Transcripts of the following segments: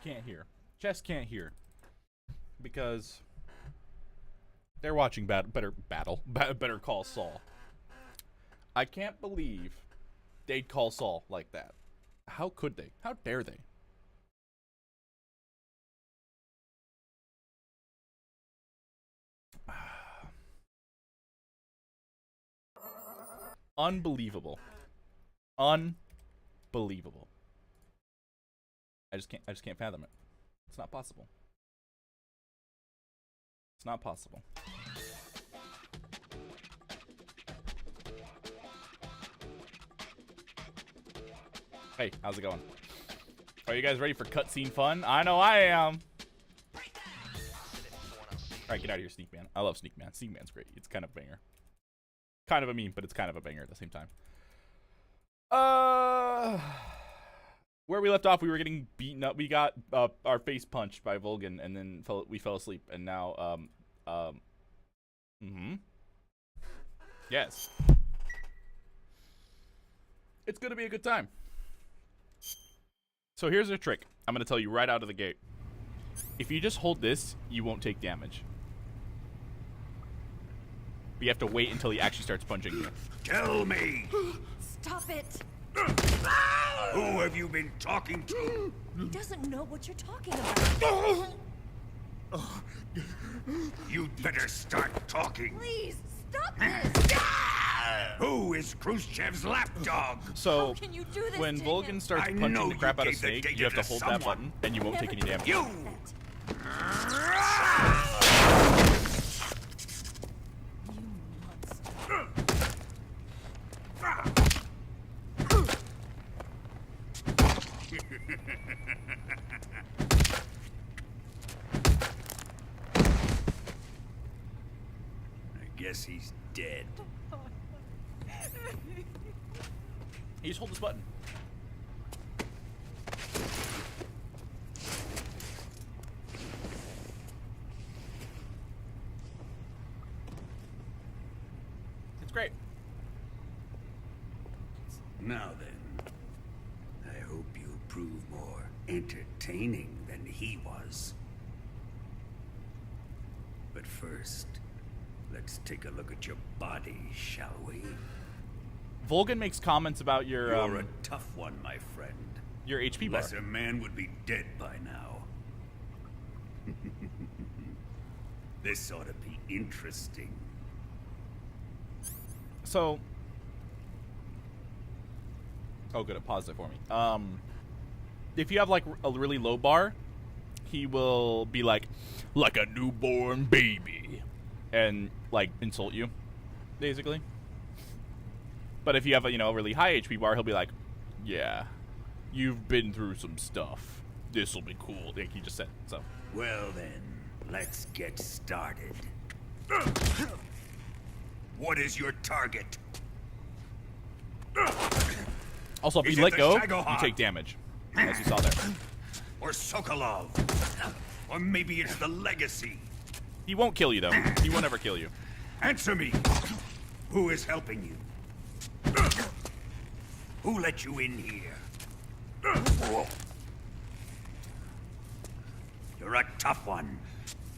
Can't hear. Chess can't hear because they're watching Better Call Saul. I can't believe they'd call Saul like that. How could they? How dare they? Unbelievable. Unbelievable. I just can't fathom it. It's not possible. It's not possible. Hey, how's it going? Are you guys ready for cutscene fun? I know I am. Alright, get out of here, Sneak Man. I love Sneak Man. Sneak Man's great. It's kind of a banger. Kind of a meme, but it's kind of a banger at the same time. Where we left off, we were getting beaten up. We got our face punched by Vulcan, and then we fell asleep. And now, yes. It's gonna be a good time. So here's a trick. I'm gonna tell you right out of the gate. If you just hold this, you won't take damage. But you have to wait until he actually starts punching you. Tell me! Stop it! Who have you been talking to? He doesn't know what you're talking about. You'd better start talking. Please, stop this! Who is Khrushchev's lapdog? So, How can you do this when to Vulcan him? starts I punching know the crap you out of gave the Snake, data you have to to hold that someone. button, and you won't take any damage. You! I guess he's dead. You just hold this button. It's great. Now then, I hope you prove more entertaining than he was. But first, let's take a look at your body, shall we? Volgan makes comments about your You're a tough one, my friend. your HP bar. Lesser man would be dead by now. This ought to be interesting. So, oh, good. It paused it for me. If you have like a really low bar, he will be like a newborn baby, and like insult you, basically. But if you have a really high HP bar, he'll be like, yeah, you've been through some stuff. This'll be cool. Like he just said. So. Well then, let's get started. What is your target? Also, if Is you it let the go, Shagohod? you take damage, as you saw there. Or Sokolov? Or maybe it's the Legacy? He won't kill you though. He won't ever kill you. Answer me! Who is helping you? Who let you in here? You're a tough one,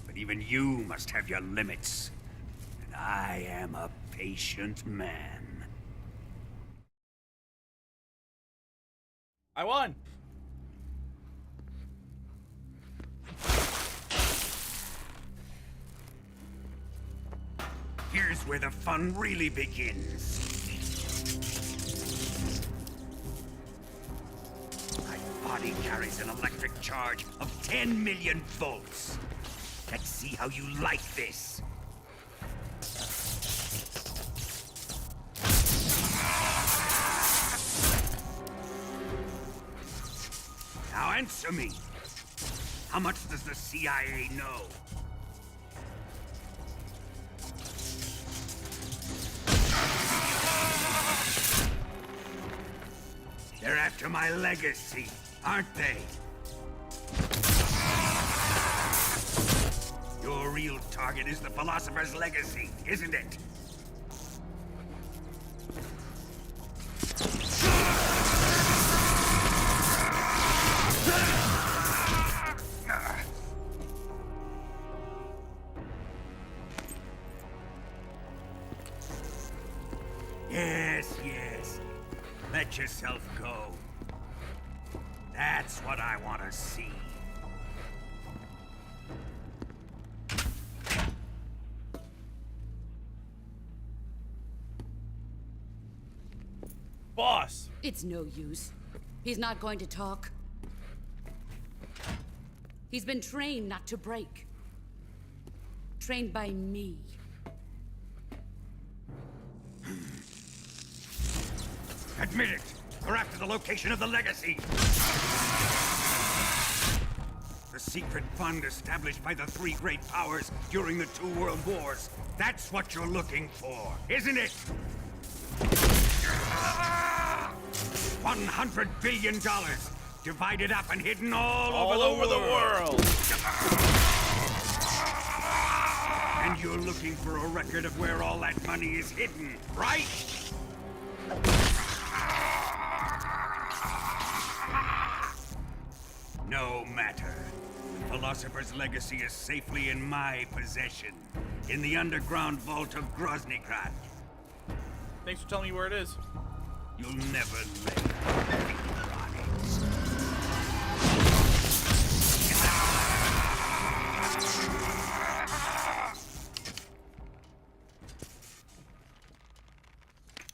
but even you must have your limits. And I am a patient man. I won. Here's where the fun really begins. My body carries an electric charge of 10 million volts. Let's see how you like this. Now answer me. How much does the CIA know? They're after my legacy, aren't they? Your real target is the Philosopher's Legacy, isn't it? Yes, yes. Let yourself go. That's what I want to see. Boss. It's no use. He's not going to talk. He's been trained not to break. Trained by me. Admit it! We're after the location of the legacy! The secret fund established by the three great powers during the 2 world wars. That's what you're looking for, isn't it? $100 billion, divided up and hidden all over the world. And you're looking for a record of where all that money is hidden, right? No matter. The Philosopher's Legacy is safely in my possession, in the underground vault of Groznygrad. Thanks for telling me where it is. You'll never lay a finger on it.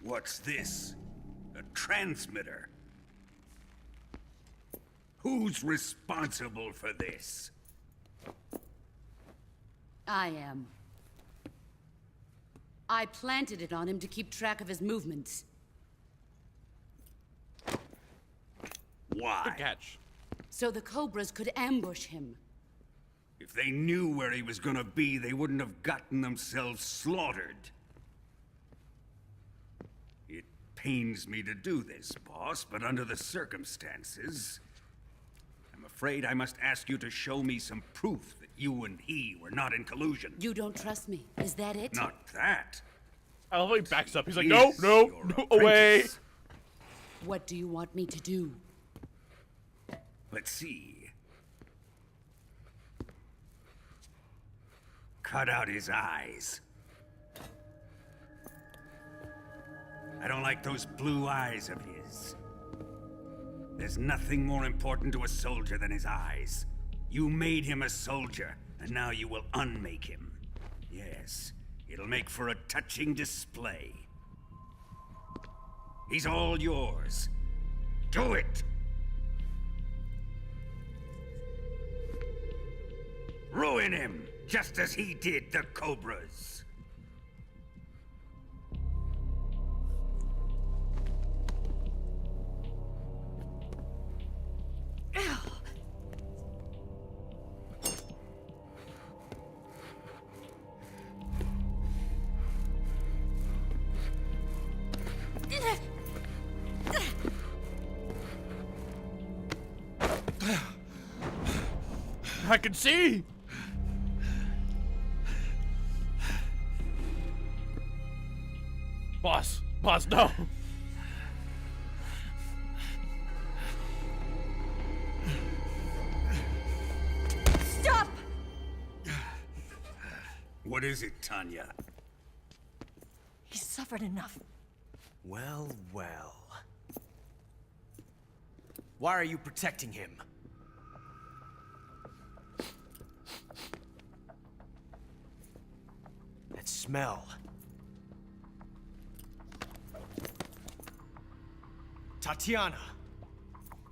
What's this? A transmitter? Who's responsible for this? I am. I planted it on him to keep track of his movements. Why? Good catch. So the Cobras could ambush him. If they knew where he was gonna be, they wouldn't have gotten themselves slaughtered. It pains me to do this, boss, but under the circumstances, I'm afraid I must ask you to show me some proof that you and he were not in collusion. You don't trust me, is that it? Not that. I love how he backs up. He's like, He no, is no, your no, away. apprentice. What do you want me to do? Let's see. Cut out his eyes. I don't like those blue eyes of his. There's nothing more important to a soldier than his eyes. You made him a soldier, and now you will unmake him. Yes, it'll make for a touching display. He's all yours. Do it! Ruin him, just as he did the Cobras. I can see! Boss! Boss, no! Stop! What is it, Tanya? He's suffered enough. Well, well. Why are you protecting him? That smell. Tatiana,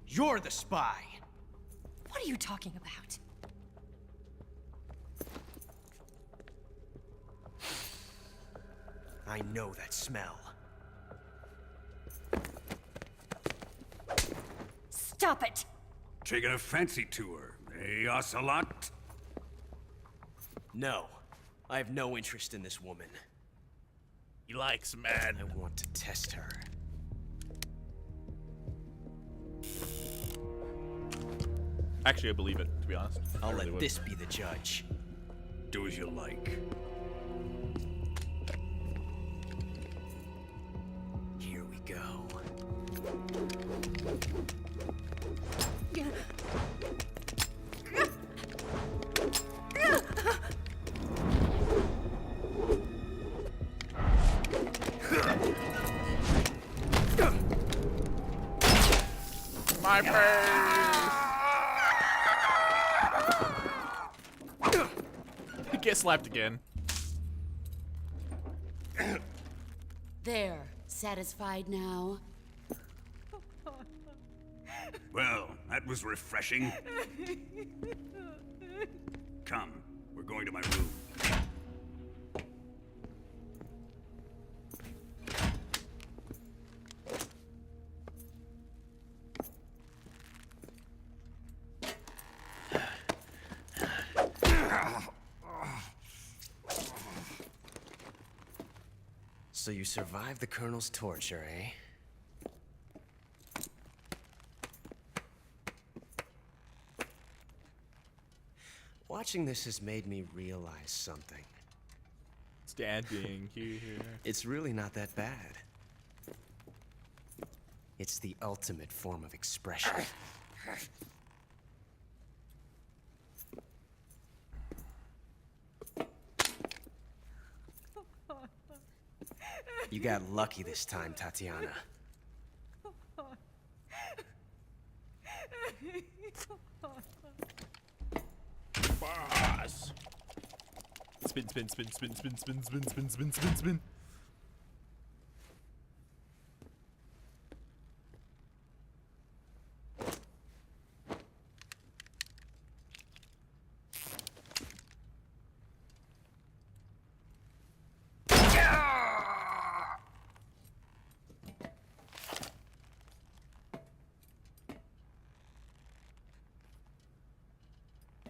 you're the spy. What are you talking about? I know that smell. Stop it! Taking a fancy tour, eh, Ocelot? No, I have no interest in this woman. He likes men. I want to test her. Actually, I believe it, to be honest. I I'll really let would. this be the judge. Do as you like. Here we go. My face! Get slapped again. There. Satisfied now? Well, that was refreshing. Come, we're going to my room. So you survived the Colonel's torture, eh? Watching this has made me realize something. Standing here. It's really not that bad. It's the ultimate form of expression. You got lucky this time, Tatiana. Boss! Spin, spin, spin, spin, spin, spin, spin, spin, spin, spin, spin.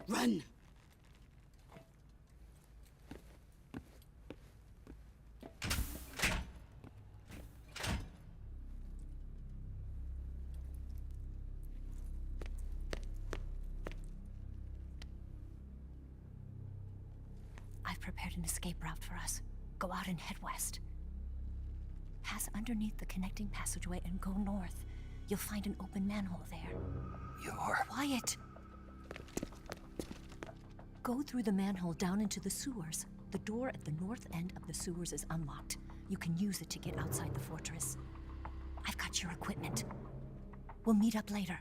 Run! I've prepared an escape route for us. Go out and head west. Pass underneath the connecting passageway and go north. You'll find an open manhole there. You're... Quiet! Go through the manhole down into the sewers. The door at the north end of the sewers is unlocked. You can use it to get outside the fortress. I've got your equipment. We'll meet up later.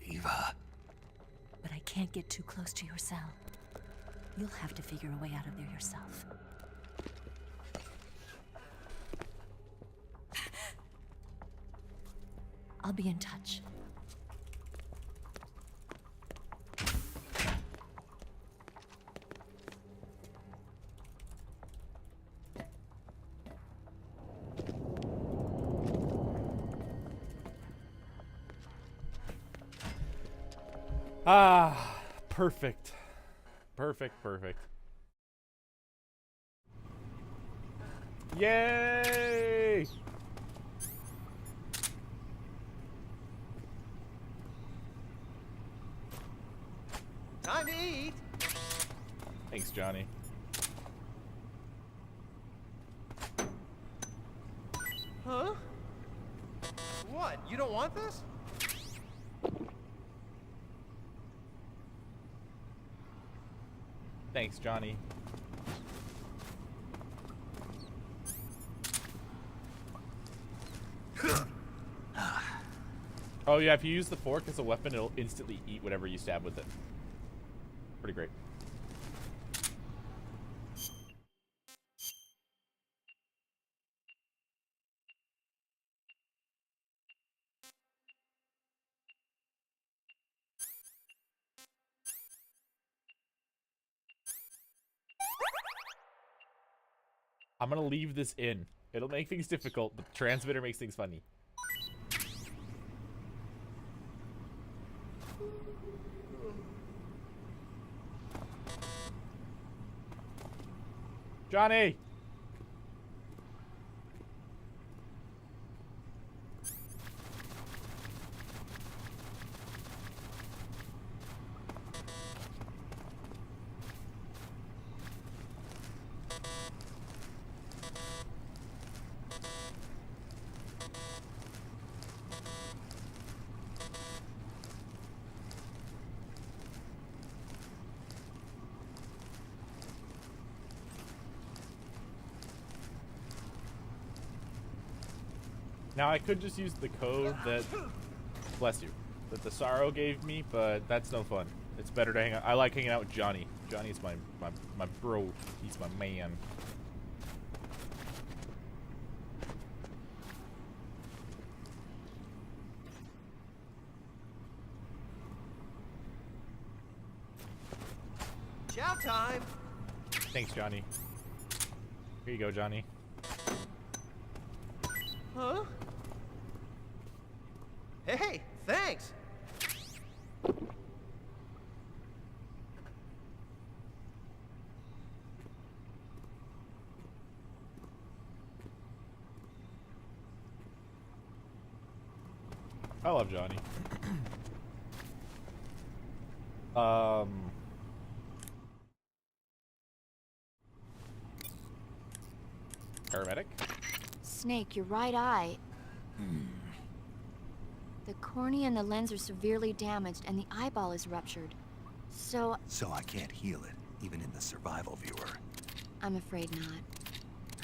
Eva. But I can't get too close to your cell. You'll have to figure a way out of there yourself. I'll be in touch. Ah, perfect. Perfect. Yay! Time to eat. Thanks, Johnny. Huh? What? You don't want this? Thanks, Johnny. Oh yeah, if you use the fork as a weapon, it'll instantly eat whatever you stab with it. Pretty great. I'm gonna leave this in. It'll make things difficult, but the transmitter makes things funny. Johnny! Now I could just use the code that, bless you, that the Sorrow gave me, but that's no fun. It's better to hang out. I like hanging out with Johnny. Johnny's my bro. He's my man. Chow time. Thanks, Johnny. Here you go, Johnny. Huh? Hey, thanks. I love Johnny. Paramedic? Snake, your right eye. The cornea and the lens are severely damaged, and the eyeball is ruptured. So I can't heal it, even in the survival viewer. I'm afraid not.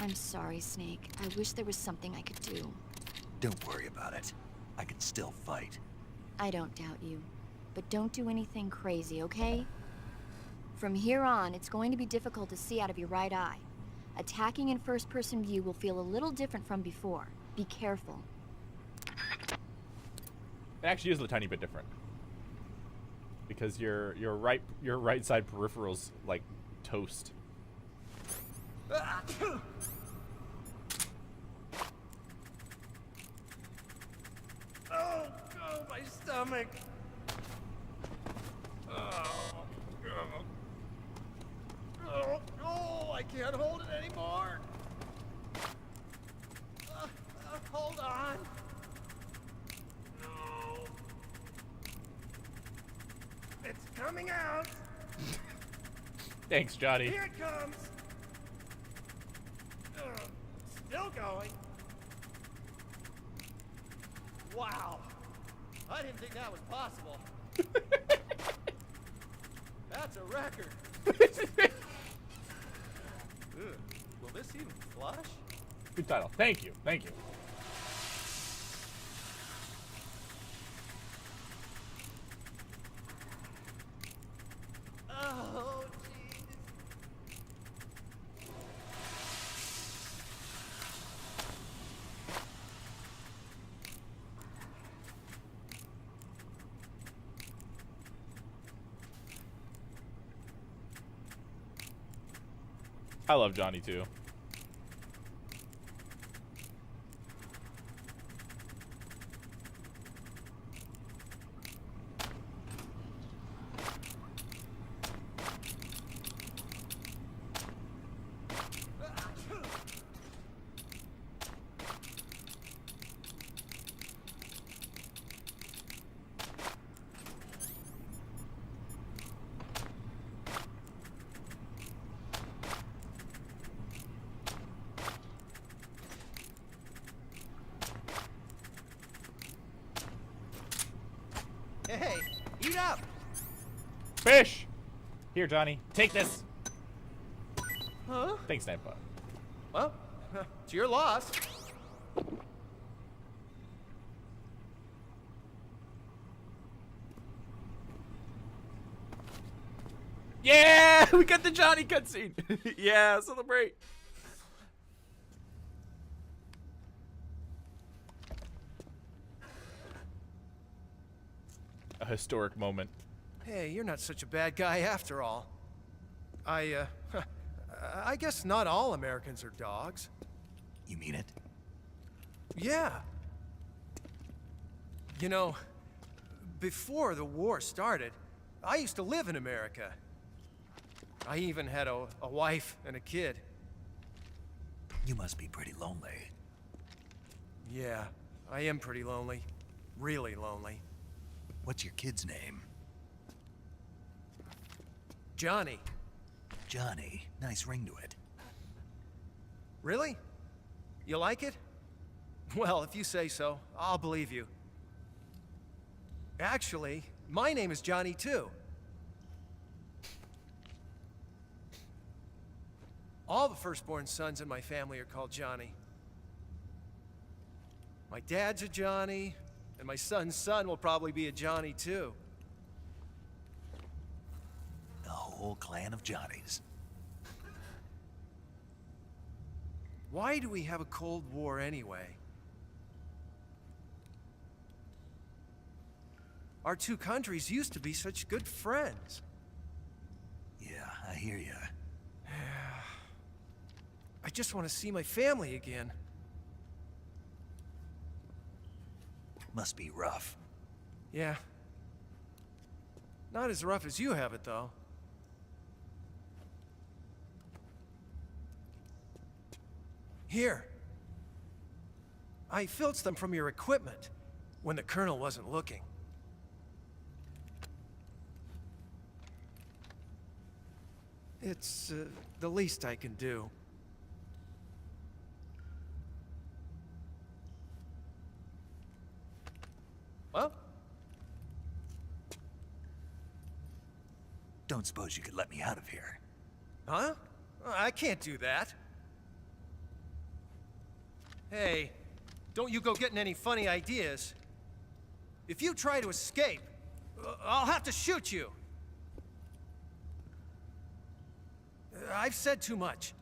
I'm sorry, Snake. I wish there was something I could do. Don't worry about it. I can still fight. I don't doubt you. But don't do anything crazy, okay? From here on, it's going to be difficult to see out of your right eye. Attacking in first-person view will feel a little different from before. Be careful. It actually is a tiny bit different. Because your right side peripheral's like toast. Oh, my stomach. Oh, I can't hold it anymore. Hold on. No. It's coming out. Thanks, Johnny. Here it comes. Still going. Wow. I didn't think that was possible. That's a record. Ugh. Will this even flush? Good title. Thank you. Thank you. Oh, jeez. I love Johnny too. Hey, eat up! Fish! Here, Johnny. Take this. Huh? Thanks, Nightbot. Well, it's your loss. Yeah! We got the Johnny cutscene! Yeah, celebrate! A historic moment. Hey, you're not such a bad guy after all. I guess not all Americans are dogs. You mean it? Yeah. You know, before the war started, I used to live in America. I even had a wife and a kid. You must be pretty lonely. Yeah, I am pretty lonely. Really lonely. What's your kid's name? Johnny. Johnny. Nice ring to it. Really? You like it? Well, if you say so, I'll believe you. Actually, my name is Johnny too. All the firstborn sons in my family are called Johnny. My dad's a Johnny, and my son's son will probably be a Johnny too. The whole clan of Johnnies. Why do we have a Cold War anyway? Our two countries used to be such good friends. Yeah, I hear ya. I just want to see my family again. Must be rough. Yeah. Not as rough as you have it, though. Here. I filched them from your equipment when the Colonel wasn't looking. It's the least I can do. Well, Don't suppose you could let me out of here? Huh? I can't do that. Hey, don't you go getting any funny ideas. If you try to escape, I'll have to shoot you. I've said too much.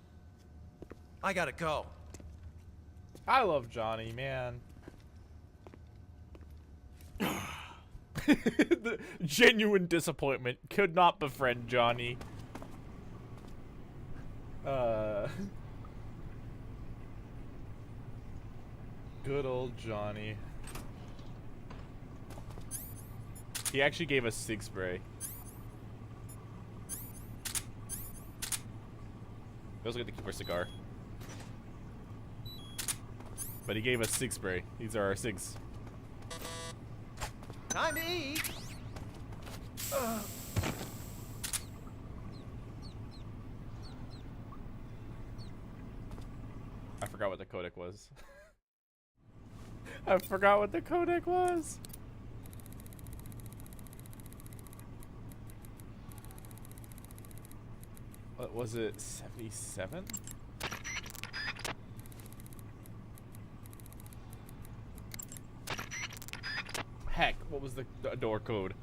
I gotta go. I love Johnny, man. The genuine disappointment. Could not befriend Johnny. Good old Johnny. He actually gave us sig spray. We also get to keep our cigar. But he gave us sig spray. These are our cigs. time to eat. I forgot what the codec was. I forgot what the codec was. What was it? 77? heck? What was the door code?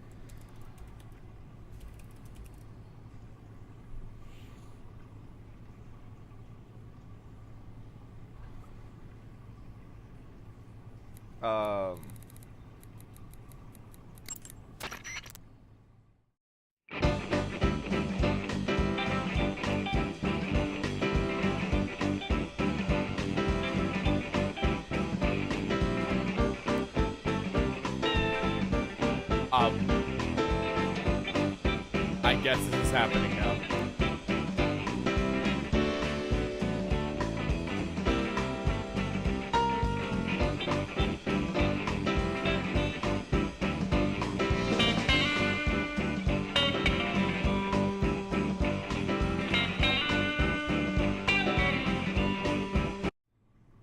I guess this is happening now.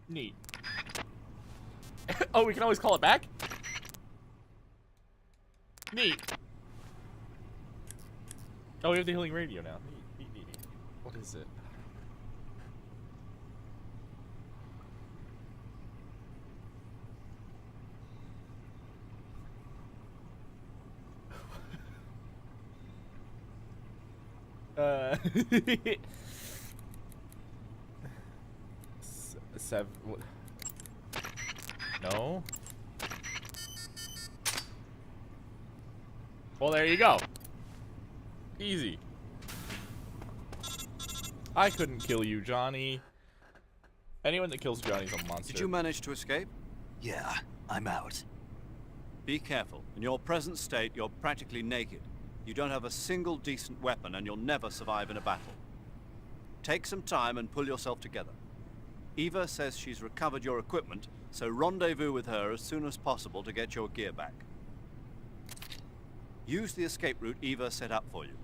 Neat. Oh, we can always call it back? Neat. Oh, we have the healing radio now. Neat. What is it? Seven. No. Well, there you go. Easy. I couldn't kill you, Johnny. Anyone that kills Johnny's a monster. Did you manage to escape? Yeah, I'm out. Be careful. In your present state, you're practically naked. You don't have a single decent weapon, and you'll never survive in a battle. Take some time and pull yourself together. Eva says she's recovered your equipment, so rendezvous with her as soon as possible to get your gear back. Use the escape route Eva set up for you.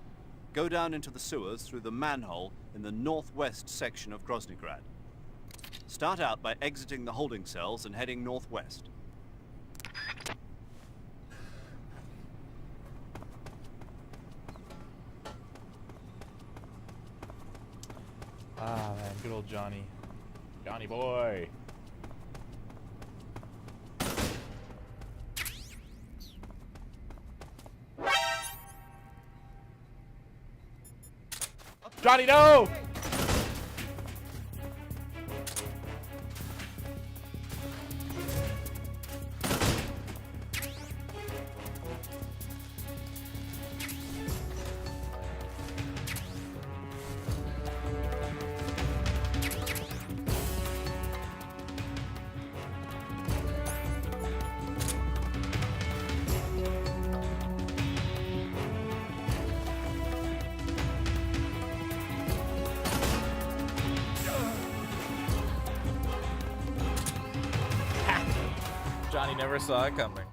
Go down into the sewers through the manhole in the northwest section of Groznygrad. Start out by exiting the holding cells and heading northwest. Ah, man, good old Johnny. Johnny boy. Johnny, no! Johnny never saw it coming.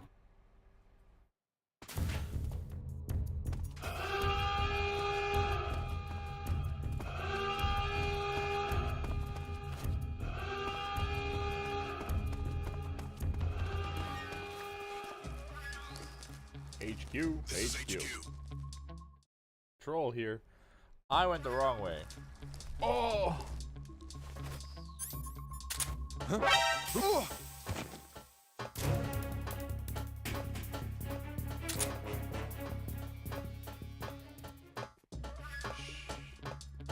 HQ. Troll here. I went the wrong way. Oh! Huh?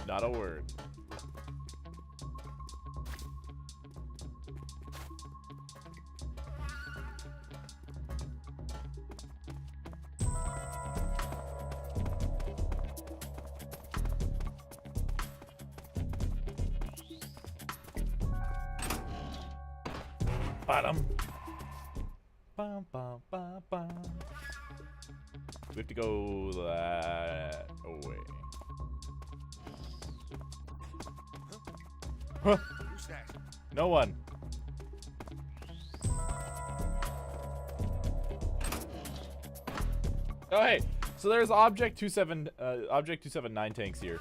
Not a word. Bottom. Bum, bum, bum, bum. We have to go that way. Huh. Who's that? No one. Oh hey, so there's object 279 tanks here.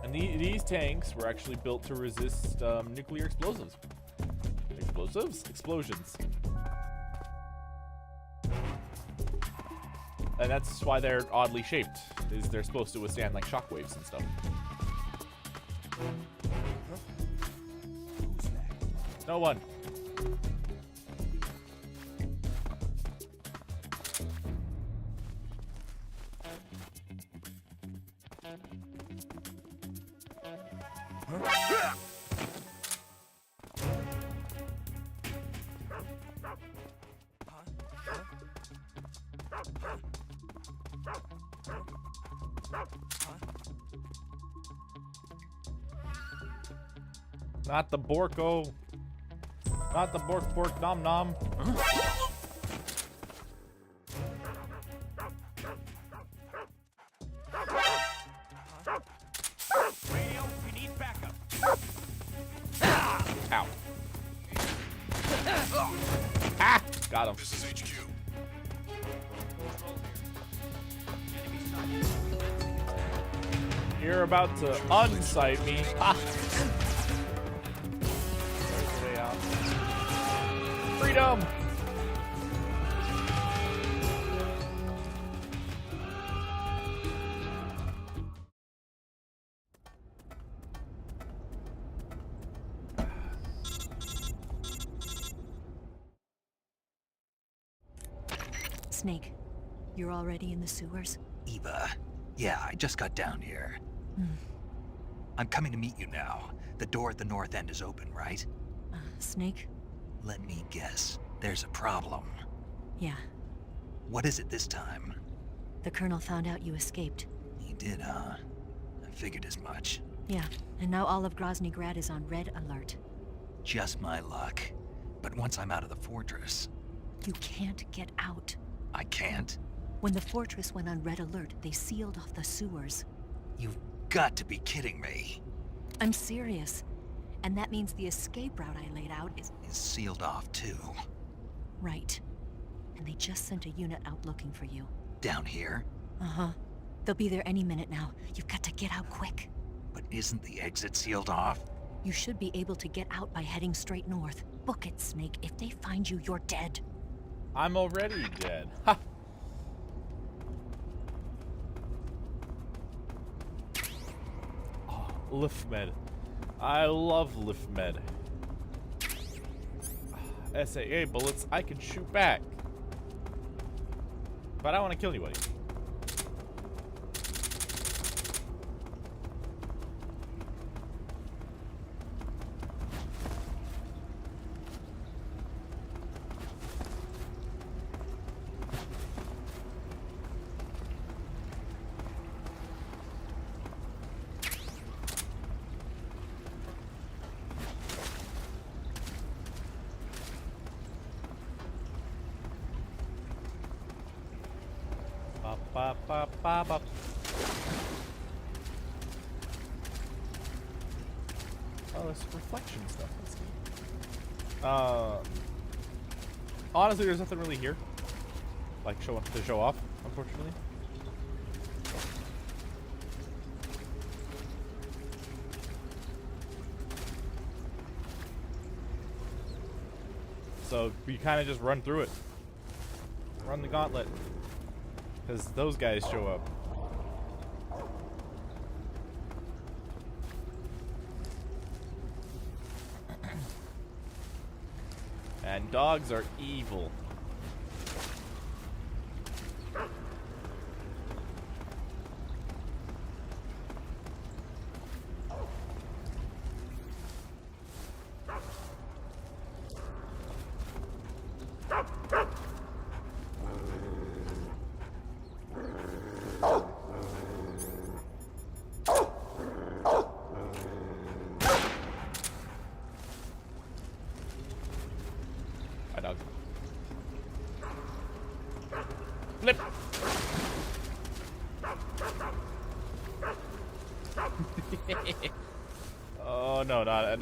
And these tanks were actually built to resist nuclear explosives. Explosions. And that's why they're oddly shaped, is they're supposed to withstand like shockwaves and stuff. No one. Not the Borko. Not the Bork Nom Nom. Radio, we need backup. Ow. Ah! Got him. This is HQ. You're about to unsight me. Ha! There's the way out. Freedom! Snake, you're already in the sewers? Eva. Yeah, I just got down here. I'm coming to meet you now. The door at the north end is open, right? Snake? Let me guess. There's a problem. Yeah. What is it this time? The Colonel found out you escaped. He did, huh? I figured as much. Yeah, and now all of Grozny Grad is on red alert. Just my luck. But once I'm out of the fortress... You can't get out. I can't? When the fortress went on red alert, they sealed off the sewers. You've got to be kidding me. I'm serious. And that means the escape route I laid out is... Is sealed off too. Right. And they just sent a unit out looking for you. Down here? Uh-huh. They'll be there any minute now. You've got to get out quick. But isn't the exit sealed off? You should be able to get out by heading straight north. Book it, Snake. If they find you, you're dead. I'm already dead. Ha! Oh, LiftMed. I love LiftMed. SAA bullets, I can shoot back. But I don't want to kill anybody. Ba, ba, ba, ba. Oh, there's reflection stuff. Let's see. Honestly, there's nothing really here. Like, to show off, unfortunately. So, you kind of just run through it. Run the gauntlet. Because those guys show up. And dogs are evil. Hi, dog. Flip. Oh no, not.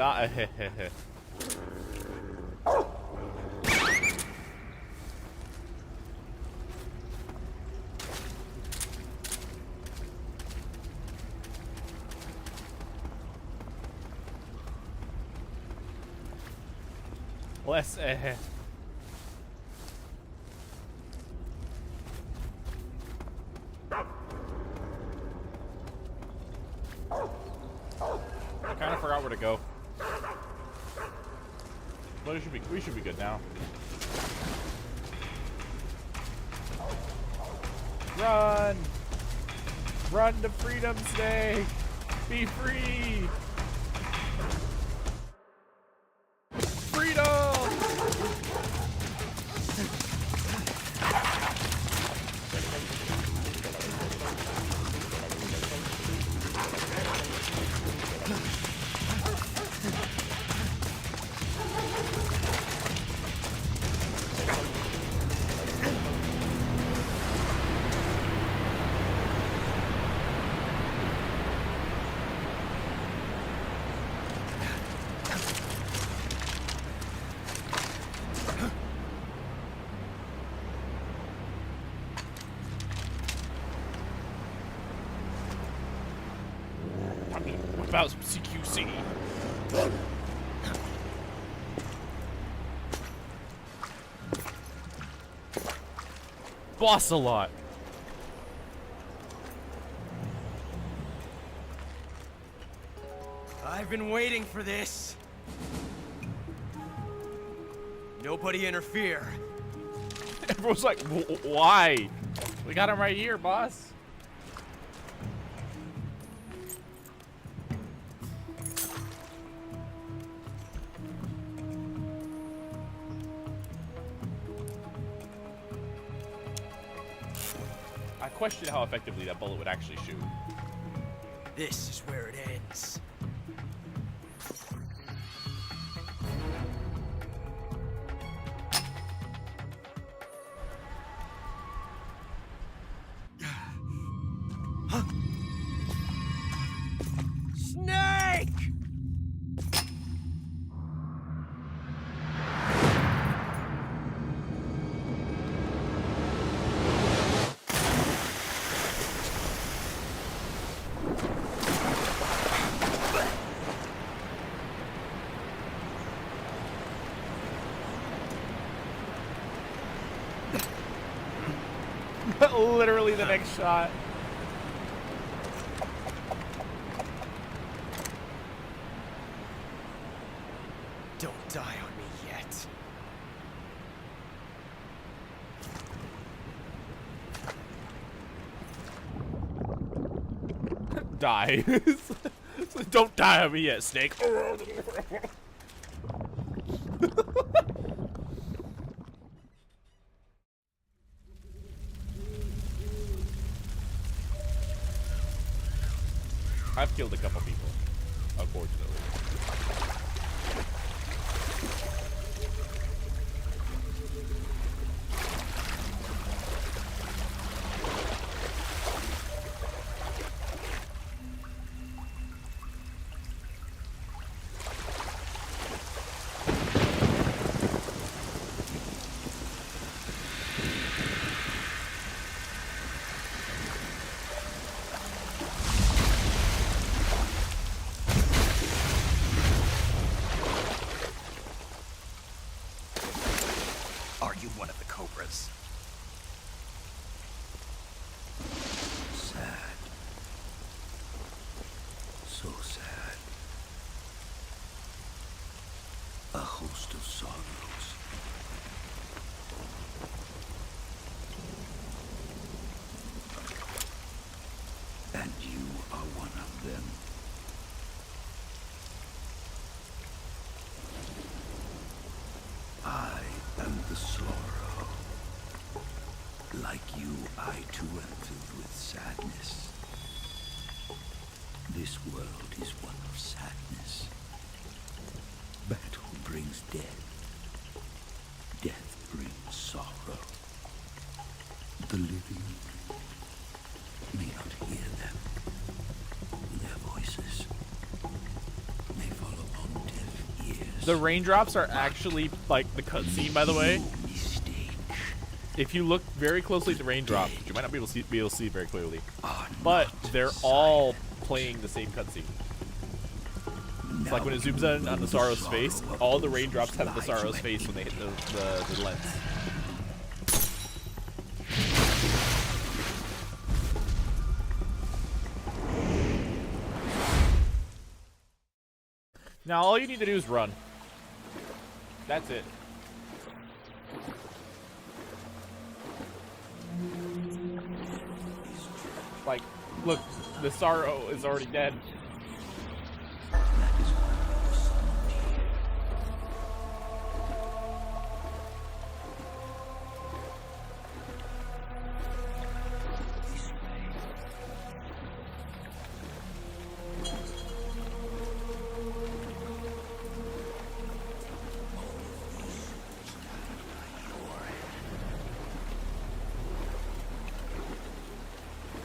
Less. But we should be good now. Run! Run to Freedom's Day! Be free! Freedom! What about some CQC? Boss a lot. I've been waiting for this. Nobody interfere. Everyone's like, why? We got him right here, boss. I question how effectively that bullet would actually shoot. This is where it ends. Snake! Literally the next shot. Don't die on me yet. Die. Don't die on me yet, Snake. I've killed a couple people, unfortunately. Are you one of the Cobras? Sad. So sad. A host of sorrows. And you are one of them. I am the sorrow. Like you, I too am filled with sadness. This world is one of sadness. Battle brings death. Death brings sorrow. The living may not hear them. Their voices may fall upon deaf ears. The raindrops are actually like the cutscene, by the way. If you look very closely at the raindrops, which you might not be able to see very clearly, but they're all playing the same cutscene. It's like when it zooms in on the Sorrow's face, all the raindrops have the Sorrow's face when they hit the lens. Now all you need to do is run. That's it. Like, look, the sorrow is already dead.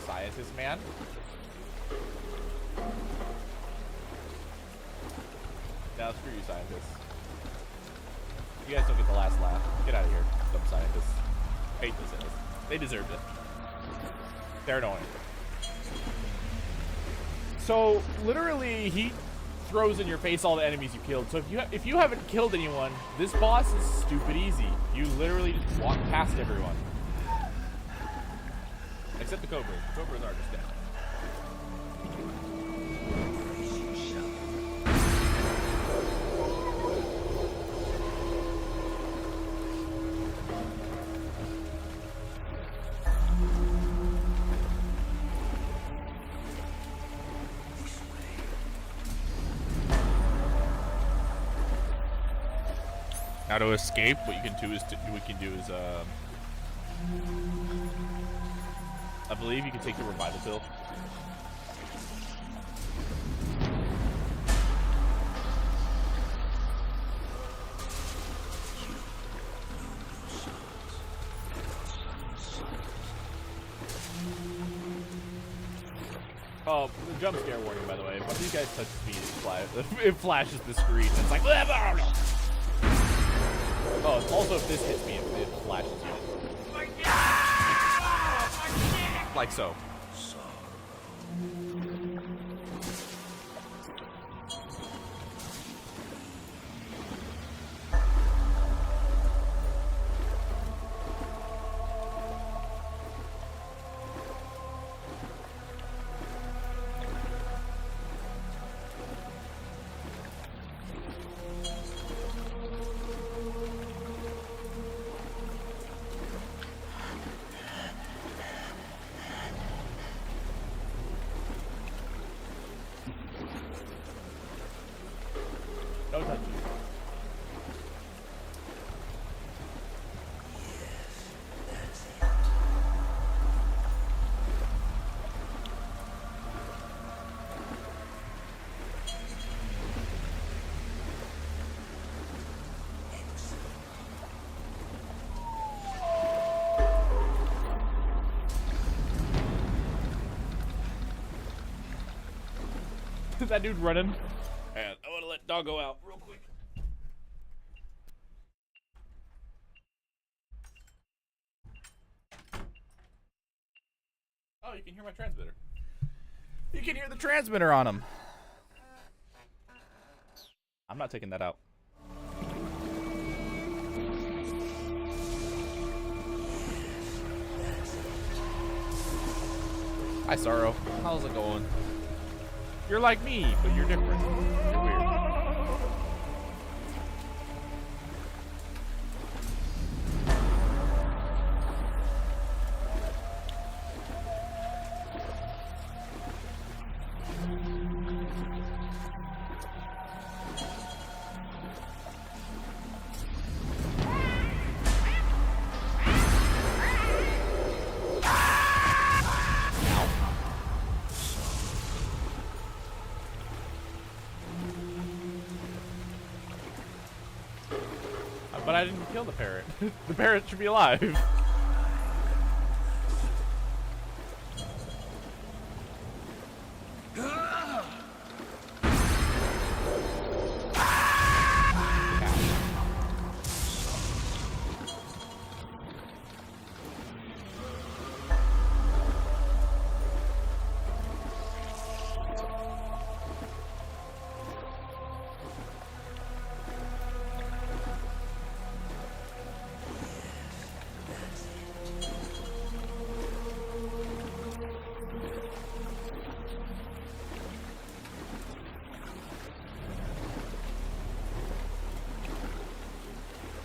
Scientist man. Now screw you, scientists. You guys don't get the last laugh. Get out of here, dumb scientists. Hate this ass. They deserved it. They're annoying. So literally, he throws in your face all the enemies you killed. So if you haven't killed anyone, this boss is stupid easy. You literally just walk past everyone. Except the Cobras. The Cobras are just dead. Now to escape, what you can do is I believe you can take the revival pill. Oh, the jump scare warning, by the way. If one of you guys touches me, it flashes the screen. And it's like, oh, also if this hits me, it flashes you. Like so. No touches. Is that dude running? And I want to let Doggo out real quick. Oh, you can hear my transmitter. You can hear the transmitter on him. I'm not taking that out. Hi, Sorrow. How's it going? You're like me, but you're different. You're weird. But I didn't kill the parrot. The parrot should be alive.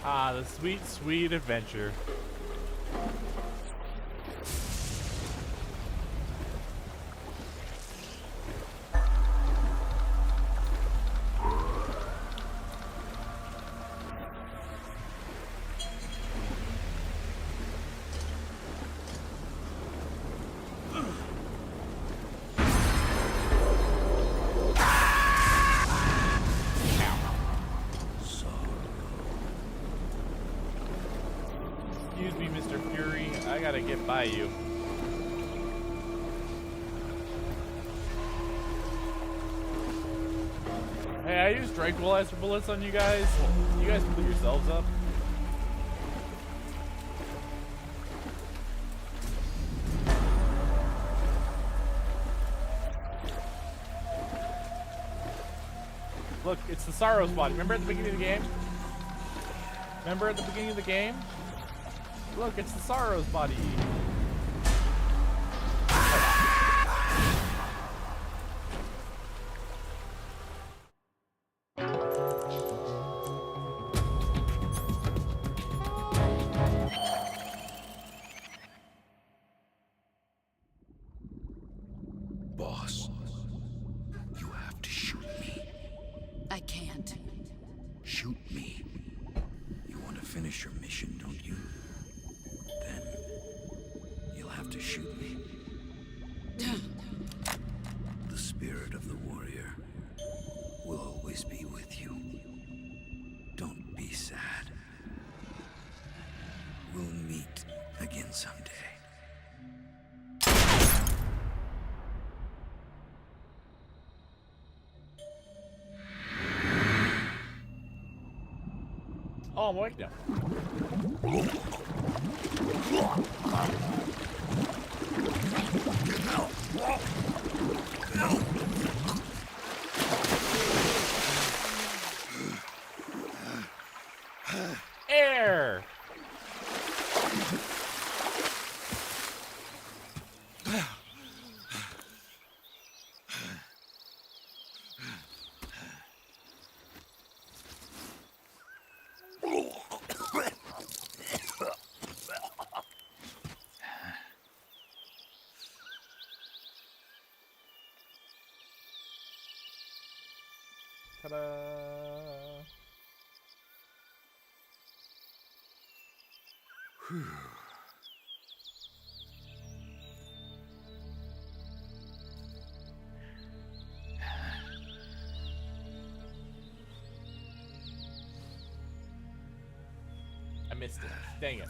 Ah, the sweet, sweet adventure. Excuse me, Mr. Fury. I gotta get by you. Hey, I used tranquilizer bullets on you guys. You guys blew yourselves up. Look, it's the Sorrow spot. Remember at the beginning of the game? Remember at the beginning of the game? Look, it's the Sorrow's body. Boss, you have to shoot me. I can't. Shoot me. You want to finish your mission, don't you? Then you'll have to shoot me. The spirit of the warrior will always be with you. Don't be sad. We'll meet again someday. Oh, I'm awake now. Air! Ta-da! I missed it. Dang it.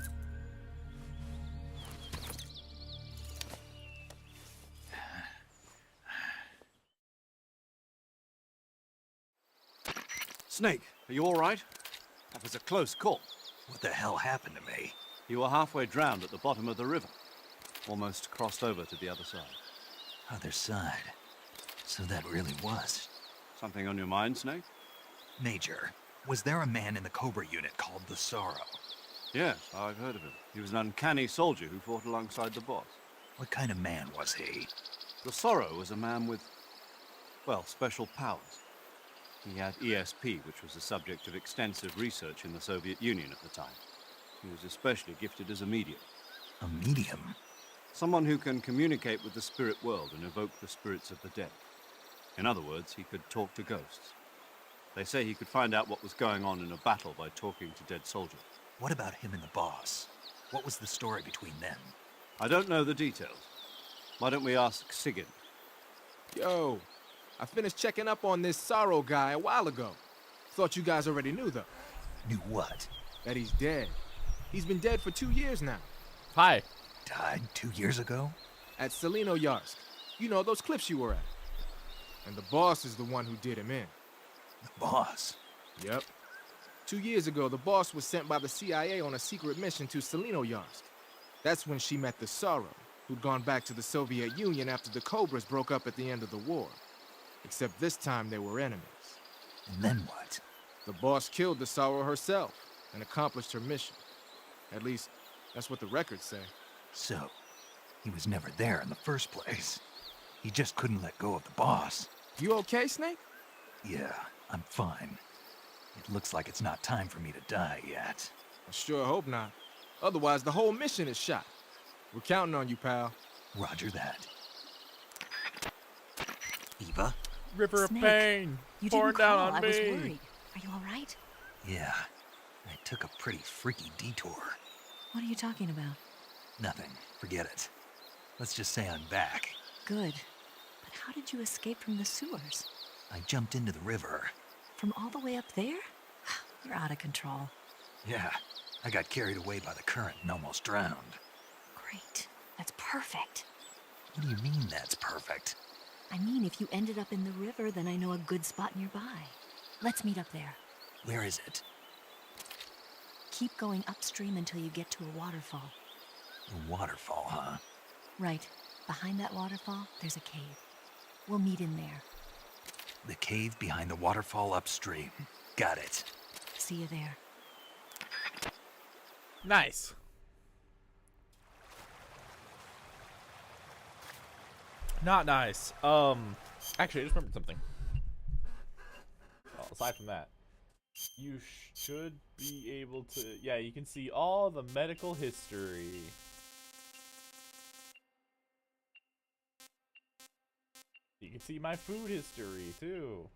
Snake, are you all right? That was a close call. What the hell happened to me? You were halfway drowned at the bottom of the river. Almost crossed over to the other side. Other side. So that really was. Something on your mind, Snake? Major, was there a man in the Cobra unit called the Sorrow? Yes, I've heard of him. He was an uncanny soldier who fought alongside the boss. What kind of man was he? The Sorrow was a man with, well, special powers. He had ESP, which was the subject of extensive research in the Soviet Union at the time. He was especially gifted as a medium. A medium? Someone who can communicate with the spirit world and evoke the spirits of the dead. In other words, he could talk to ghosts. They say he could find out what was going on in a battle by talking to dead soldiers. What about him and the boss? What was the story between them? I don't know the details. Why don't we ask Sigyn? Yo, I finished checking up on this Sorrow guy a while ago. Thought you guys already knew, though. Knew what? That he's dead. He's been dead for 2 years now. Hi. Died 2 years ago? At Selino-Yarsk. You know, those cliffs you were at. And the boss is the one who did him in. The boss? Yep. 2 years ago, the boss was sent by the CIA on a secret mission to Selino-Yarsk. That's when she met the Sorrow, who'd gone back to the Soviet Union after the Cobras broke up at the end of the war. Except this time they were enemies. And then what? The boss killed the Sorrow herself and accomplished her mission. At least, that's what the records say. So, he was never there in the first place. He just couldn't let go of the boss. You okay, Snake? Yeah, I'm fine. It looks like it's not time for me to die yet. I sure hope not. Otherwise, the whole mission is shot. We're counting on you, pal. Roger that. Eva? River Snake, of pain You pouring didn't down call. on I me. was worried. Are you all right? Yeah. I took a pretty freaky detour. What are you talking about? Nothing. Forget it. Let's just say I'm back. Good. But how did you escape from the sewers? I jumped into the river. From all the way up there? You're out of control. Yeah. I got carried away by the current and almost drowned. Great. That's perfect. What do you mean that's perfect? I mean, if you ended up in the river, then I know a good spot nearby. Let's meet up there. Where is it? Keep going upstream until you get to a waterfall. A waterfall, huh? Right. Behind that waterfall, there's a cave. We'll meet in there. The cave behind the waterfall upstream. Got it. See you there. Nice. Not nice. Actually, I just remembered something. Well, aside from that, you should be able to. Yeah, you can see all the medical history. You can see my food history too.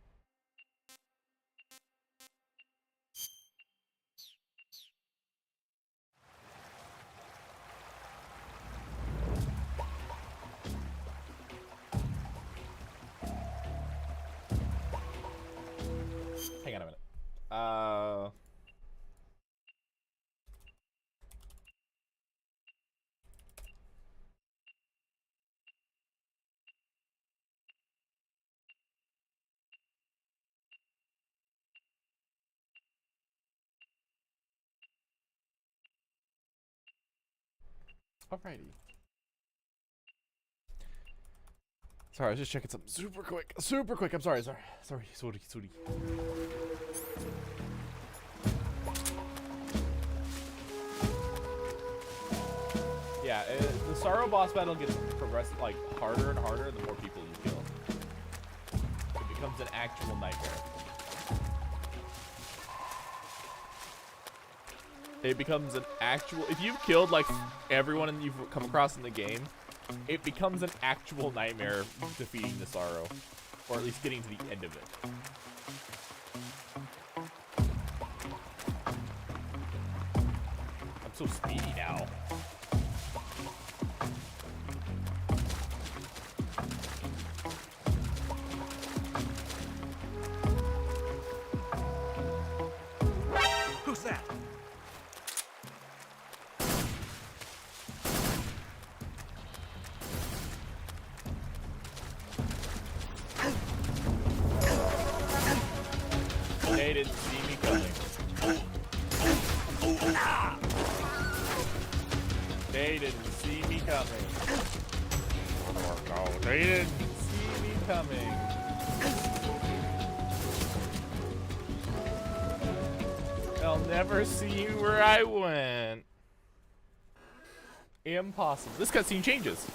Hang on a minute. Alrighty. Sorry, I was just checking something super quick. Super quick. I'm sorry. Sorry. Sorry. Yeah, the Sorrow boss battle gets progressive, like harder and harder the more people you kill. It becomes an actual nightmare. It becomes an actual. If you've killed like everyone you've come across in the game, it becomes an actual nightmare defeating the Sorrow, or at least getting to the end of it. I'm so speedy now. Who's that? They didn't see me coming. They didn't see me coming. No, they didn't see me coming. They'll never see where I went. Impossible. This cutscene changes.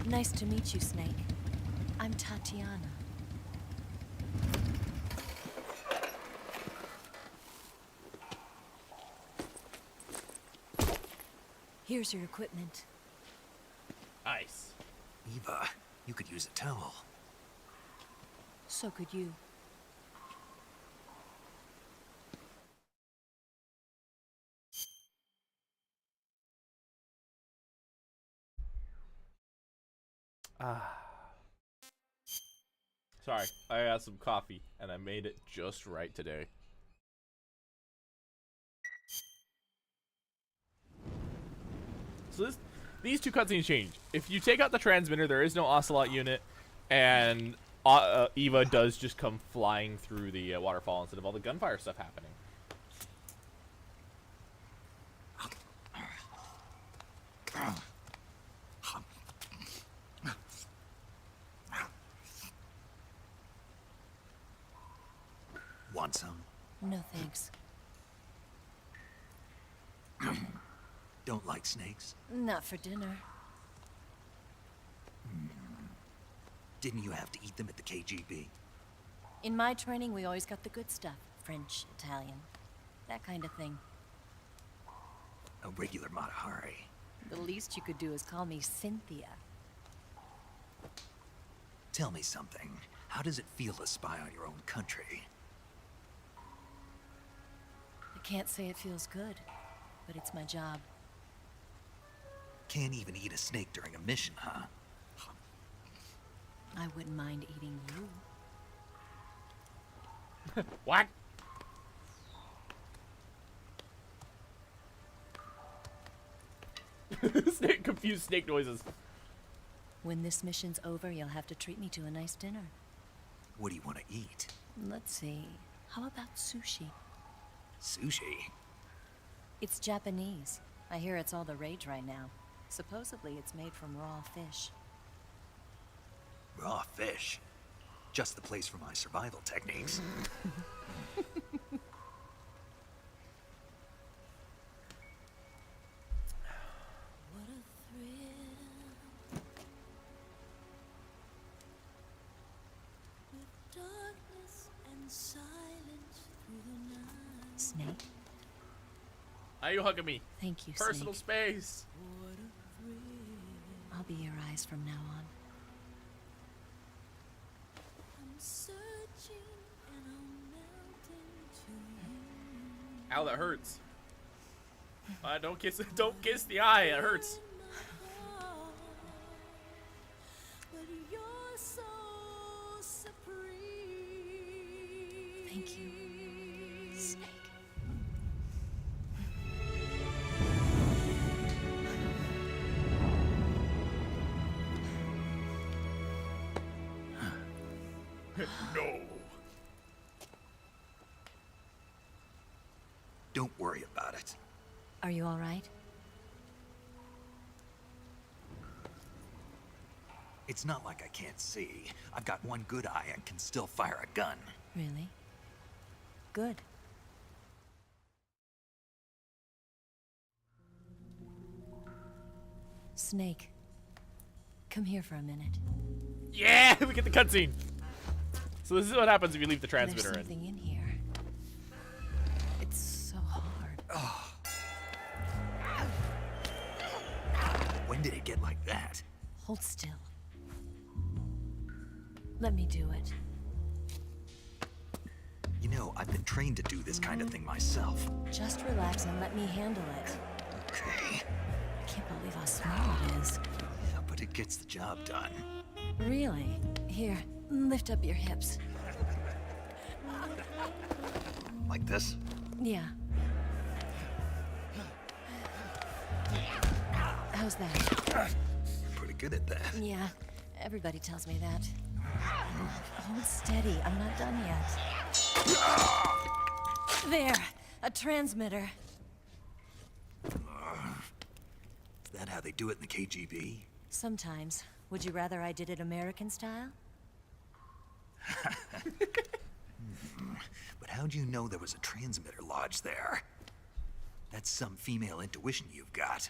Nice to meet you, Snake. I'm Tatiana. Here's your equipment. Nice. Eva, you could use a towel. So could you. Sorry, I got some coffee, and I made it just right today. So these two cutscenes change. If you take out the transmitter, there is no Ocelot unit, and Eva does just come flying through the waterfall instead of all the gunfire stuff happening. Want some? No thanks. Don't like snakes? Not for dinner. Didn't you have to eat them at the KGB? In my training, we always got the good stuff. French, Italian, that kind of thing. A regular Matahari. The least you could do is call me Cynthia. Tell me something. How does it feel to spy on your own country? I can't say it feels good, but it's my job. Can't even eat a snake during a mission, huh? I wouldn't mind eating you. What? Confused snake noises. When this mission's over, you'll have to treat me to a nice dinner. What do you want to eat? Let's see. How about sushi? Sushi? It's Japanese. I hear it's all the rage right now. Supposedly, it's made from raw fish. Raw fish? Just the place for my survival techniques. What a thrill. With darkness and silence through the night. Snake? Are you hugging me? Thank you, Personal Snake. space. What a thrill. I'll be your eyes from now on. I'm searching and I'm melting to you. Ow, that hurts. Don't kiss it. Don't kiss the eye. It hurts. But you're so supreme. Thank you, Snake. No. Don't worry about it. Are you all right? It's not like I can't see. I've got one good eye and can still fire a gun. Really? Good. Snake, come here for a minute. Yeah, we get the cutscene. So this is what happens if you leave the There's transmitter in. something in here. It's so hard. When did it get like that? Hold still. Let me do it. You know, I've been trained to do this kind of thing myself. Just relax and let me handle it. Okay. I can't believe how small it is. Yeah, but it gets the job done. Really? Here, lift up your hips. Like this? Yeah. How's that? Pretty good at that. Yeah, everybody tells me that. Hold steady, I'm not done yet. There, a transmitter. Is that how they do it in the KGB? Sometimes. Would you rather I did it American style? But how'd you know there was a transmitter lodged there? That's some female intuition you've got.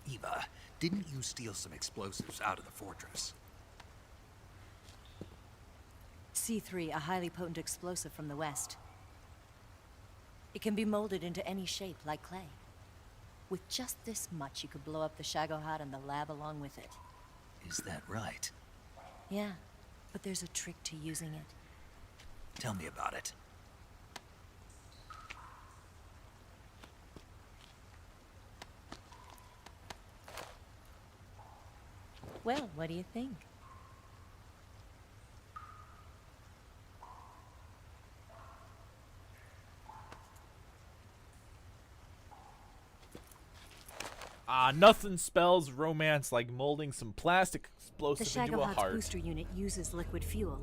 Eva, didn't you steal some explosives out of the fortress? C3, a highly potent explosive from the west. It can be molded into any shape, like clay. With just this much, you could blow up the Shagohod and the lab along with it. Is that right? Yeah, but there's a trick to using it. Tell me about it. Well, what do you think? Nothing spells romance like molding some plastic The explosive into a Shagohod's heart. booster unit uses liquid fuel.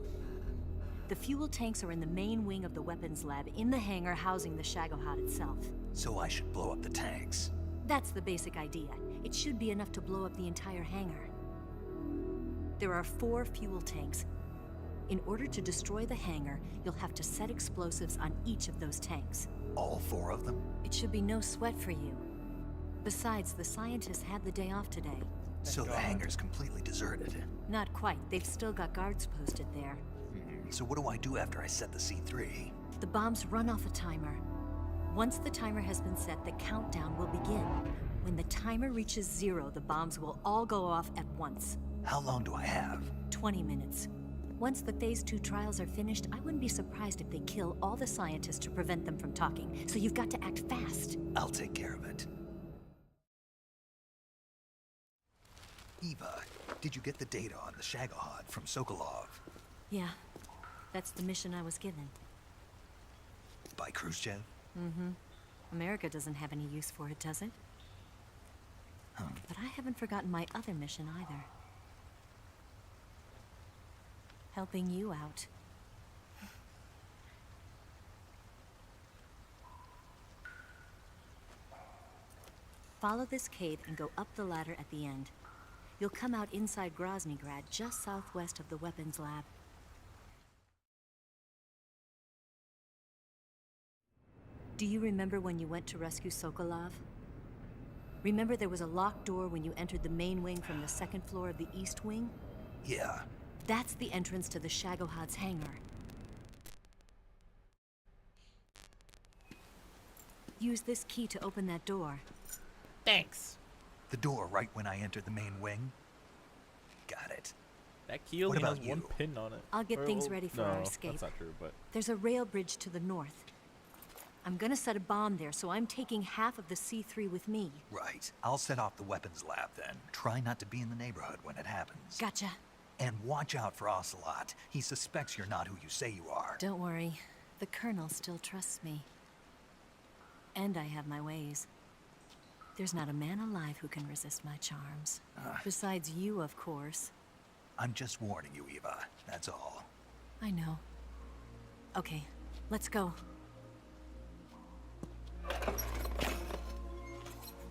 The fuel tanks are in the main wing of the weapons lab in the hangar housing the Shagohod itself. So I should blow up the tanks. That's the basic idea. It should be enough to blow up the entire hangar. There are 4 fuel tanks. In order to destroy the hangar, you'll have to set explosives on each of those tanks. All 4 of them? It should be no sweat for you. Besides, the scientists had the day off today. So the hangar's completely deserted. Not quite. They've still got guards posted there. So what do I do after I set the C3? The bombs run off a timer. Once the timer has been set, the countdown will begin. When the timer reaches 0, the bombs will all go off at once. How long do I have? 20 minutes. Once the Phase 2 trials are finished, I wouldn't be surprised if they kill all the scientists to prevent them from talking. So you've got to act fast. I'll take care of it. Eva, did you get the data on the Shagohod from Sokolov? Yeah, that's the mission I was given. By Khrushchev? Mm-hmm. America doesn't have any use for it, does it? But I haven't forgotten my other mission either. Helping you out. Follow this cave and go up the ladder at the end. You'll come out inside Groznygrad, just southwest of the weapons lab. Do you remember when you went to rescue Sokolov? Remember there was a locked door when you entered the main wing from the 2nd floor of the east wing? Yeah. That's the entrance to the Shagohod's hangar. Use this key to open that door. Thanks. The door right when I entered the main wing? Got it. That key only has one pin on it. I'll get things ready for our no, escape. that's not true, but... There's a rail bridge to the north. I'm gonna set a bomb there, so I'm taking half of the C3 with me. Right. I'll set off the weapons lab then. Try not to be in the neighborhood when it happens. Gotcha. And watch out for Ocelot. He suspects you're not who you say you are. Don't worry. The Colonel still trusts me. And I have my ways. There's not a man alive who can resist my charms. Besides you, of course. I'm just warning you, Eva. That's all. I know. Okay, let's go.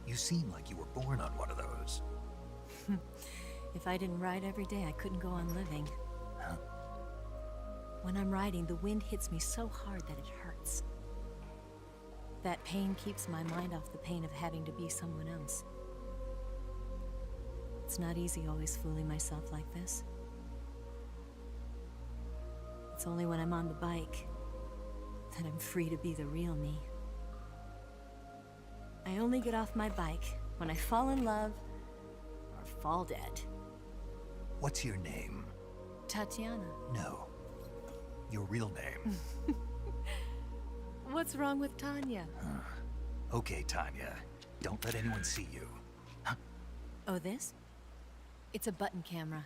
You seem like you were born on one of those. If I didn't ride every day, I couldn't go on living. Huh? When I'm riding, the wind hits me so hard that it hurts. That pain keeps my mind off the pain of having to be someone else. It's not easy always fooling myself like this. It's only when I'm on the bike that I'm free to be the real me. I only get off my bike when I fall in love or fall dead. What's your name? Tatiana. No. Your real name. What's wrong with Tanya? Okay, Tanya. Don't let anyone see you. Huh? Oh, this? It's a button camera.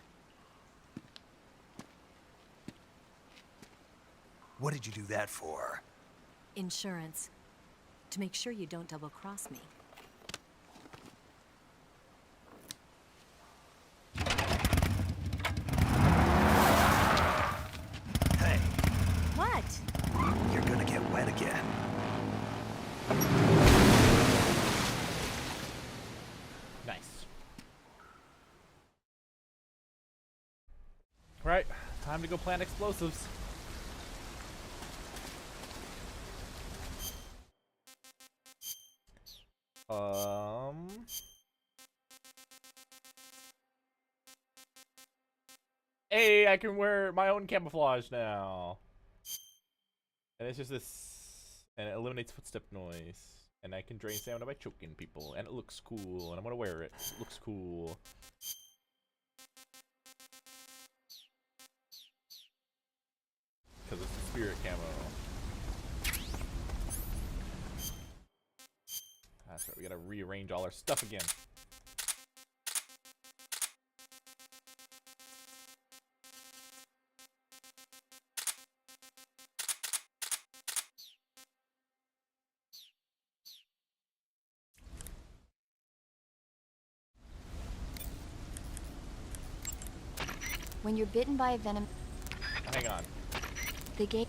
What did you do that for? Insurance. To make sure you don't double-cross me. Hey. What? You're gonna get wet again. Nice. Right, time to go plant explosives. Hey, I can wear my own camouflage now. And it's just this, and it eliminates footstep noise. And I can drain stamina by choking people, and it looks cool, and I'm gonna wear it. It looks cool. Because it's the spirit camo. That's right, we gotta rearrange all our stuff again. When you're bitten by a venom... Hang on. The gate...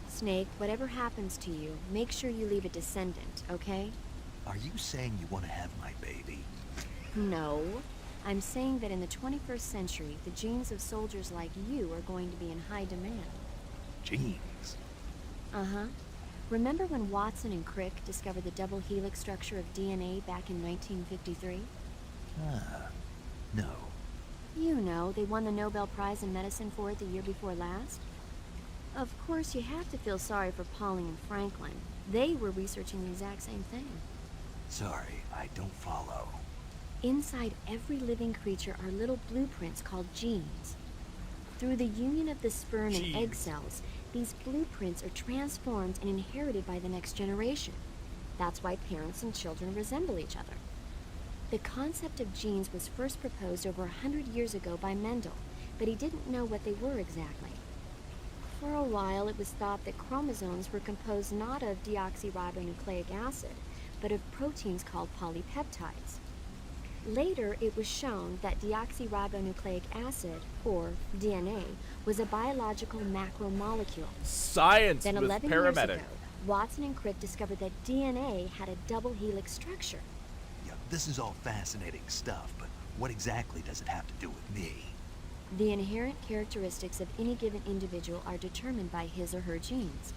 Snake, whatever happens to you, make sure you leave a descendant, okay? Are you saying you want to have my baby? No. I'm saying that in the 21st century, the genes of soldiers like you are going to be in high demand. Genes? Uh-huh. Remember when Watson and Crick discovered the double helix structure of DNA back in 1953? No. You know, they won the Nobel Prize in Medicine for it the year before last. Of course, you have to feel sorry for Pauling and Franklin. They were researching the exact same thing. Sorry, I don't follow. Inside every living creature are little blueprints called genes. Through the union of the sperm and egg cells, these blueprints are transformed and inherited by the next generation. That's why parents and children resemble each other. The concept of genes was first proposed over 100 years ago by Mendel, but he didn't know what they were exactly. For a while, it was thought that chromosomes were composed not of deoxyribonucleic acid, but of proteins called polypeptides. Later, it was shown that deoxyribonucleic acid, or DNA, was a biological macromolecule. Science Then with 11 paramedic. years ago, Watson and Crick discovered that DNA had a double helix structure. Yeah, this is all fascinating stuff, but what exactly does it have to do with me? The inherent characteristics of any given individual are determined by his or her genes.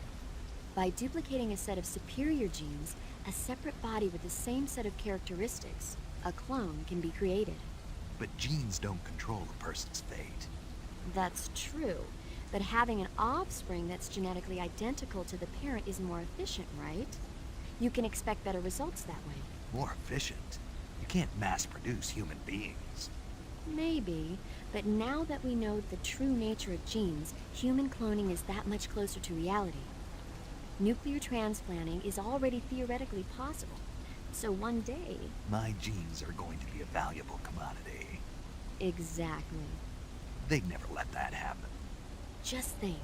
By duplicating a set of superior genes, a separate body with the same set of characteristics, a clone, can be created. But genes don't control a person's fate. That's true, but having an offspring that's genetically identical to the parent is more efficient, right? You can expect better results that way. More efficient? You can't mass-produce human beings. Maybe, but now that we know the true nature of genes, human cloning is that much closer to reality. Nuclear transplanting is already theoretically possible, so one day... My genes are going to be a valuable commodity. Exactly. They'd never let that happen. Just think,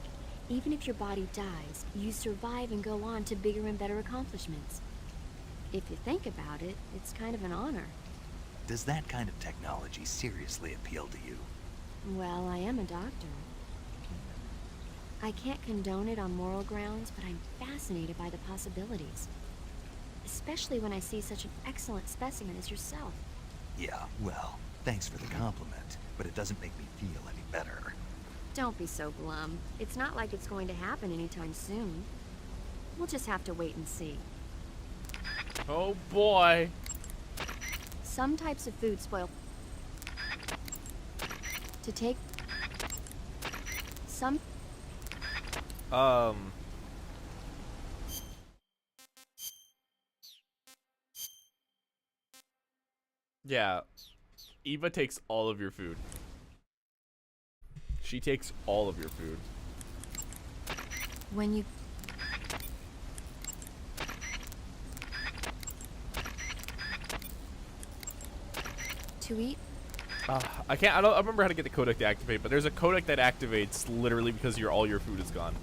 even if your body dies, you survive and go on to bigger and better accomplishments. If you think about it, it's kind of an honor. Does that kind of technology seriously appeal to you? Well, I am a doctor. I can't condone it on moral grounds, but I'm fascinated by the possibilities. Especially when I see such an excellent specimen as yourself. Yeah, well, thanks for the compliment, but it doesn't make me feel any better. Don't be so glum. It's not like it's going to happen anytime soon. We'll just have to wait and see. Oh boy. Some types of food spoil. To take some. Yeah. Eva takes all of your food. She takes all of your food. When you. To eat? I don't remember how to get the codec to activate, but there's a codec that activates literally because all your food is gone.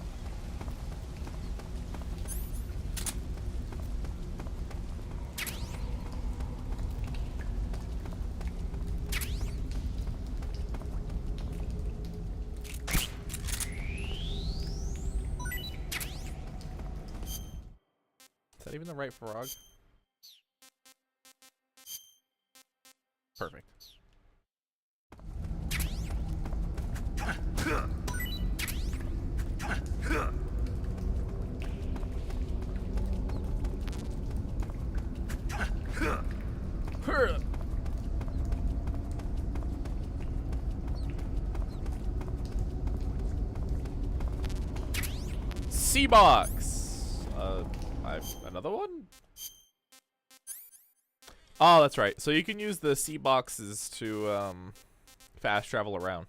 Is that even the right frog? Perfect. C-box. Another one? Oh, that's right. So you can use the C-boxes to fast travel around.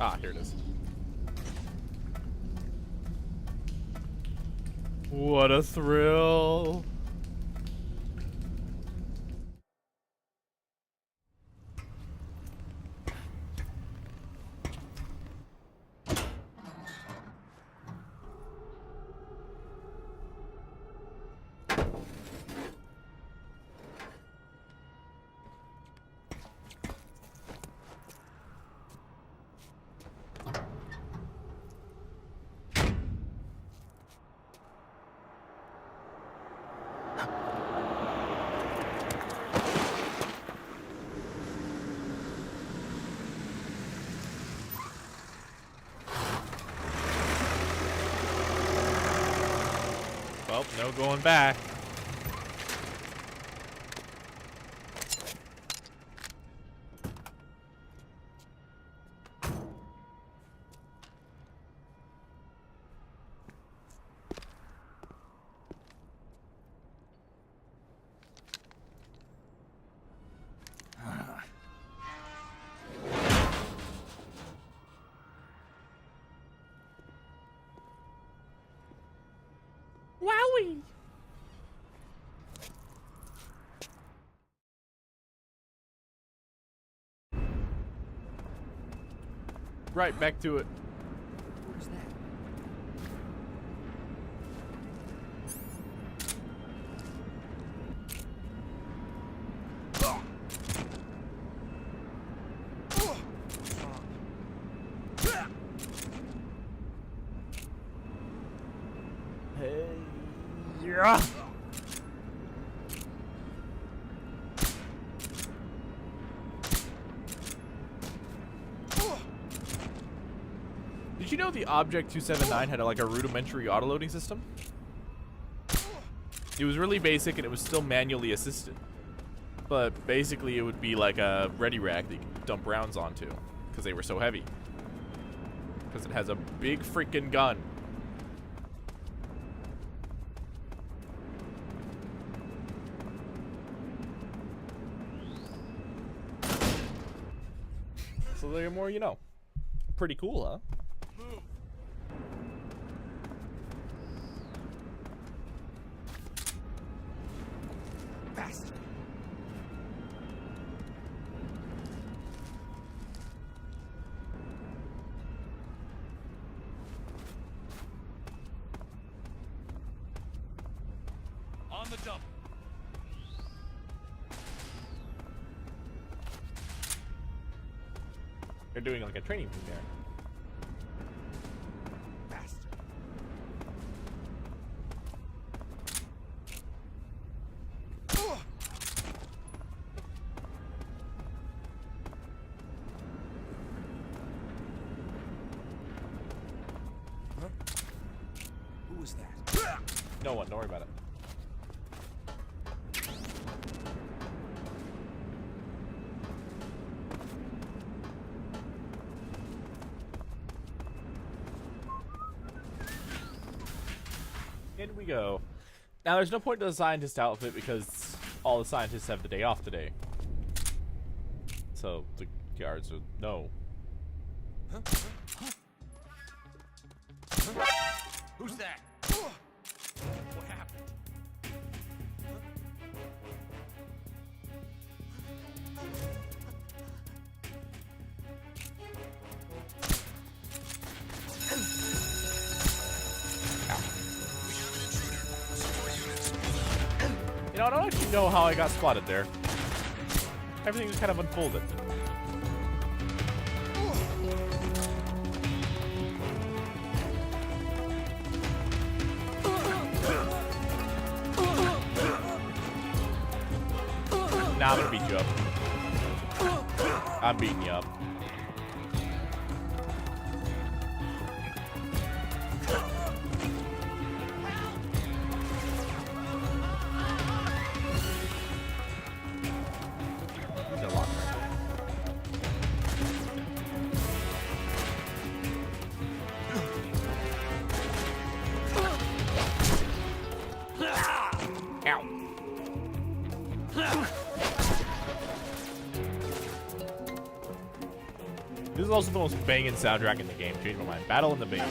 Ah, here it is. What a thrill. Well, no going back. Wowie! Right, back to it. What is that? Hey, yeah. Did you know the Object 279 had like a rudimentary autoloading system? It was really basic and it was still manually assisted. But basically it would be like a ready rack that you could dump rounds onto because they were so heavy. Because it has a big freaking gun. So the more you know. Pretty cool, huh? Move. Faster. On the jump. They're doing like a training thing there. Faster. Who was that? No one, don't worry about it. In we go. Now, there's no point to the scientist outfit because all the scientists have the day off today. So the guards are no. Who's that? What happened? You know, I don't actually know how I got spotted there. Everything just kind of unfolded. Now I'm gonna beat you up. I'm beating you up. These are locked right there. Ow. is also the most banging soundtrack in the game. Change my mind. Battle in the Base.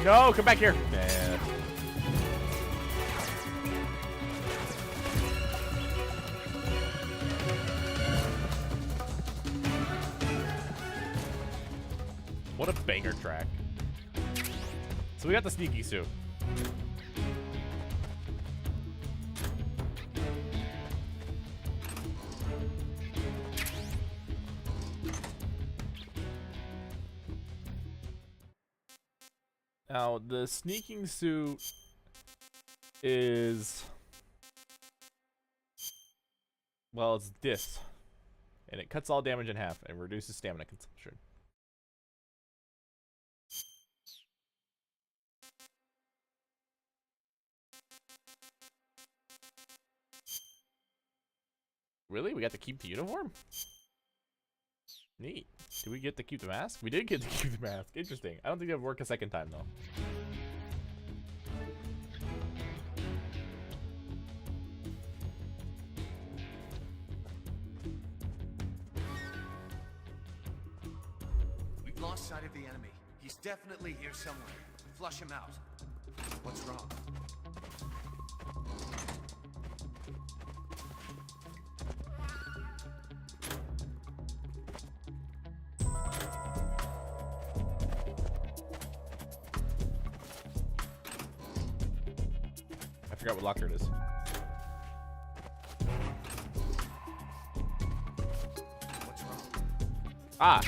No, come back here. Nah. What a banger track. So we got the sneaky suit. Now, the sneaking suit is, well, it's this. And it cuts all damage in half and reduces stamina consumption. Really? We got to keep the uniform? Neat. Did we get to keep the mask? We did get to keep the mask. Interesting. I don't think that would work a second time, though. We've lost sight of the enemy. He's definitely here somewhere. Flush him out. What's wrong? I forgot what locker it is. What's wrong? Ah!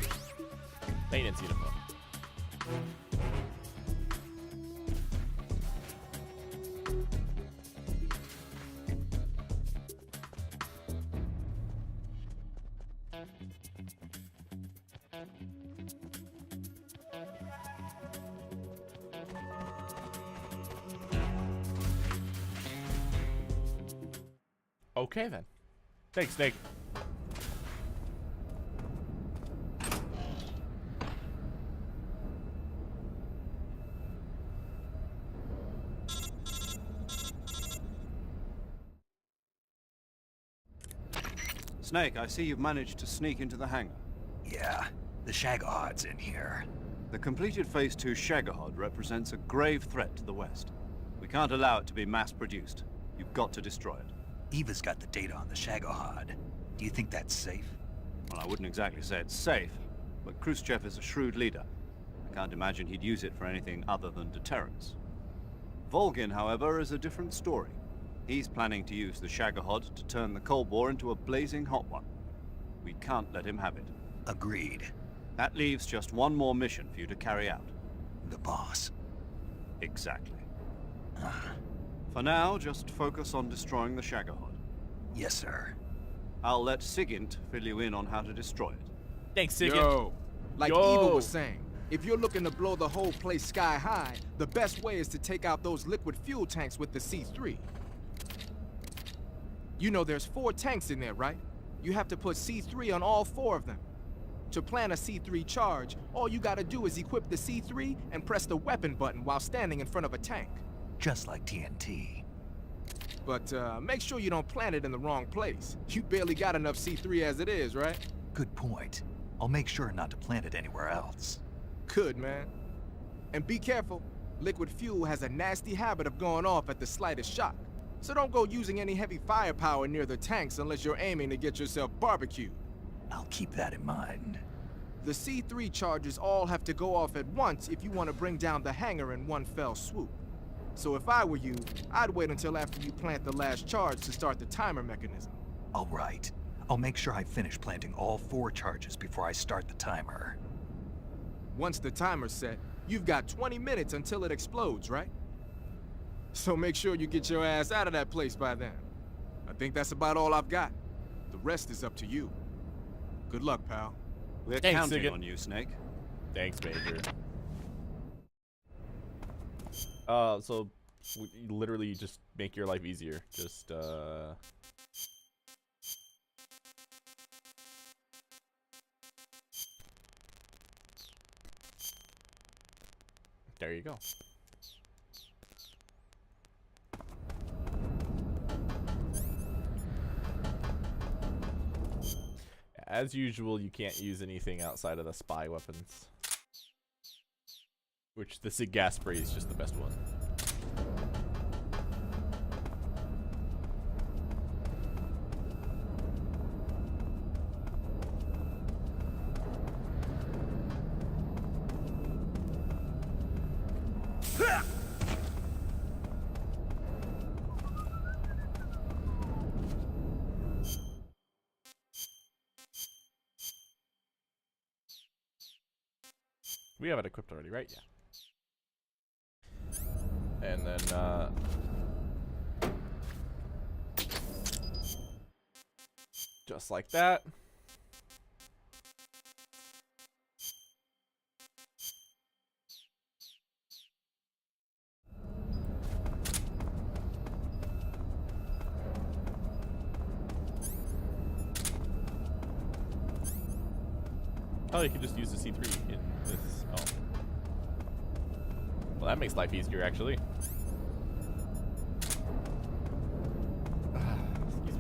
Maintenance uniform. Okay then. Thanks, Snake. Snake, I see you've managed to sneak into the hangar. Yeah, the Shagohod's in here. The completed Phase 2 Shagahod represents a grave threat to the West. We can't allow it to be mass-produced. You've got to destroy it. Eva's got the data on the Shagohod. Do you think that's safe? Well, I wouldn't exactly say it's safe, but Khrushchev is a shrewd leader. I can't imagine he'd use it for anything other than deterrence. Volgin, however, is a different story. He's planning to use the Shagahod to turn the Cold War into a blazing hot one. We can't let him have it. Agreed. That leaves just one more mission for you to carry out. The boss. Exactly. For now, just focus on destroying the Shagahod. Yes, sir. I'll let Sigint fill you in on how to destroy it. Thanks, Sigint. Yo, like Yo. Eva was saying, if you're looking to blow the whole place sky high, the best way is to take out those liquid fuel tanks with the C3. You know there's 4 tanks in there, right? You have to put C3 on all 4 of them. To plan a C3 charge, all you gotta do is equip the C3 and press the weapon button while standing in front of a tank. Just like TNT. But make sure you don't plant it in the wrong place. You barely got enough C3 as it is, right? Good point. I'll make sure not to plant it anywhere else. Good, man. And be careful. Liquid fuel has a nasty habit of going off at the slightest shock. So don't go using any heavy firepower near the tanks unless you're aiming to get yourself barbecued. I'll keep that in mind. The C3 charges all have to go off at once if you want to bring down the hangar in one fell swoop. So if I were you, I'd wait until after you plant the last charge to start the timer mechanism. All right. I'll make sure I finish planting all 4 charges before I start the timer. Once the timer's set, you've got 20 minutes until it explodes, right? So make sure you get your ass out of that place by then. I think that's about all I've got. The rest is up to you. Good luck, pal. We're Thanks, counting Sigint. on you, Snake. Thanks, Major. So you literally just make your life easier. Just There you go. As usual, you can't use anything outside of the spy weapons. Which the Sig gas spray is just the best one. We have it equipped already, right? Yeah. And then, just like that. Oh, you can just use the C3 in this. Oh. Well, that makes life easier, actually. Excuse me.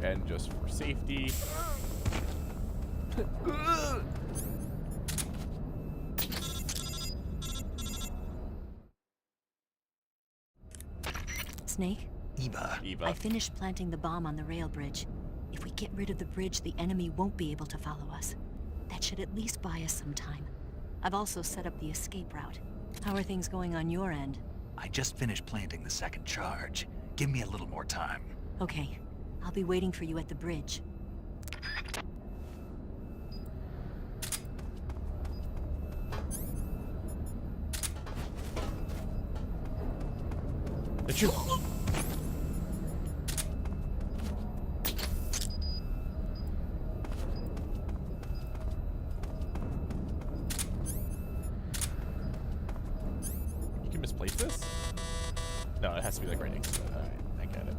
And just for safety. Snake? Eva. I finished planting the bomb on the rail bridge. If we get rid of the bridge, the enemy won't be able to follow us. That should at least buy us some time. I've also set up the escape route. How are things going on your end? I just finished planting the second charge. Give me a little more time. Okay. I'll be waiting for you at the bridge. Achoo! You can misplace this? No, it has to be like right next to it. Alright, I get it.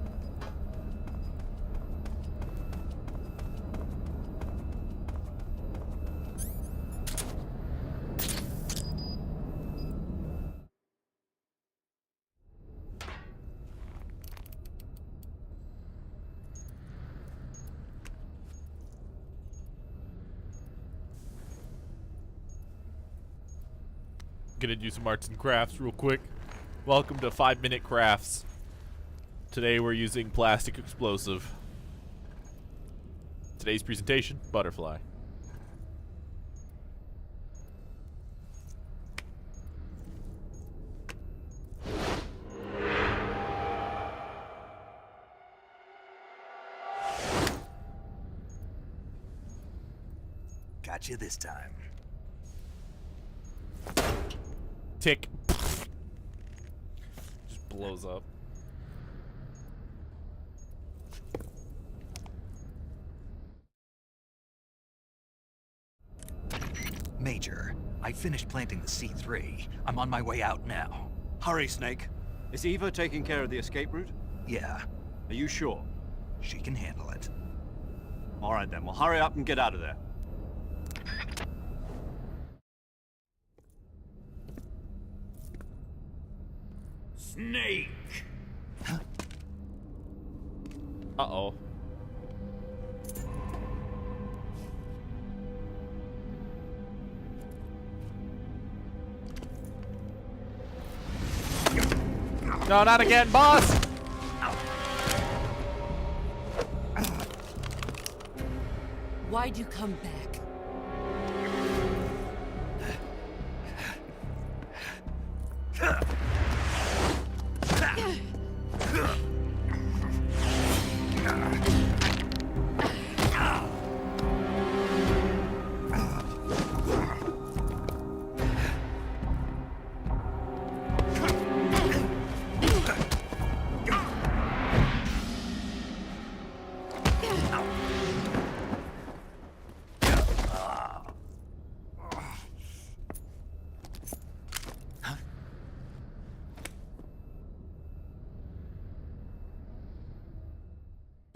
Gonna do some arts and crafts real quick. Welcome to 5-minute crafts. Today we're using plastic explosive. Today's presentation, butterfly. Got you this time. Tick. Just blows up. Major, I finished planting the C3. I'm on my way out now. Hurry, Snake. Is Eva taking care of the escape route? Yeah, Are you sure? she can handle it. All right then, well hurry up and get out of there. Snake! Uh-oh. No, not again, boss! Why'd you come back?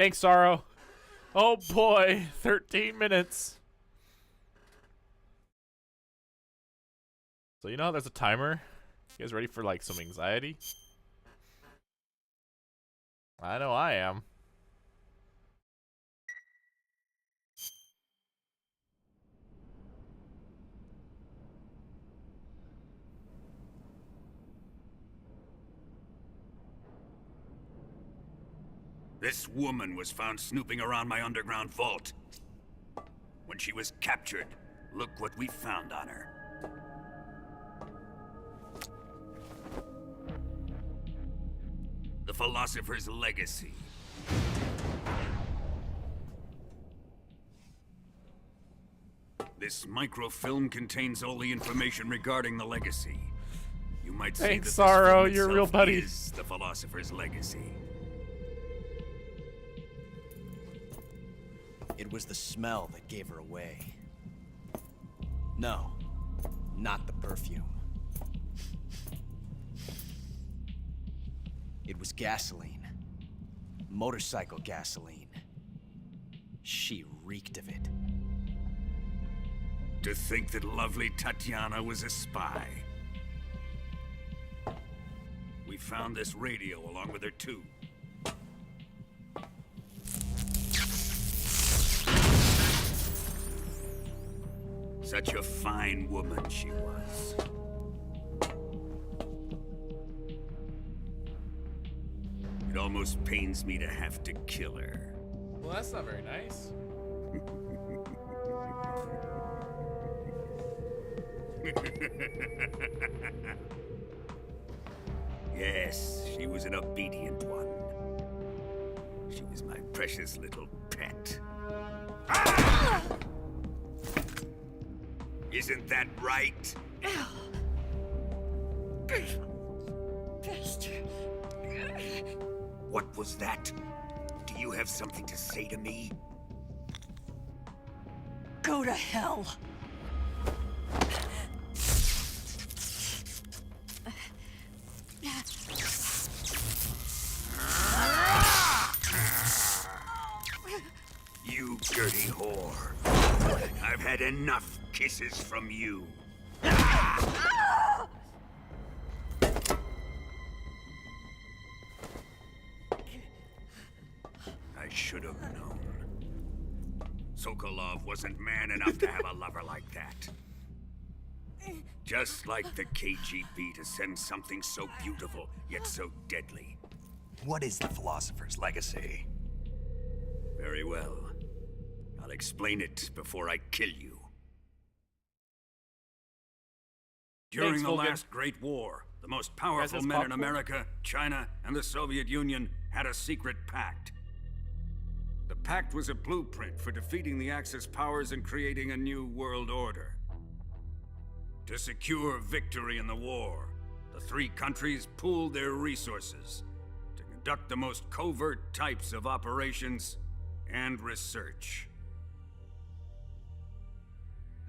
Thanks, Sorrow. Oh boy, 13 minutes. So you know how there's a timer? You guys ready for like some anxiety? I know I am. This woman was found snooping around my underground vault. When she was captured, look what we found on her. The Philosopher's Legacy. This microfilm contains all the information regarding the legacy. You might say Thanks, that this Sorrow, film you're a real itself buddy. is the Philosopher's Legacy. It was the smell that gave her away. No, not the perfume. It was gasoline. Motorcycle gasoline. She reeked of it. To think that lovely Tatiana was a spy. We found this radio along with her too. Such a fine woman she was. It almost pains me to have to kill her. Well, that's not very nice. Yes, she was an obedient one. She was my precious little pet. Ah! Isn't that right? What was that? Do you have something to say to me? Go to hell. You dirty whore. I've had enough kisses from you. I should have known. Sokolov wasn't man enough to have a lover like that. Just like the KGB to send something so beautiful, yet so deadly. What is the Philosopher's Legacy? Very well. I'll explain it before I kill you. During Thanks, the Vulcan. last Great War, the most powerful Guys, men in popcorn? America, China, and the Soviet Union had a secret pact. The pact was a blueprint for defeating the Axis powers and creating a new world order. To secure victory in the war, the three countries pooled their resources to conduct the most covert types of operations and research.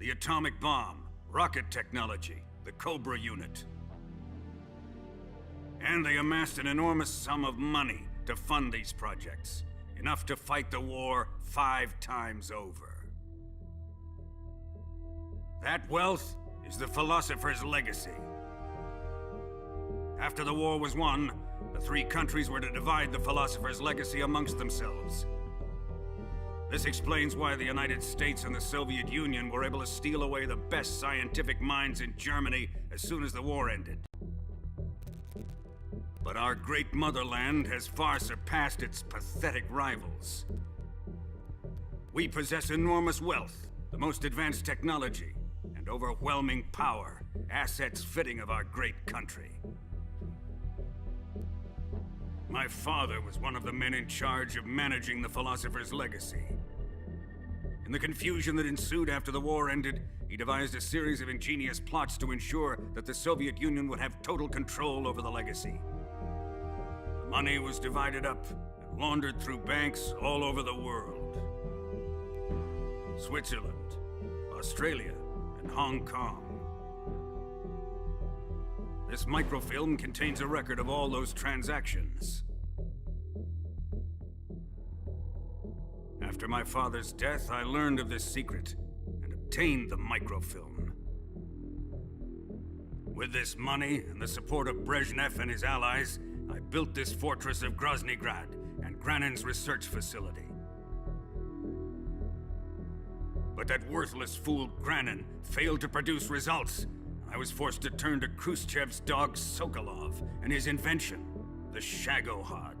The atomic bomb, rocket technology, the Cobra unit. And they amassed an enormous sum of money to fund these projects, enough to fight the war 5 times over. That wealth is the Philosopher's Legacy. After the war was won, the three countries were to divide the Philosopher's Legacy amongst themselves. This explains why the United States and the Soviet Union were able to steal away the best scientific minds in Germany as soon as the war ended. But our great motherland has far surpassed its pathetic rivals. We possess enormous wealth, the most advanced technology, and overwhelming power, assets fitting of our great country. My father was one of the men in charge of managing the Philosopher's Legacy. In the confusion that ensued after the war ended, he devised a series of ingenious plots to ensure that the Soviet Union would have total control over the legacy. The money was divided up and laundered through banks all over the world. Switzerland, Australia, and Hong Kong. This microfilm contains a record of all those transactions. After my father's death, I learned of this secret and obtained the microfilm. With this money and the support of Brezhnev and his allies, I built this fortress of Groznygrad and Granin's research facility. But that worthless fool Granin failed to produce results. I was forced to turn to Khrushchev's dog Sokolov and his invention, the Shagohod.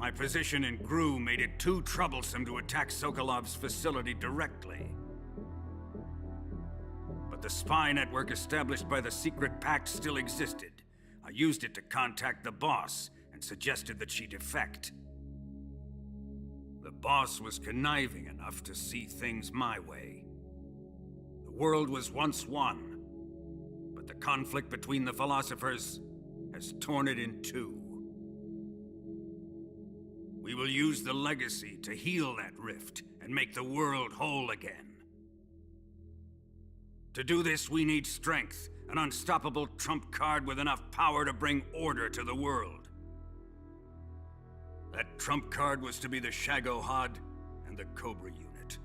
My position in GRU made it too troublesome to attack Sokolov's facility directly. But the spy network established by the secret pact still existed. I used it to contact the boss and suggested that she defect. The boss was conniving enough to see things my way. The world was once one, but the conflict between the philosophers has torn it in two. We will use the legacy to heal that rift and make the world whole again. To do this, we need strength, an unstoppable trump card with enough power to bring order to the world. That trump card was to be the Shagohod and the Cobra unit.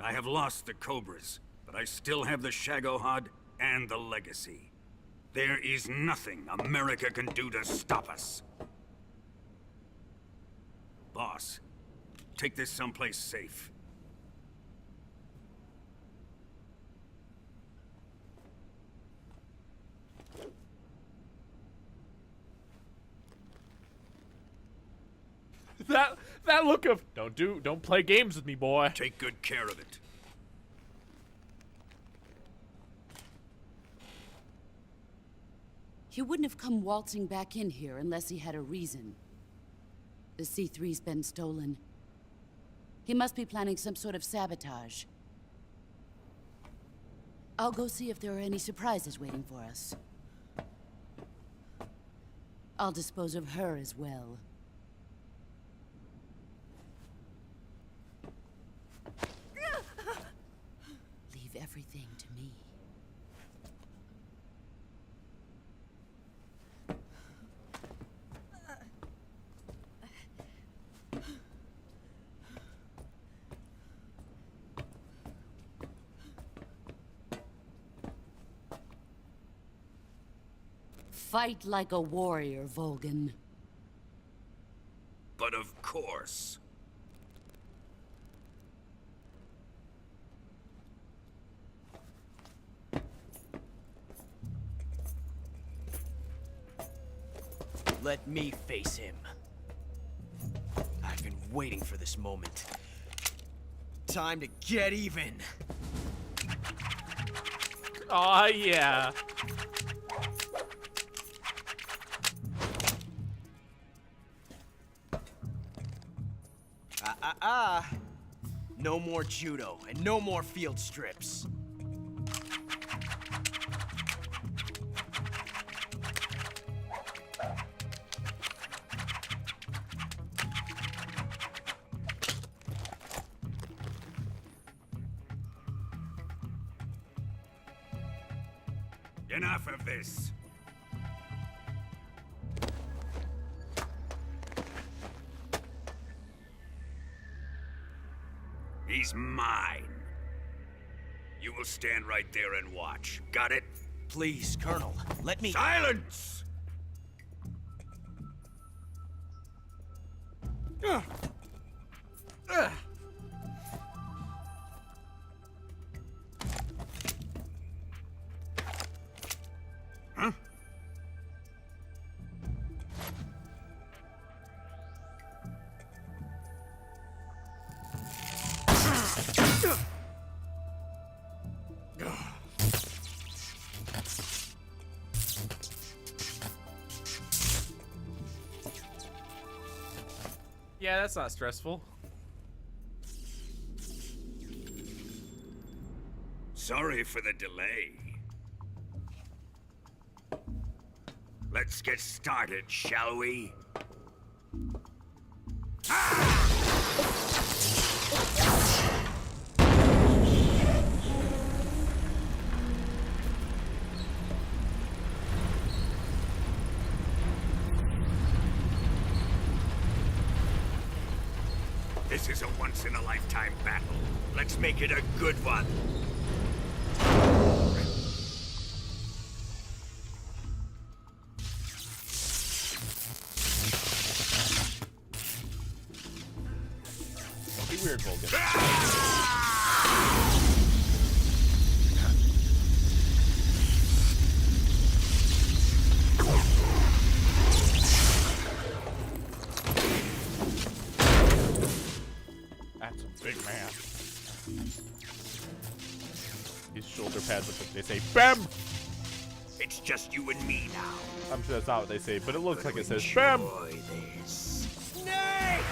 I have lost the Cobras, but I still have the Shagohod and the legacy. There is nothing America can do to stop us. Boss, take this someplace safe. That look of don't play games with me, boy. Take good care of it. He wouldn't have come waltzing back in here unless he had a reason. The C3's been stolen. He must be planning some sort of sabotage. I'll go see if there are any surprises waiting for us. I'll dispose of her as well. Leave everything to me. Fight like a warrior, Volgan. But of course. Let me face him. I've been waiting for this moment. Time to get even. Aw, yeah. No more judo, and no more field strips. Enough of this. He's mine. You will stand right there and watch. Got it? Please, Colonel, let me— Silence! Huh? Yeah, that's not stressful. Sorry for the delay. Let's get started, shall we? Ah! This is a once-in-a-lifetime battle. Let's make it a good one. Don't be weird, Volgan. That's a big man. His shoulder pads look like they say BAM! It's just you and me now. I'm sure that's not what they say, but it looks like it says BAM! Enjoy this. Snake!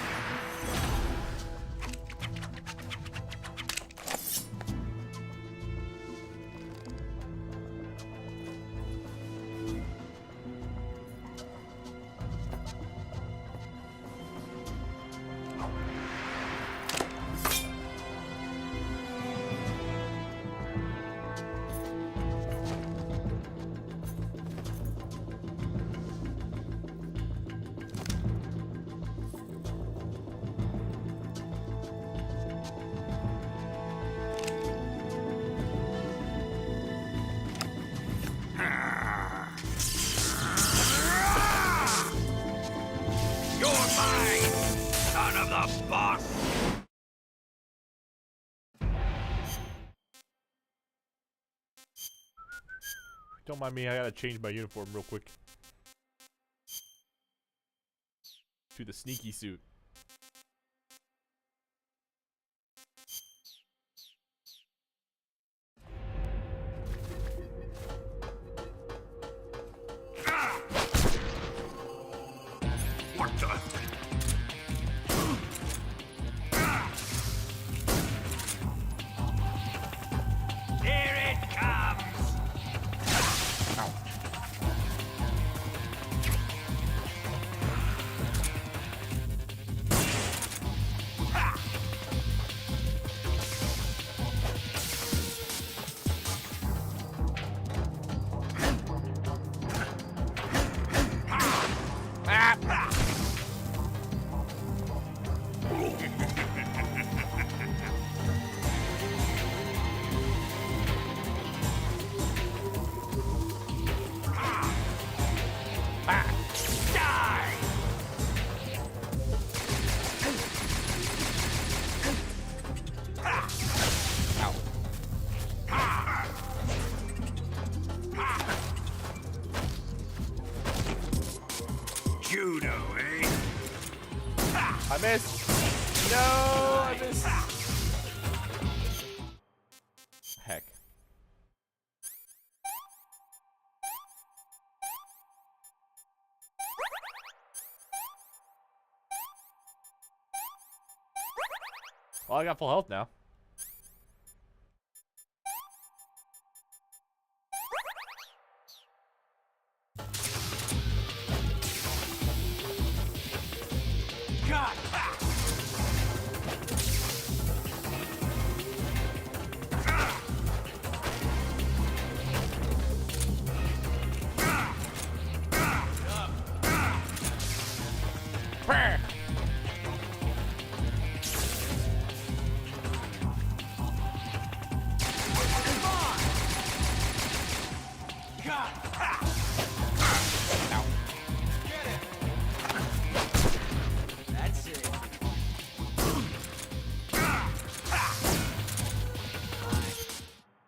You're mine, son of the boss! Don't mind me, I gotta change my uniform real quick. To the sneaky suit. What the? Here it comes! Judo, eh? I missed! No! I missed! Heck. Well, I got full health now. God! That's it.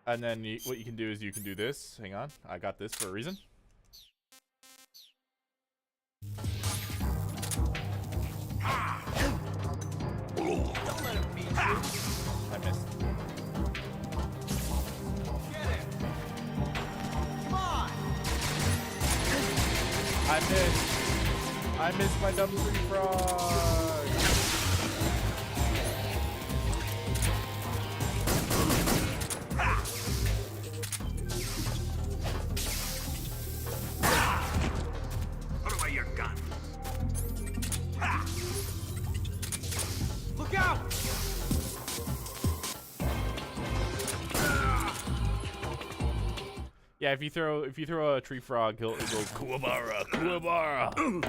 And then what you can do is you can do this. Hang on. I got this for a reason. Don't let him beat you. I missed. Get it. Come on. I missed. I missed my double tree frog. Put away your gun. Look out! Yeah, if you throw a tree frog, he'll go Kuwabara, Kuwabara, and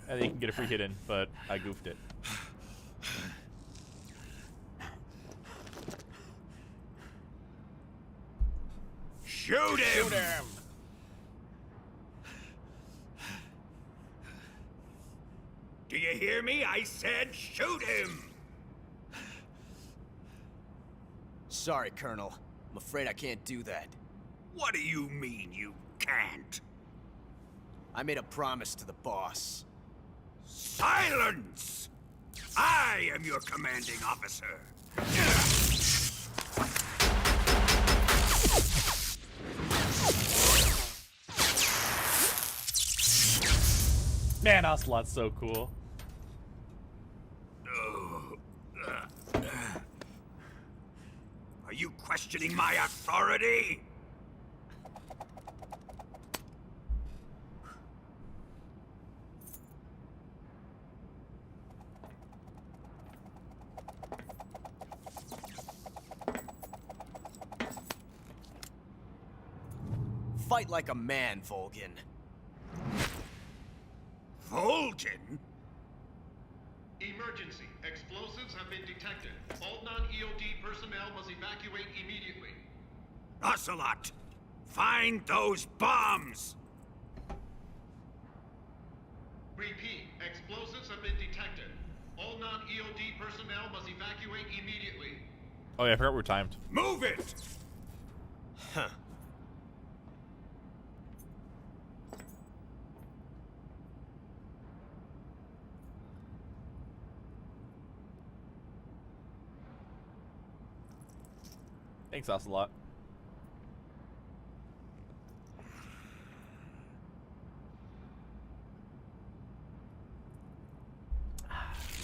then you can get a free hit in. But I goofed it. Shoot him! Shoot him! Do you hear me? I said shoot him! Sorry, Colonel. I'm afraid I can't do that. What do you mean you can't? I made a promise to the boss. Silence! I am your commanding officer. Man, Ocelot's so cool. Are you questioning my authority? Fight like a man, Volgin. Volgin? Emergency. Explosives have been detected. All non-EOD personnel must evacuate immediately. Ocelot, find those bombs! Repeat. Explosives have been detected. All non-EOD personnel must evacuate immediately. Oh yeah, I forgot we were timed. Move it! Huh. Thanks, Ocelot.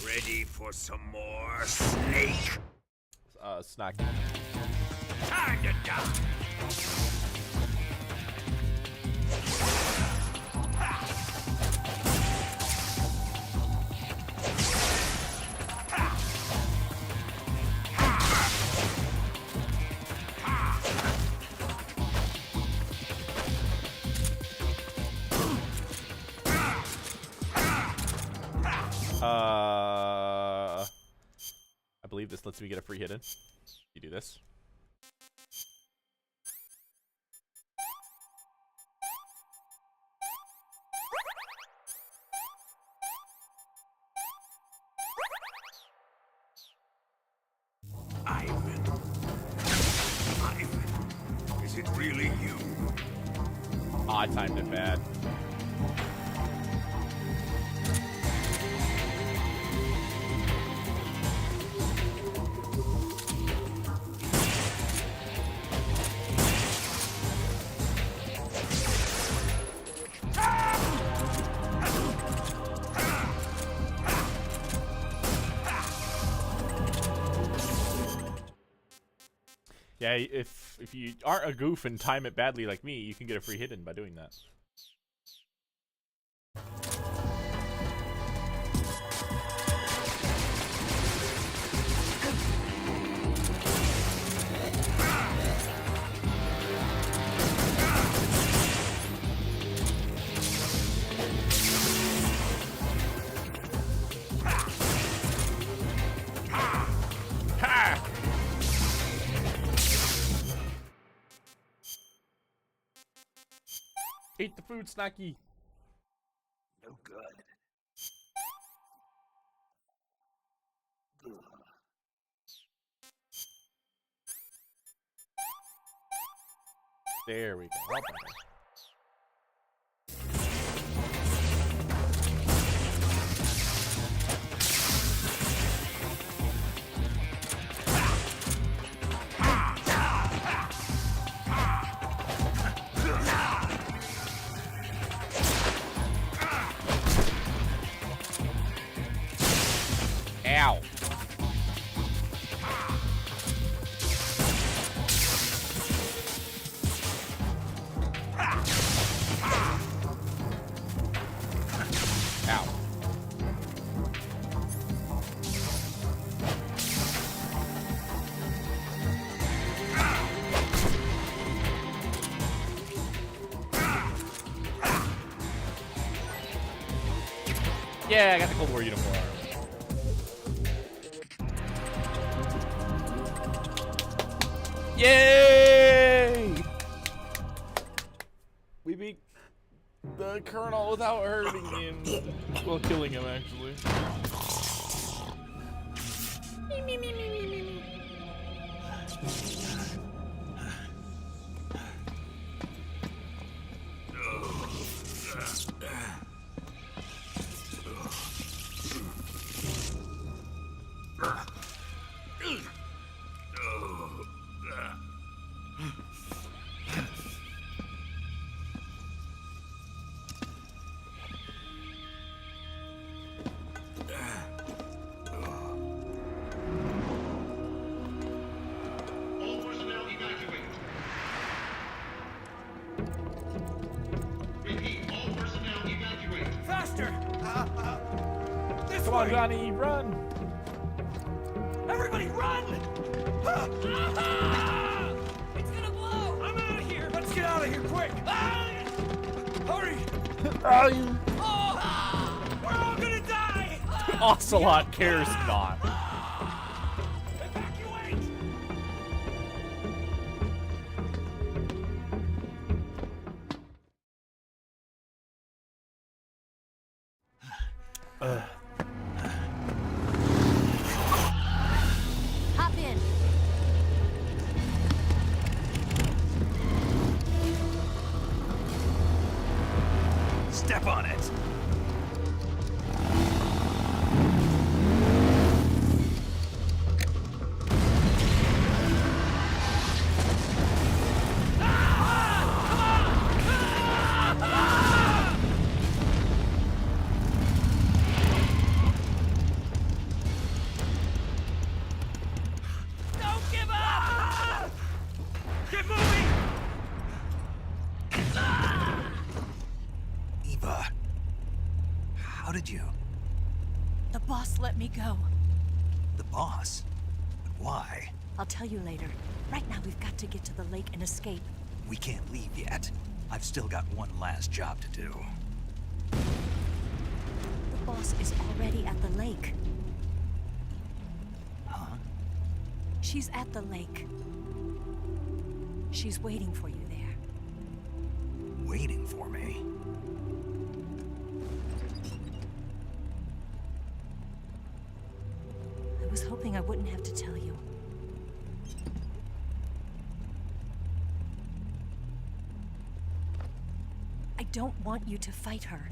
Ready for some more snake? Snack. Time to die! I believe this lets me get a free hit in. You do this. Ivan. Ivan. Is it really you? Oh, I timed it bad. Yeah, if you aren't a goof and time it badly like me, you can get a free hit in by doing that. Eat the food, Snacky. No good. Ugh. There we go. Ow. Ow. Yeah, I got the Cold War uniform. Yay! Colonel without hurting him. Well, killing him, actually. All personnel evacuate. Repeat, all personnel evacuate. Faster! This Come on, way! Johnny, run! Everybody run! It's gonna blow! I'm out of here! Let's get out of here quick! Hurry! We're all gonna die! Ocelot cares not. Evacuate! Hop in. Step on it. Don't give up! Get moving! Eva, how did you? The boss let me go. The boss? But why? I'll tell you later. Right now, we've got to get to the lake and escape. We can't leave yet. I've still got one last job to do. The boss is already at the lake. Huh? She's at the lake. She's waiting for you there. Waiting for me? I was hoping I wouldn't have to tell you. I don't want you to fight her.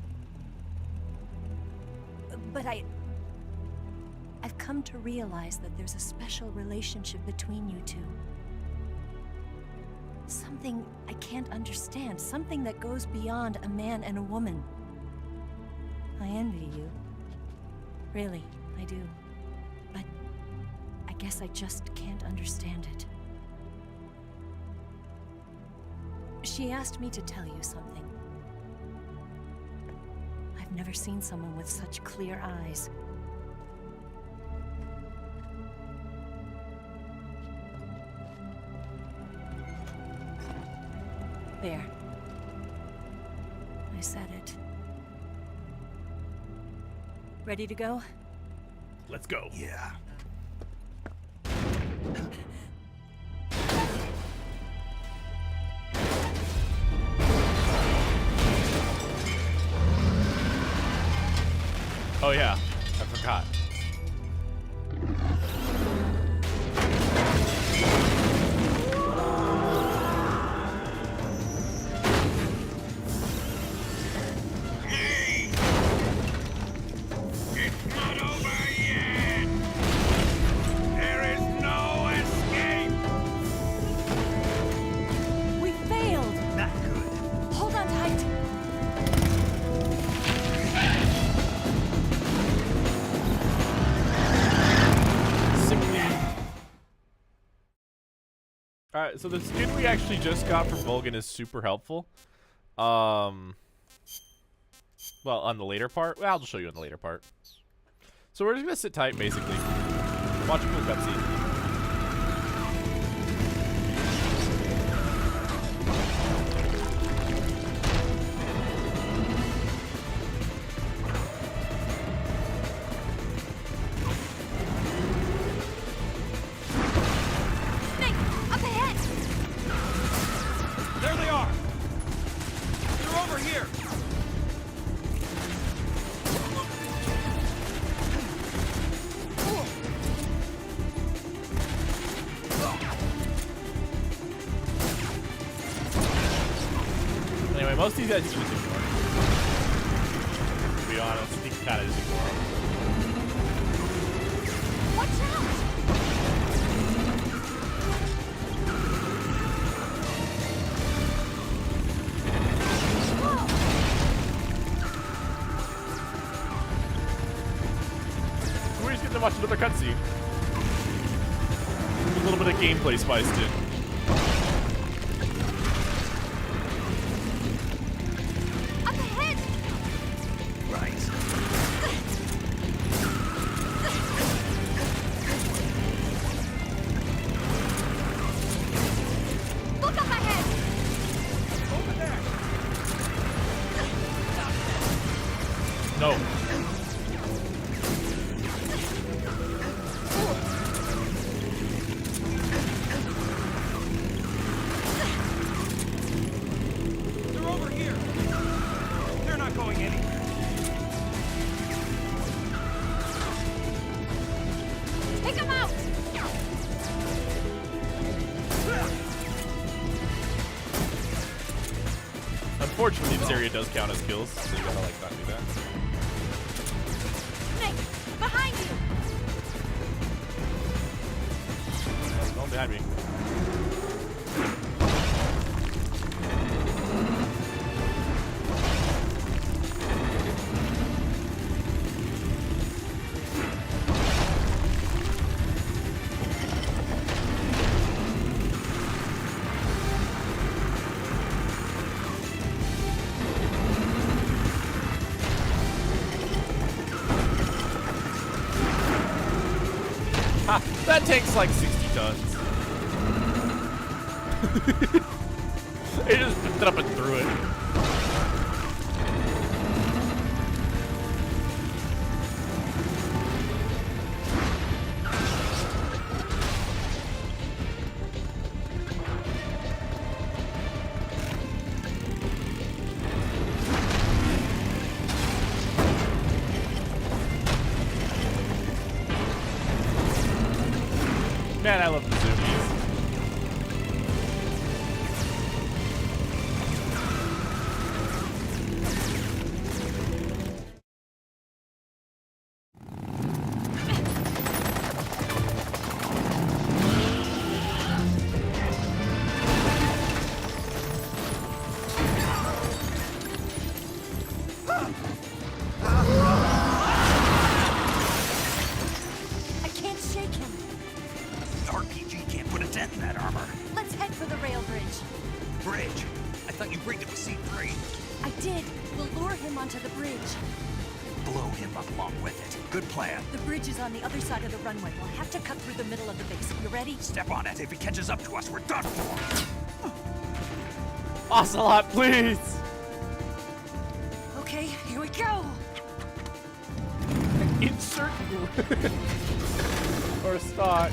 But I've come to realize that there's a special relationship between you two. Something I can't understand, something that goes beyond a man and a woman. I envy you. Really, I do. But I guess I just can't understand it. She asked me to tell you something. I've never seen someone with such clear eyes. There. I said it. Ready to go? Let's go. Yeah. Oh yeah, I forgot. It's not over yet! There is no escape! We failed! Not good. Hold on tight! Alright, so the skin we actually just got from Vulcan is super helpful. Well, on the later part. Well, I'll just show you on the later part. So we're just gonna sit tight, basically. Watch a cool cutscene. Nick, up ahead! There they are! They're over here! Most of these guys you can just ignore. To be honest, you can kind of just ignore them. Watch out! We're just getting to watch another cutscene. A little bit of gameplay spiced in. Up ahead! Right. Look up ahead! No. They're over here. They're not going anywhere. Take him out! Unfortunately, this area does count as kills, so you gotta like not do that. Snake, behind you! Don't behind me. Ha! That takes like 60 tons. It just picked it up and threw it. Man, I love the zoomies. I can't shake him. The RPG can't put a dent in that armor. Let's head for the rail bridge. Bridge. I thought you rigged it with C3. I did. We'll lure him onto the bridge. Blow him up along with it. Good plan. The bridge is on the other side of the runway. We'll have to cut through the middle of the base. You ready? Step on it. If he catches up to us, we're done for. Ocelot, please! Okay, here we go. Insert or stock.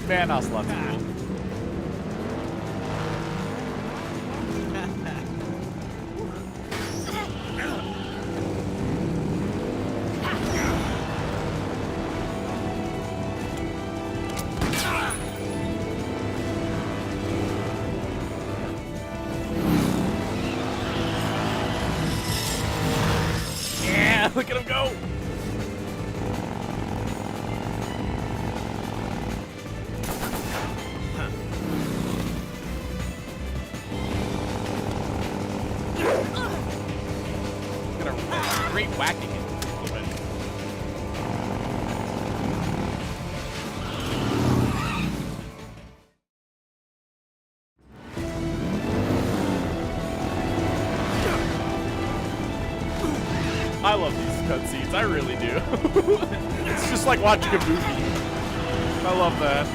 Man, Ocelot's cool. Yeah, look at him go! Got a great whacking it. I love these cutscenes, I really do. It's just like watching a movie. I love that.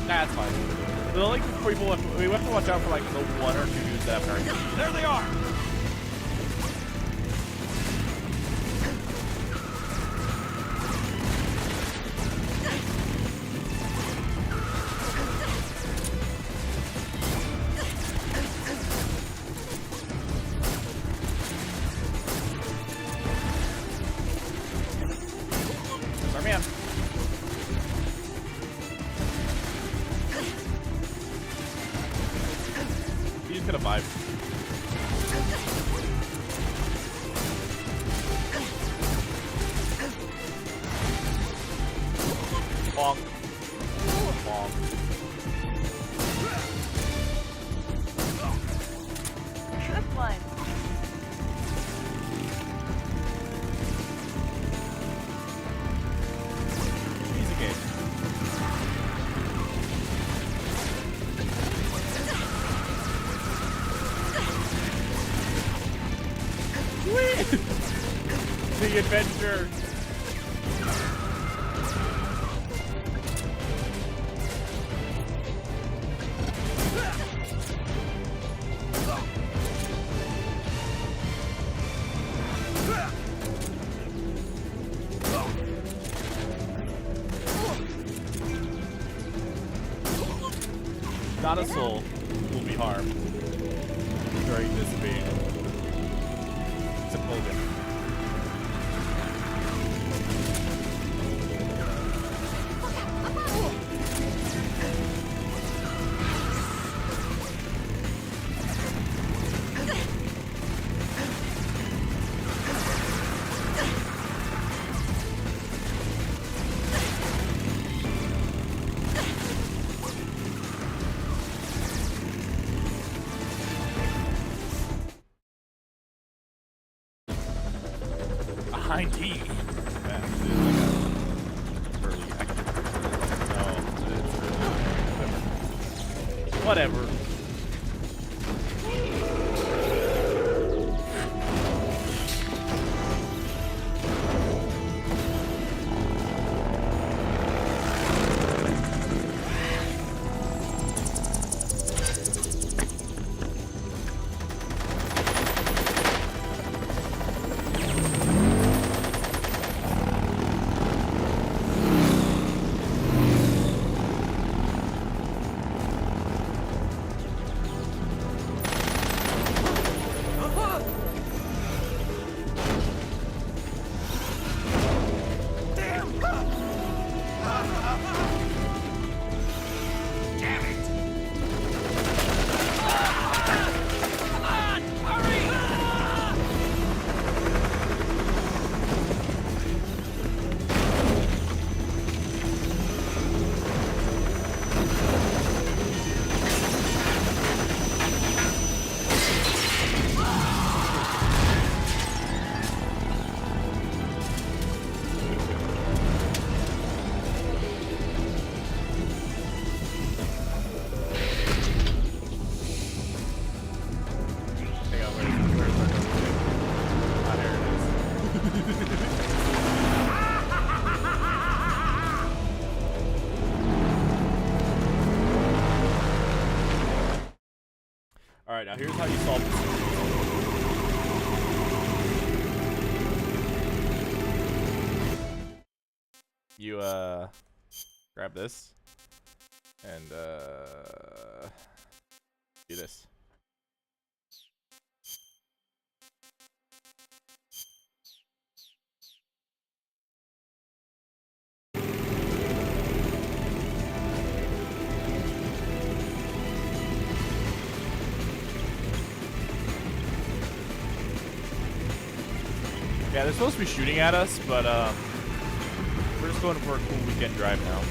That's fine. The only people we have to watch out for like the one or two dudes that have targets. There they are. There's our man. He's gonna vibe. Bonk. Bonk. Good one. Easy game. The adventure. Not a soul will be harmed during this invasion. Except Logan. Behind D. Yeah, it's like a early active. No, it's really whatever. Alright, now here's how you solve this. You, grab this, and, do this. Yeah, they're supposed to be shooting at us, but we're just going for a cool weekend drive now.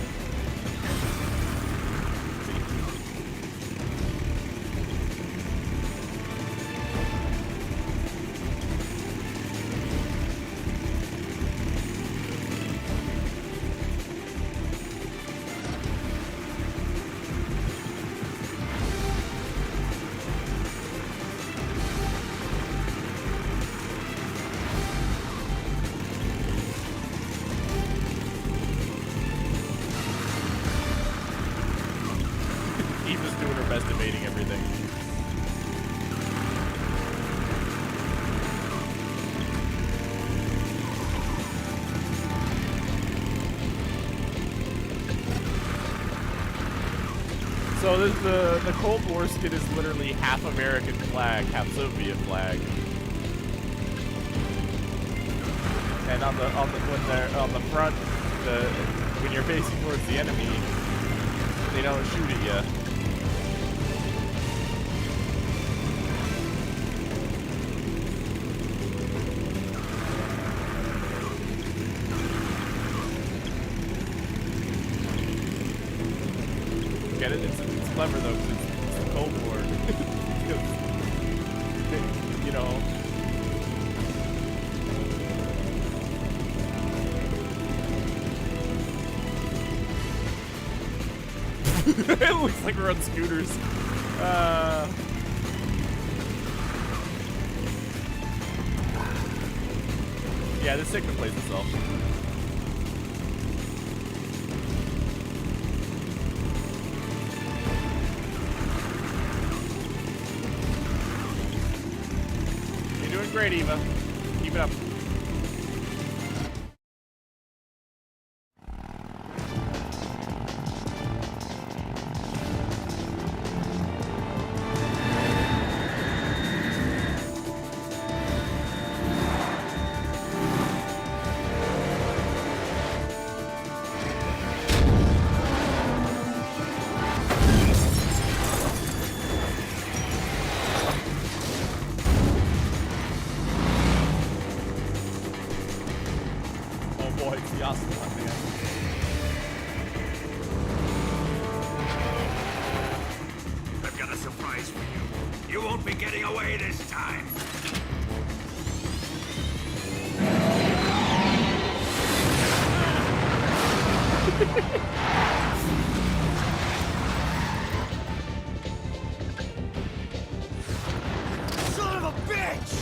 So the Cold War skin is literally half American flag, half Soviet flag. And on the front, when you're facing towards the enemy, they don't shoot at you. Get it? It's clever though, because it's the Cold War. You know. It looks like we're on scooters. Yeah, this segment plays itself. You're doing great, Eva. Keep it up. I've got a surprise for you. You won't be getting away this time. Son of a bitch!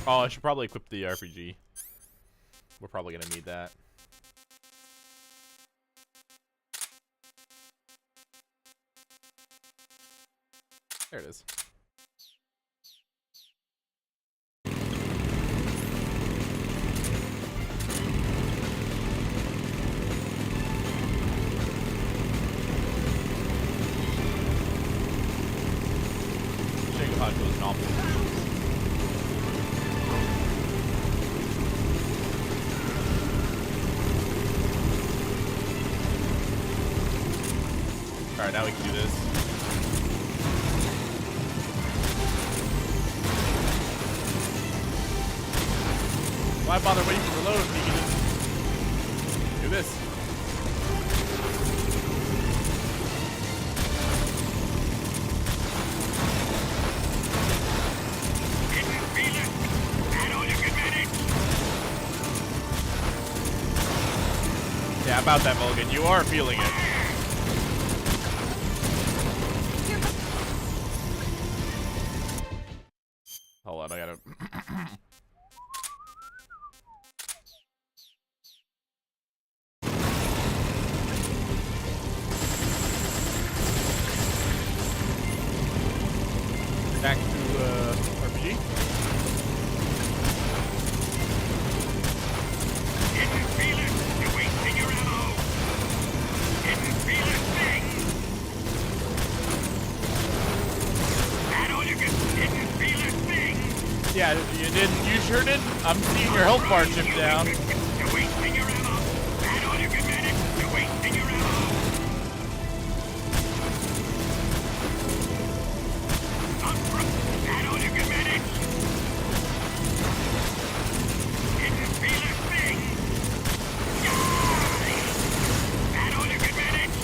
Oh, I should probably equip the RPG. We're probably gonna need that. There it is. Goes novel. Alright, now we can do this. Why bother waiting to reload when you can just do this? Yeah, about that, Mulligan. You are feeling it. Hold on, I gotta... Back to, RPG. Didn't feel it. You're wasting your ammo. Didn't feel a thing. That all you didn't feel a thing. Yeah, you didn't. You sure didn't. I'm seeing your health bar chip down. You're wasting your ammo. That all you can manage. You're wasting your ammo. That all you can manage. Didn't feel a thing. That all you can manage.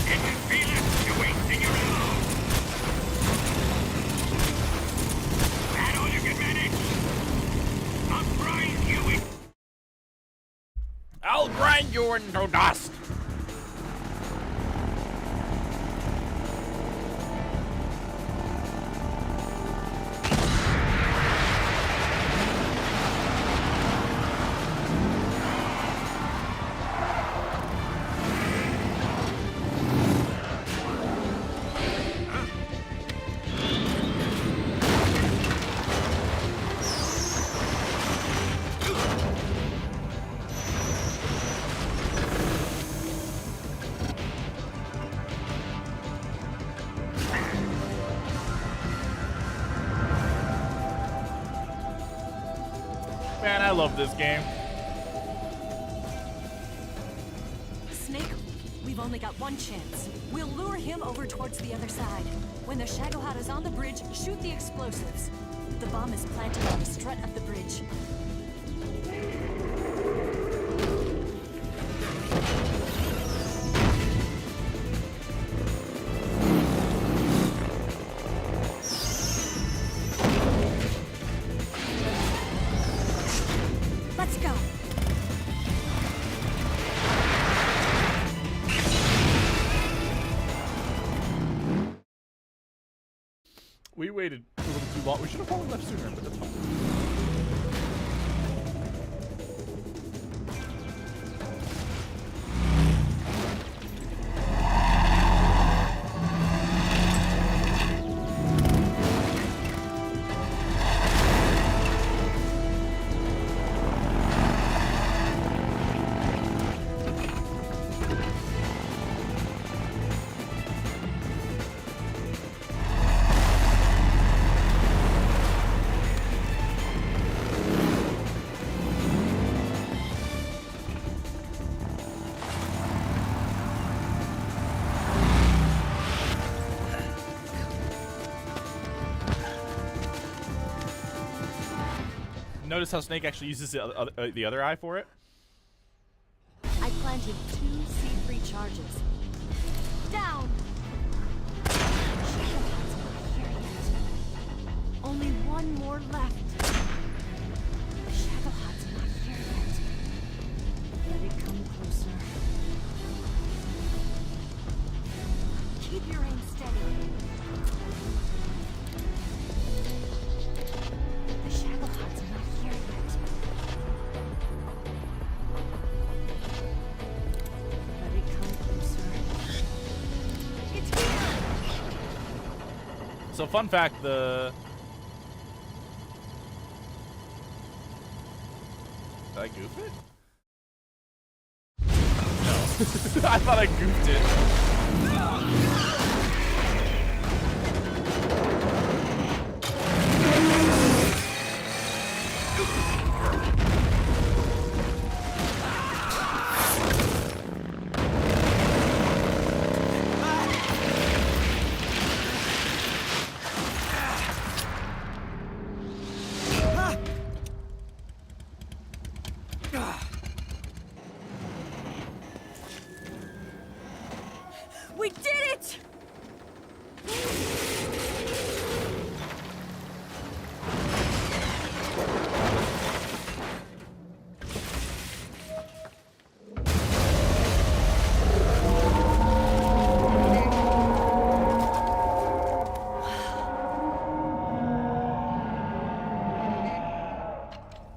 Didn't feel it. You're wasting your ammo. That all you can manage. I'll grind you in. I'll grind you into dust. love this game. Snake, we've only got one chance. We'll lure him over towards the other side. When the Shagohod is on the bridge, shoot the explosives. The bomb is planted on the strut of the bridge. Let's go. We waited a little too long. We should have fallen left sooner, but that's fine. Notice how Snake actually uses the other eye for it? I planted 2 C3 charges. Down! Shagohod's not here yet. Only one more left. Shagohod's not here yet. Let it come closer. Keep your aim steady. The Shagohod's not here yet. Let it come closer. It's here! So fun fact, Did I goof it? No. I thought I goofed it. We did it!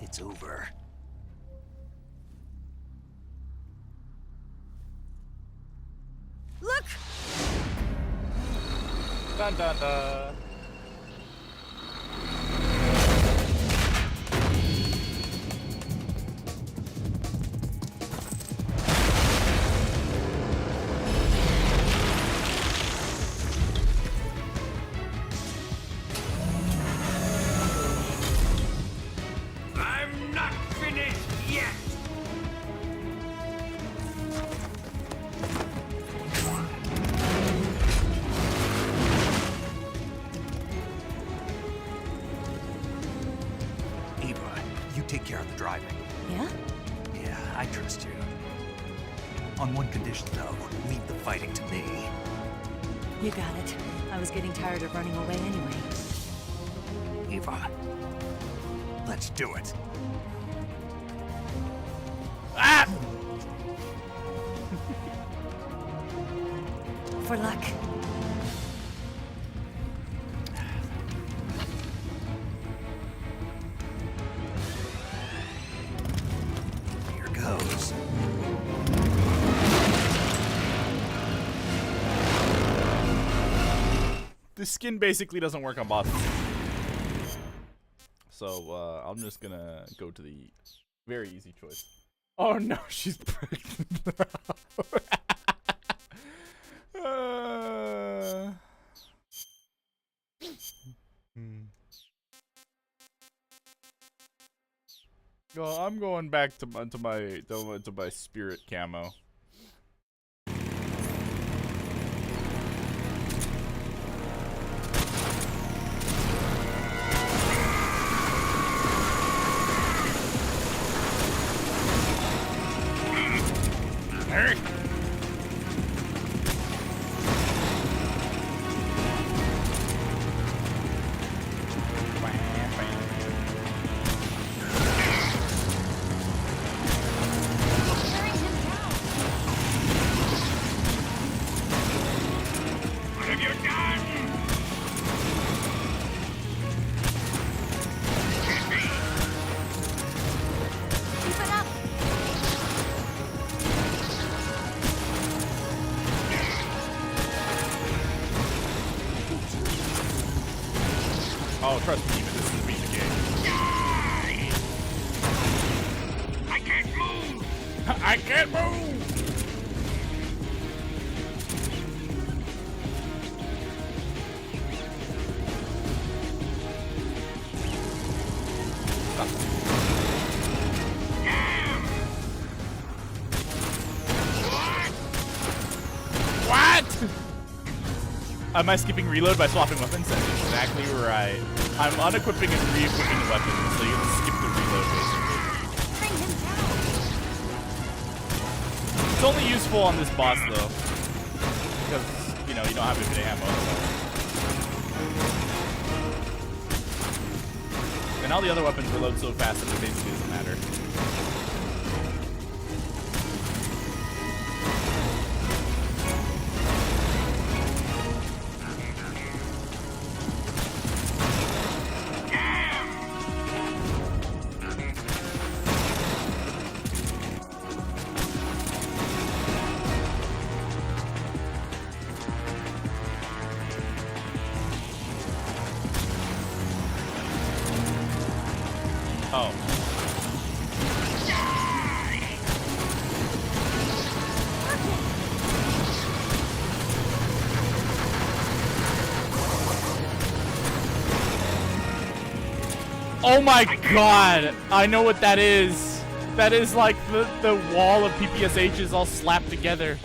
It's over. Look! Dun dun dun. I'm not finished yet! Eva, you take care of the driving. Yeah? Yeah, I trust you. On one condition, though, leave the fighting to me. You got it. I was getting tired of running away anyway. Eva, let's do it. Ah! For luck. Here goes. This skin basically doesn't work on bosses. So, I'm just gonna go to the very easy choice. Oh no, she's pregnant. I'm going back to my spirit camo. Oh, trust me, this is me the game. I can't move! I can't move! What? Am I skipping reload by swapping weapons? That's exactly right. I'm unequipping and re-equipping the weapons, so you can skip the reload, basically. It's only useful on this boss, though. Because, you know, you don't have infinite ammo otherwise. And all the other weapons reload so fast that it basically doesn't matter. Oh. Oh my god! I know what that is. That is like the wall of PPSHs all slapped together.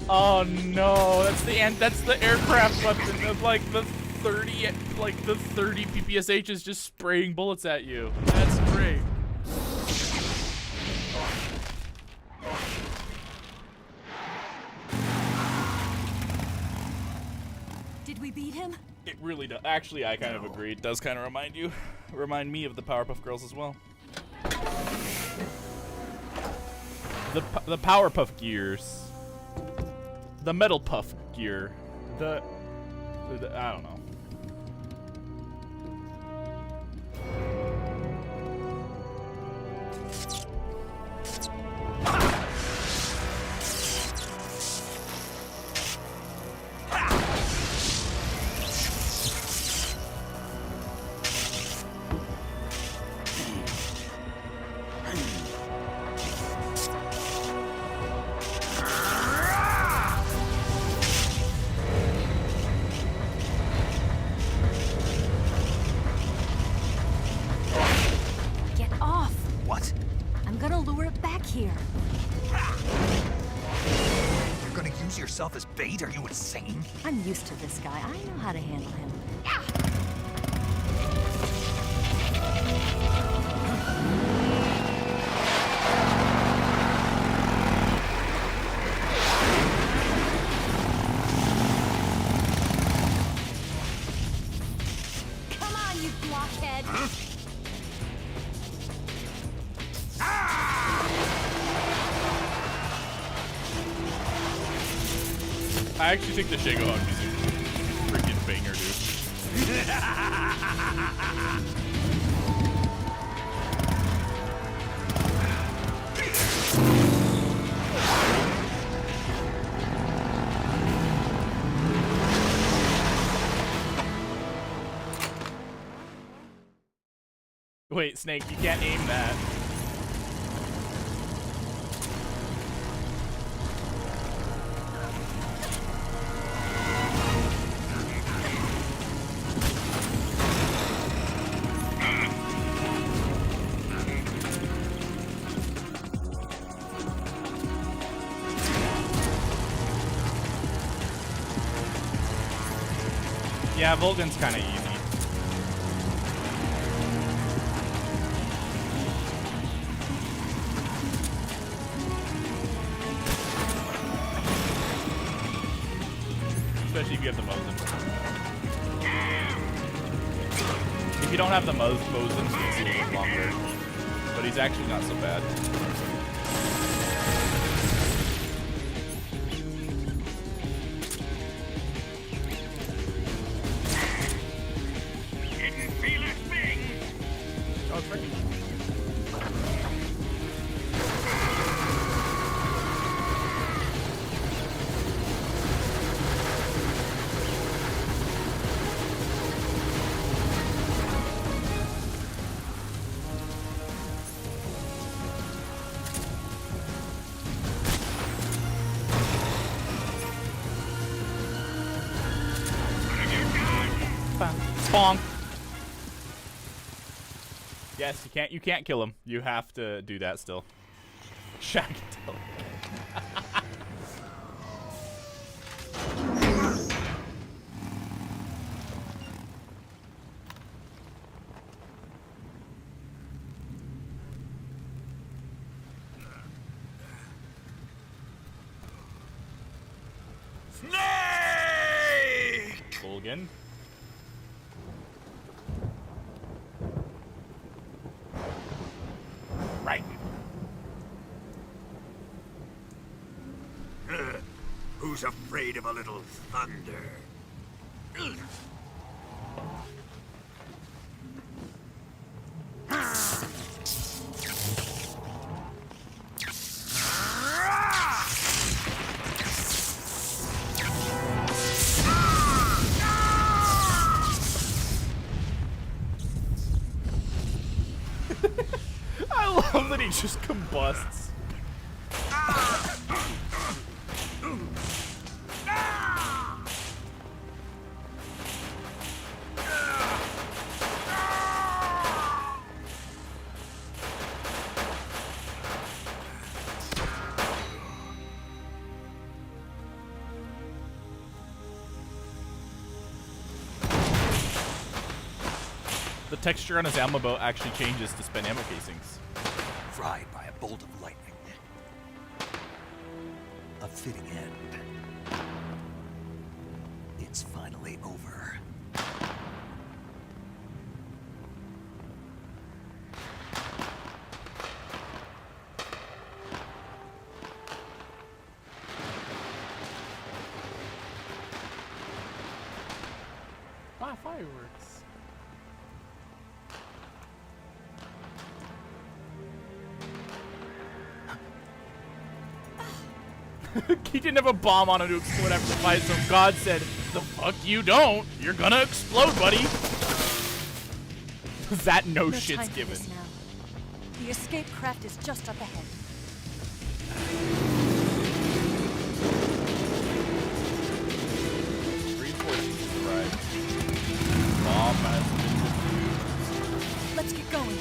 Oh no, that's the aircraft weapon of like the 30 PPSHs just spraying bullets at you. That's great. Did we beat him? It really does. Actually, I kind of agree. It does kind of remind me of the Powerpuff Girls as well. The Powerpuff Gears. The Metal Puff Gear. I don't know. Get off! What? I'm gonna lure it back here. You're gonna use yourself as bait? Are you insane? I'm used to this guy. I know how to handle him. Come on, you blockhead! I actually think the Shago Hawk is a freaking banger, dude. Wait, Snake, you can't aim that. Yeah, Volgan's kind of easy. Especially if you have the Mosin. If you don't have the Mosin, it takes a little bit longer. But he's actually not so bad. Didn't feel a thing. Oh, it's right. Bonk. Yes, you can't kill him. You have to do that still. Shag until. Snake! Volgan. Right. Who's afraid of a little thunder? I love that he just combusts. The texture on his ammo boat actually changes to spend ammo casings. Fried by a bolt of lightning. A fitting end. It's finally over. Wow, fireworks. He didn't have a bomb on him to explode after the fight, so God said, "The fuck you don't! You're gonna explode, buddy!" That no shit's time for given. this now. The escape craft is just up ahead. Reinforcements arrived. Bomb has been defused. Let's get going.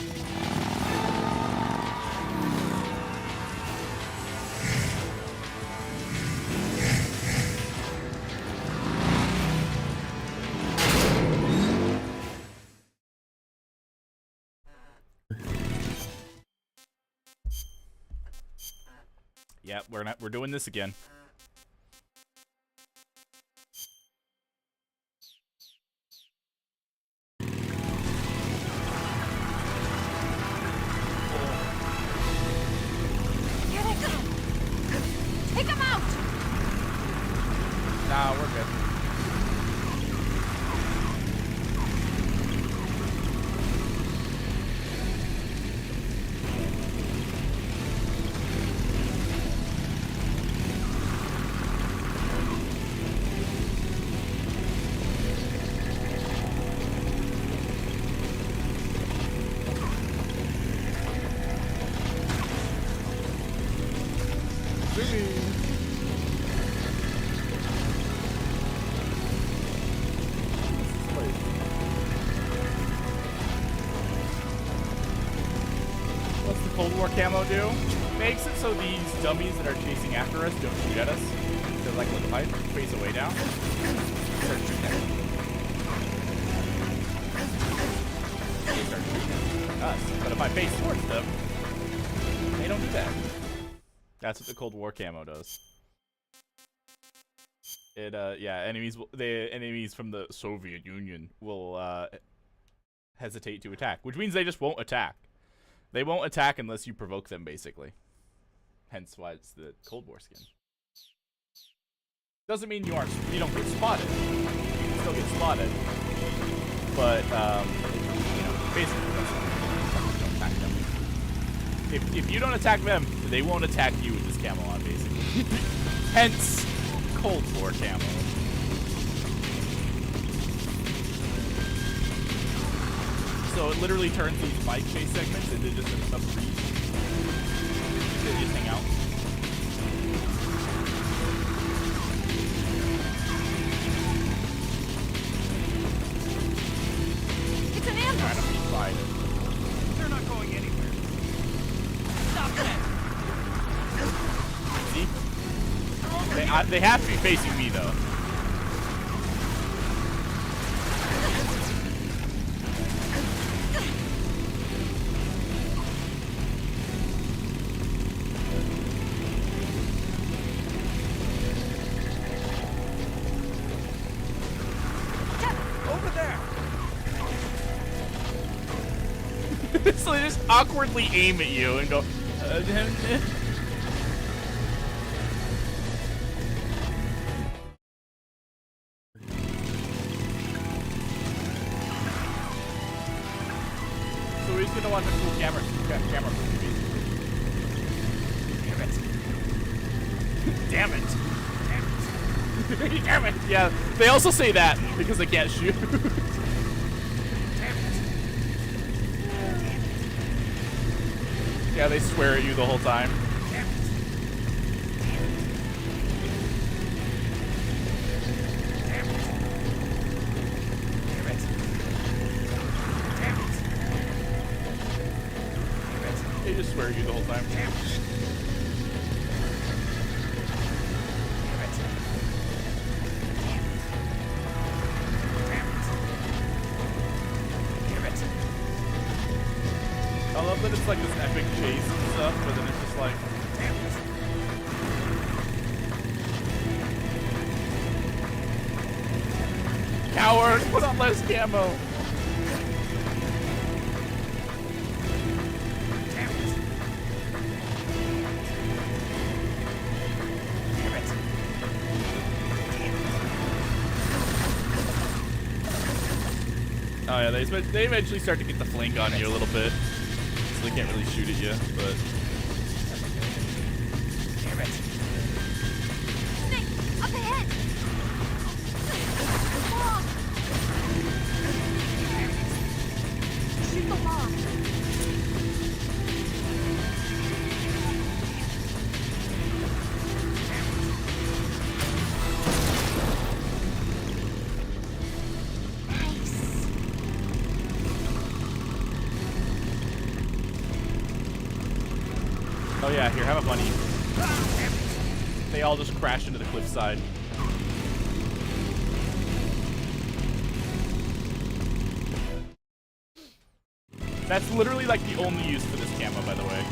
Yep, we're doing this again. Here they come! Take them out! Nah, we're good. What's the Cold War camo do? Makes it so these dummies that are chasing after us don't shoot at us. They're like, look, if I face away down, start shooting at me. they start shooting at us. But if I face towards them, they don't do that. That's what the Cold War camo does. It yeah, enemies from the Soviet Union will hesitate to attack, which means they just won't attack. They won't attack unless you provoke them, basically. Hence why it's the Cold War skin. Doesn't mean you don't get spotted. You can still get spotted, but you know, basically don't attack them. If you don't attack them, they won't attack you with this camo on, basically. Hence, Cold War camo. So it literally turns these bike chase segments into just a breeze. They just hang out. It's an ambush. They're not going anywhere. Stop that. See? They have to be facing me, though. Over there. So they just awkwardly aim at you and go. So we're just gonna watch a cool camera movie, basically. Damn it! Damn it! Damn it! Yeah, they also say that because they can't shoot. Yeah, they swear at you the whole time. They just swear at you the whole time. I love that it's like this epic chase and stuff, but then it's just like, coward, put on less camo. Oh yeah, they eventually start to get the flank on you a little bit. So they can't really shoot at you, but... Snake, up ahead! Log! Shoot the log! Oh yeah, here, have a bunny. They all just crash into the cliffside. That's literally like the only use for this camo, by the way.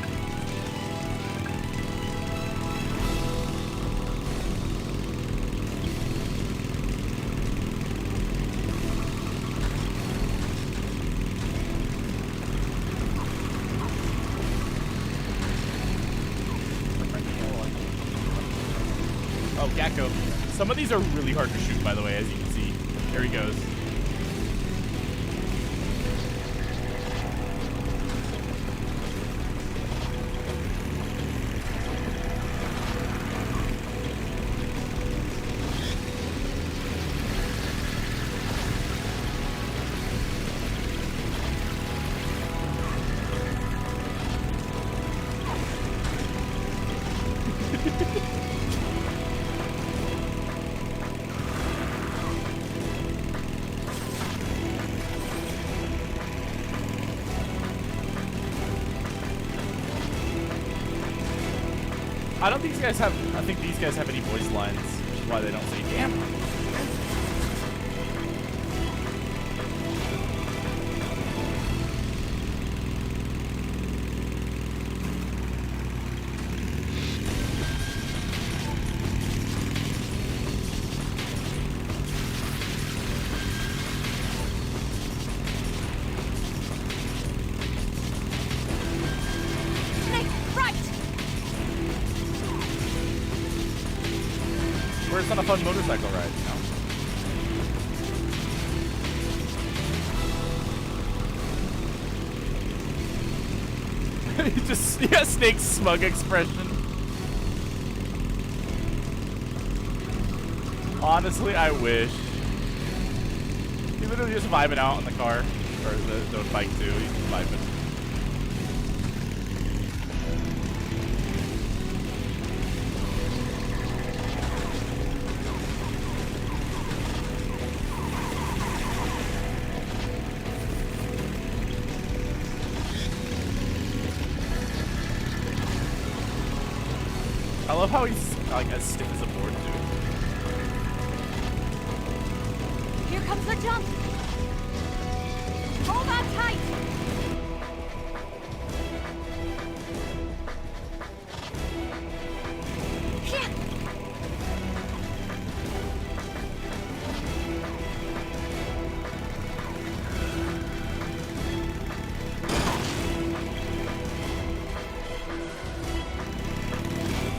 Oh, Gecko. Some of these are really hard to shoot, by the way, as you can see. There he goes. I don't think these guys have. I think these guys have any voice lines, which is why they don't say "damn." where it's on a fun motorcycle ride, you know? He just, yeah, Snake's smug expression. Honestly, I wish. He's literally just vibing out in the car. Or the bike too, he's just vibing. I love how he's like as stiff as a board too. Here comes the jump! Hold on tight! Yeah.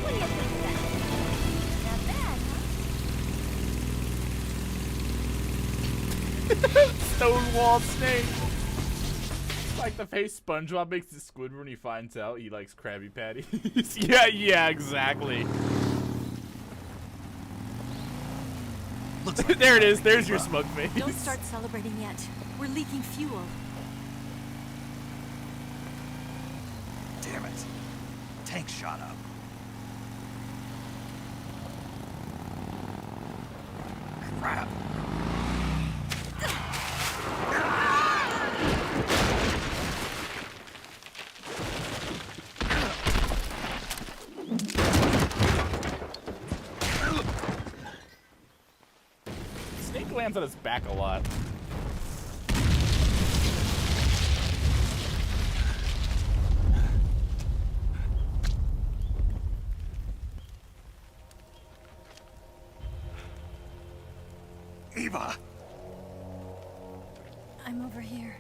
What do you think of that? Not bad, huh? Stonewall Snake! Like the face SpongeBob makes to Squidward when he finds out he likes Krabby Patties. yeah, exactly. There it is, there's your smug face. Don't start celebrating yet. We're leaking fuel. Damn it. Tank shot up. Crap. Snake lands on his back a lot. Eva! I'm over here.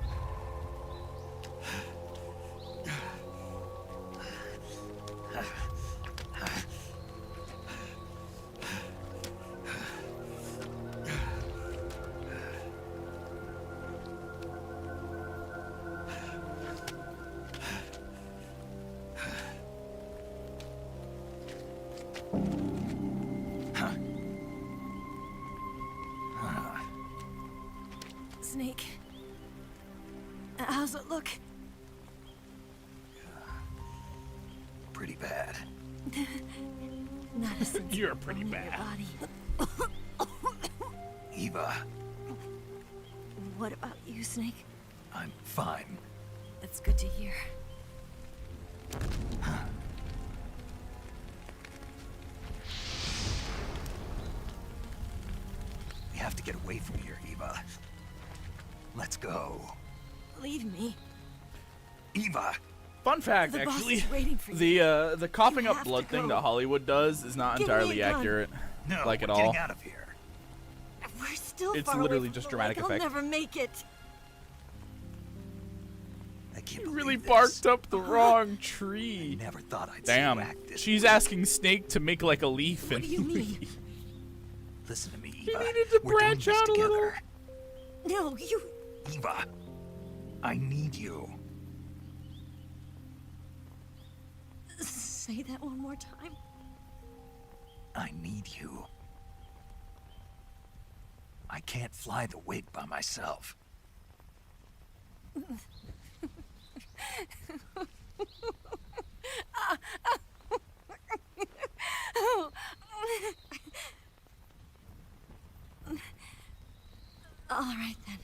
Snake. How's it look? Pretty bad. Not a sense You're pretty bad. Eva, What about you, Snake? I'm fine. That's good to hear. We have to get away from here, Eva. Let's go. Leave me. Eva! Fun fact, The boss actually, is waiting for you. the coughing You up have to blood thing go. that Hollywood does is not Give me entirely a gun. accurate, No, like at we're all. getting out of here. We're still It's far literally away from just the dramatic lake. effect. I'll never make it. I can't You believe really this. barked up the wrong I tree. never thought I'd Damn, see you act this she's way. asking Snake to make like a leaf What and do you mean? Listen to me, He Eva. needed to We're doing branch this out a little. together. No, you... Eva, I need you. Say that one more time. I need you. I can't fly the wig by myself. All right, then.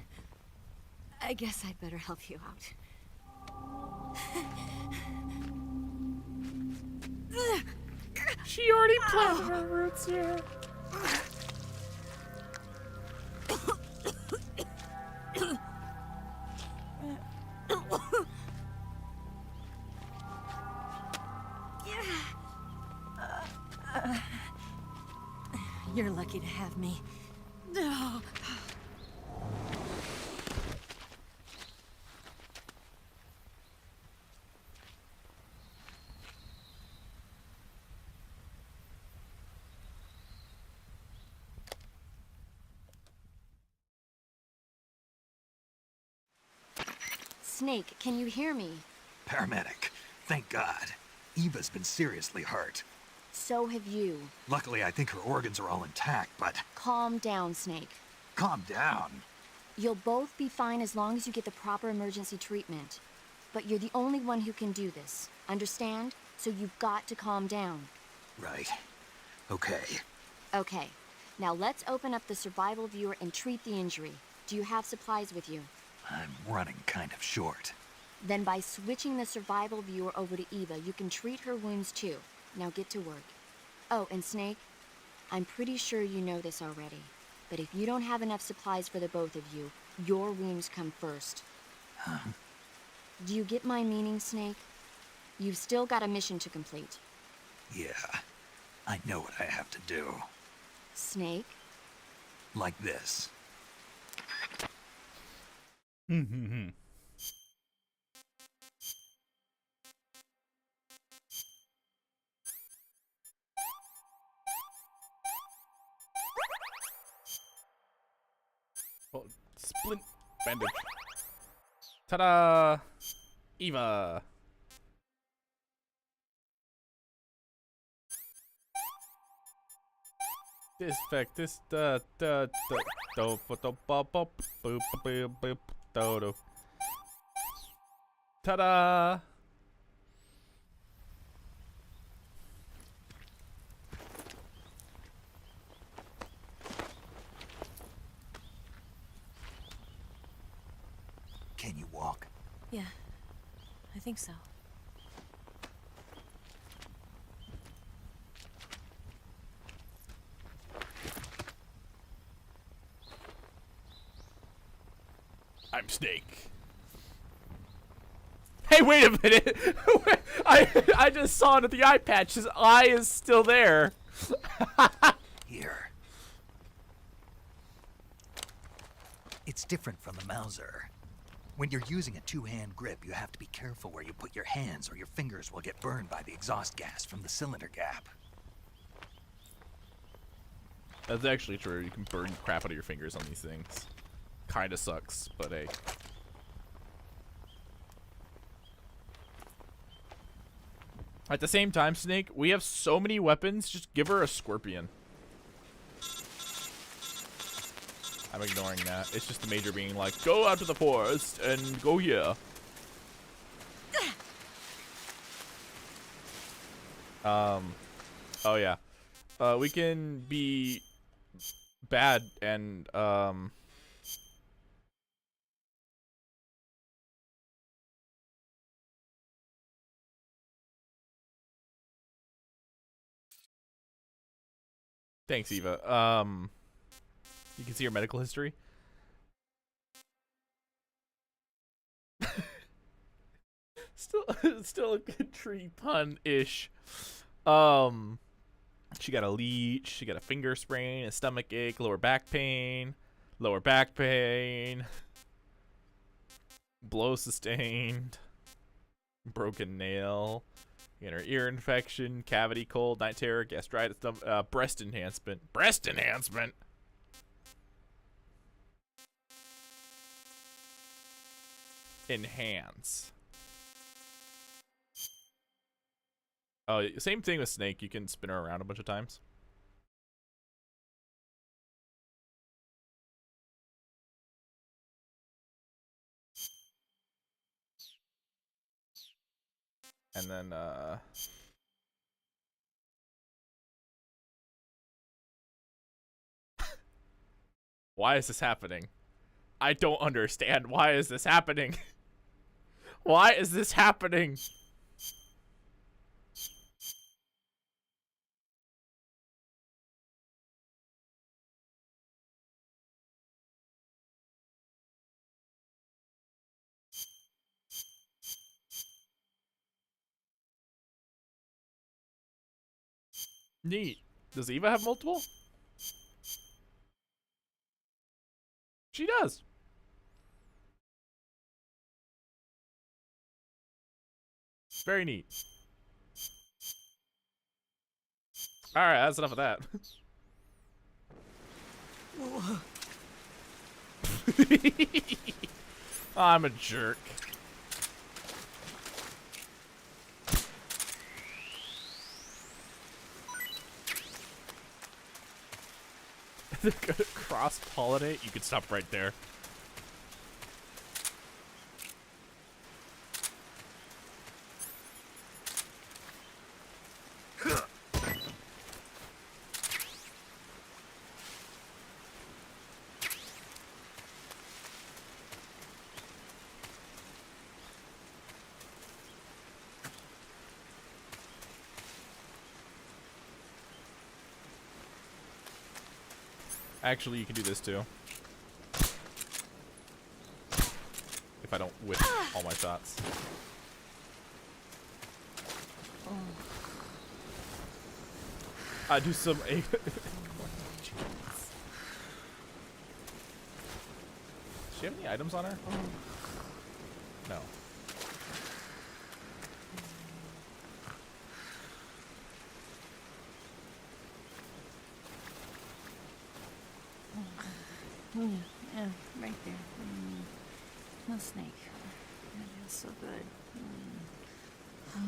I guess I'd better help you out. She already planted her roots here. You're lucky to have me. No. Snake, can you hear me? Paramedic. Thank God. Eva's been seriously hurt. So have you. Luckily, I think her organs are all intact, but... Calm down, Snake. Calm down. You'll both be fine as long as you get the proper emergency treatment. But you're the only one who can do this. Understand? So you've got to calm down. Right. Okay. Okay. Now let's open up the survival viewer and treat the injury. Do you have supplies with you? I'm running kind of short. Then by switching the survival viewer over to Eva, you can treat her wounds too. Now get to work. Oh, and Snake, I'm pretty sure you know this already, but if you don't have enough supplies for the both of you, your wounds come first. Huh? Do you get my meaning, Snake? You've still got a mission to complete. Yeah. I know what I have to do. Snake? Like this. Oh, splint bandage. Ta-da! Eva. Disinfect this do boop boop boop do. Ta-da! Can you walk? Yeah, I think so. I'm Snake. Hey, wait a minute! I just saw it at the eye patch. His eye is still there. Here. It's different from the Mauser. When you're using a two-hand grip, you have to be careful where you put your hands or your fingers will get burned by the exhaust gas from the cylinder gap. That's actually true. You can burn crap out of your fingers on these things. Kinda sucks, but hey. At the same time, Snake, we have so many weapons, just give her a scorpion. I'm ignoring that. It's just the Major being like, go out to the forest and go here. Oh yeah. We can be bad and, thanks, Eva. You can see your medical history. Still a good tree pun-ish. She got a leech, she got a finger sprain, a stomach ache, lower back pain, blow sustained, broken nail, her ear infection, cavity cold, night terror, gastritis, breast enhancement. Enhance. Oh, same thing with Snake. You can spin her around a bunch of times. And then, why is this happening? I don't understand. Why is this happening? Why is this happening? Neat. Does Eva have multiple? She does. Very neat. Alright, that's enough of that. I'm a jerk. Cross-pollinate? You could stop right there. Actually, you can do this too. If I don't whip all my shots. I do some a. Does she have any items on her? No. Yeah, right there. No snake. That feels so good. Oh.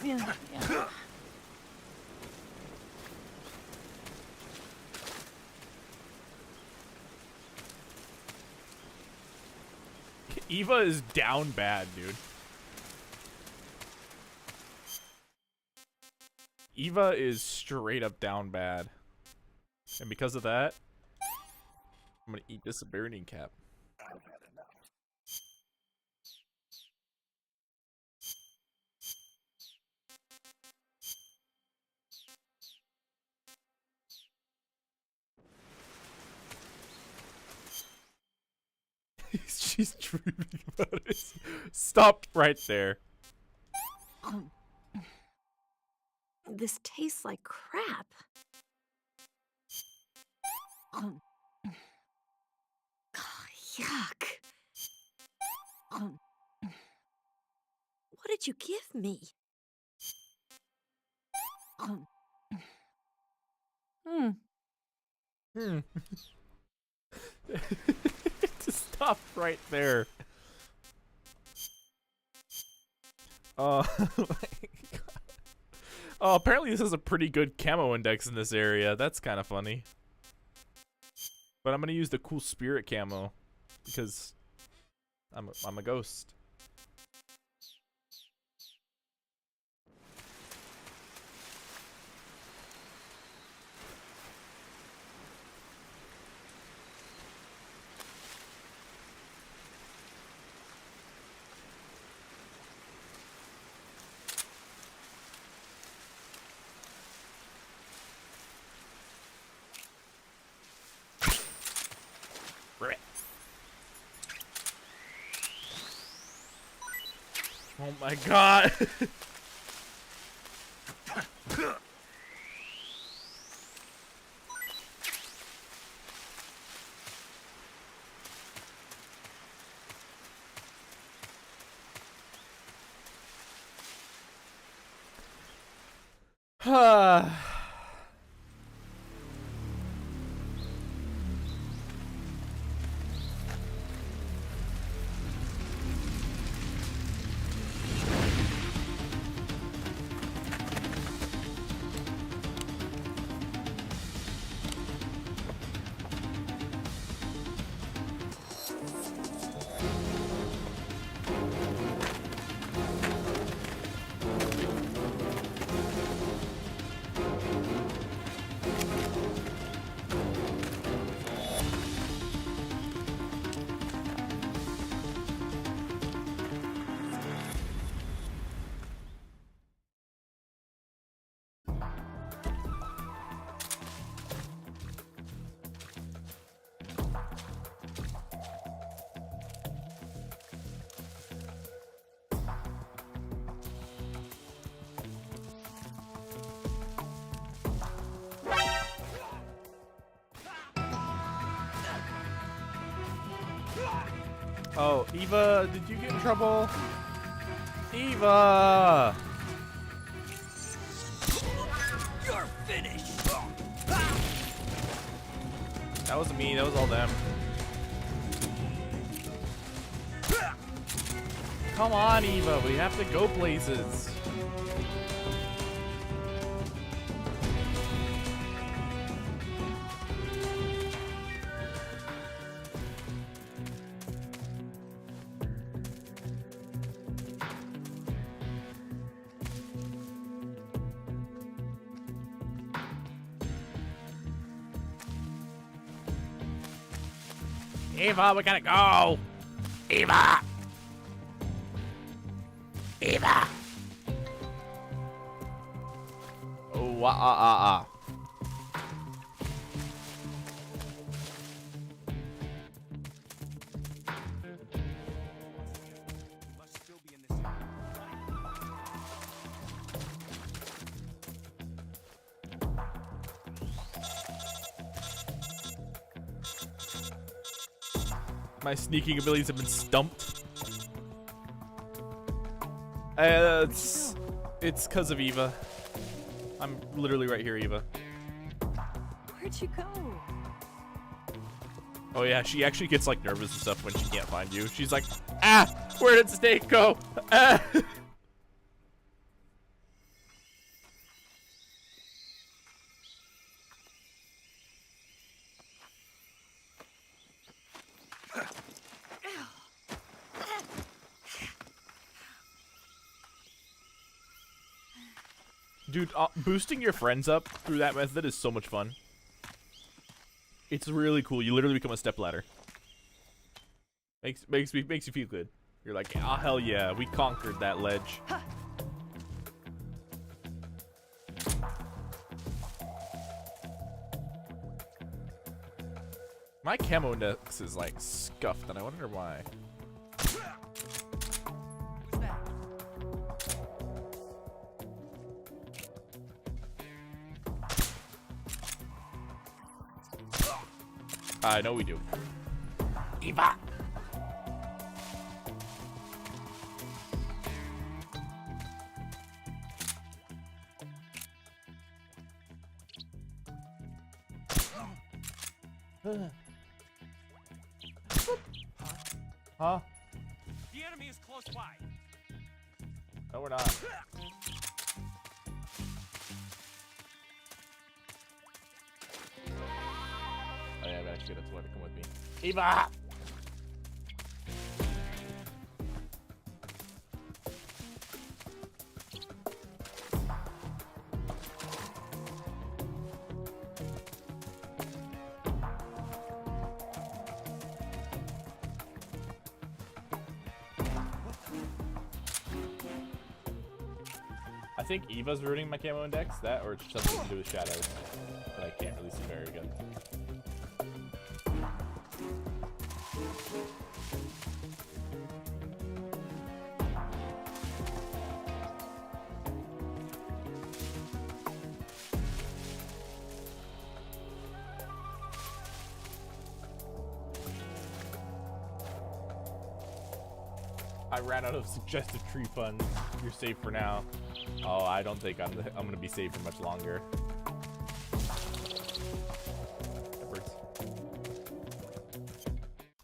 Yeah, yeah. Eva is down bad, dude. Eva is straight up down bad. And because of that, I'm gonna eat this burning cap. She's dreaming about it. Stop right there. This tastes like crap. Oh, yuck. What did you give me? Just stop right there. Oh my god. Oh, apparently this is a pretty good camo index in this area. That's kind of funny. But I'm gonna use the cool spirit camo because I'm a ghost. Oh my god. Oh, Eva, did you get in trouble? Eva! You're finished. That wasn't me, that was all them. Come on, Eva. We have to go places. Eva, we gotta go. Eva. Eva. Oh, My sneaking abilities have been stumped. It's because of Eva. I'm literally right here, Eva. Where'd you go? Oh yeah, she actually gets like nervous and stuff when she can't find you. She's like, ah, where did Snake go? Ah. Dude, boosting your friends up through that method is so much fun. It's really cool. You literally become a stepladder. Makes you feel good. You're like, oh hell yeah, we conquered that ledge. My camo next is like scuffed, and I wonder why. I know we do. Eva! Huh? The enemy is close by. No, we're not. Oh yeah, I actually that's why to come with me. Eva! I think Eva's ruining my camo index, that or it's something to do with shadows, but I can't really see very good. I ran out of suggested tree funds. You're safe for now. Oh, I don't think I'm gonna be safe for much longer.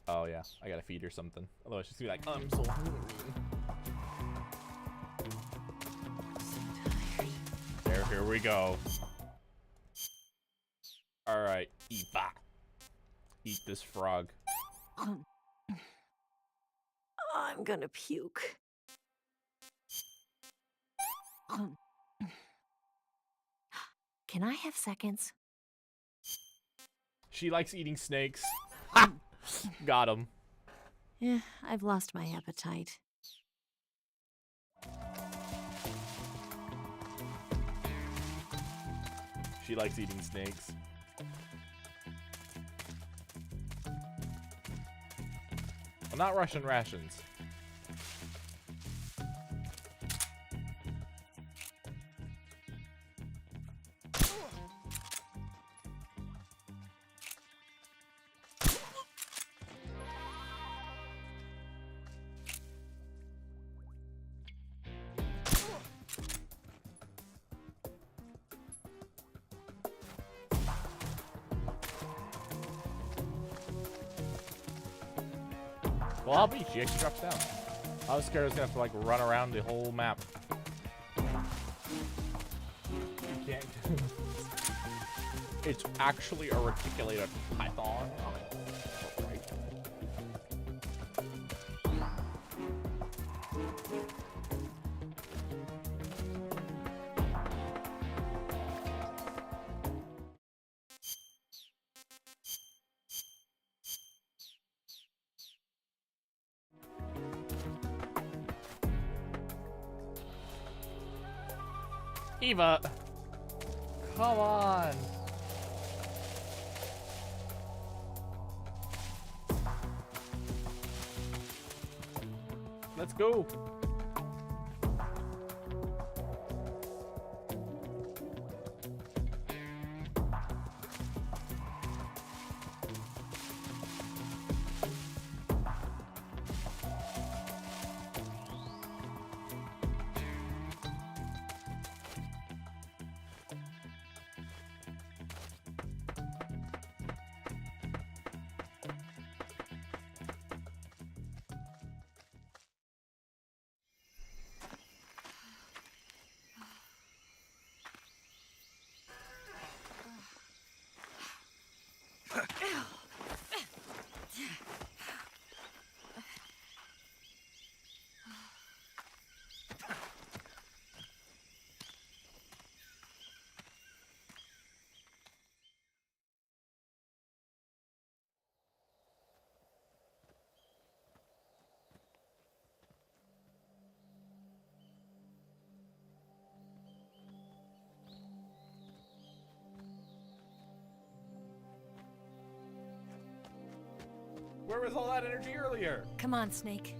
Oh yeah, I gotta feed her something. Otherwise she's gonna be like, I'm so hungry. There, here we go. All right, Eva, eat this frog. I'm gonna puke. Can I have seconds? She likes eating snakes. Ha! Got him. Yeah, I've lost my appetite. She likes eating snakes. Well, not Russian rations. Well, I'll beat you. She drops down. I was scared I was gonna have to like run around the whole map. You can't do this. It's actually a reticulated python. Right. Eva, come on. Let's go. Where was all that energy earlier? Come on, Snake.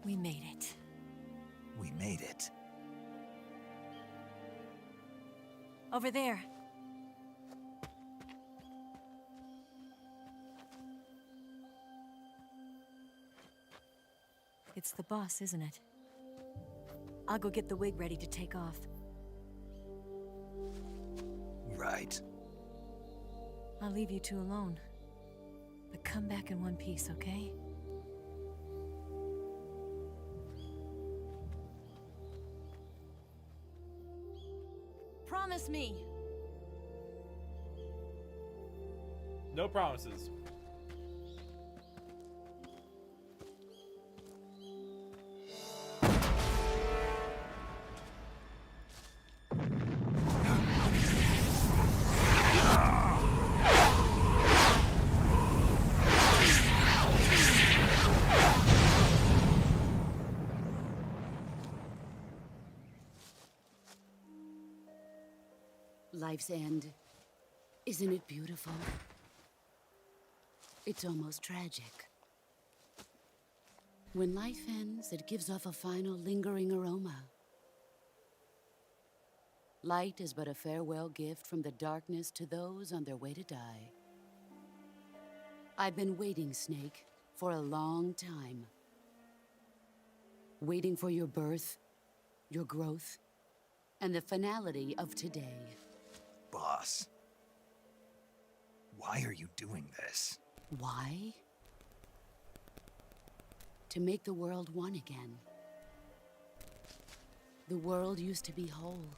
We made it. We made it. Over there. It's the boss, isn't it? I'll go get the wig ready to take off. Right. I'll leave you two alone. But come back in one piece, okay? Promise me! No promises. Life's end. Isn't it beautiful? It's almost tragic. When life ends, it gives off a final lingering aroma. Light is but a farewell gift from the darkness to those on their way to die. I've been waiting, Snake, for a long time. Waiting for your birth, your growth, and the finality of today. Boss. Why are you doing this? Why? To make the world one again. The world used to be whole.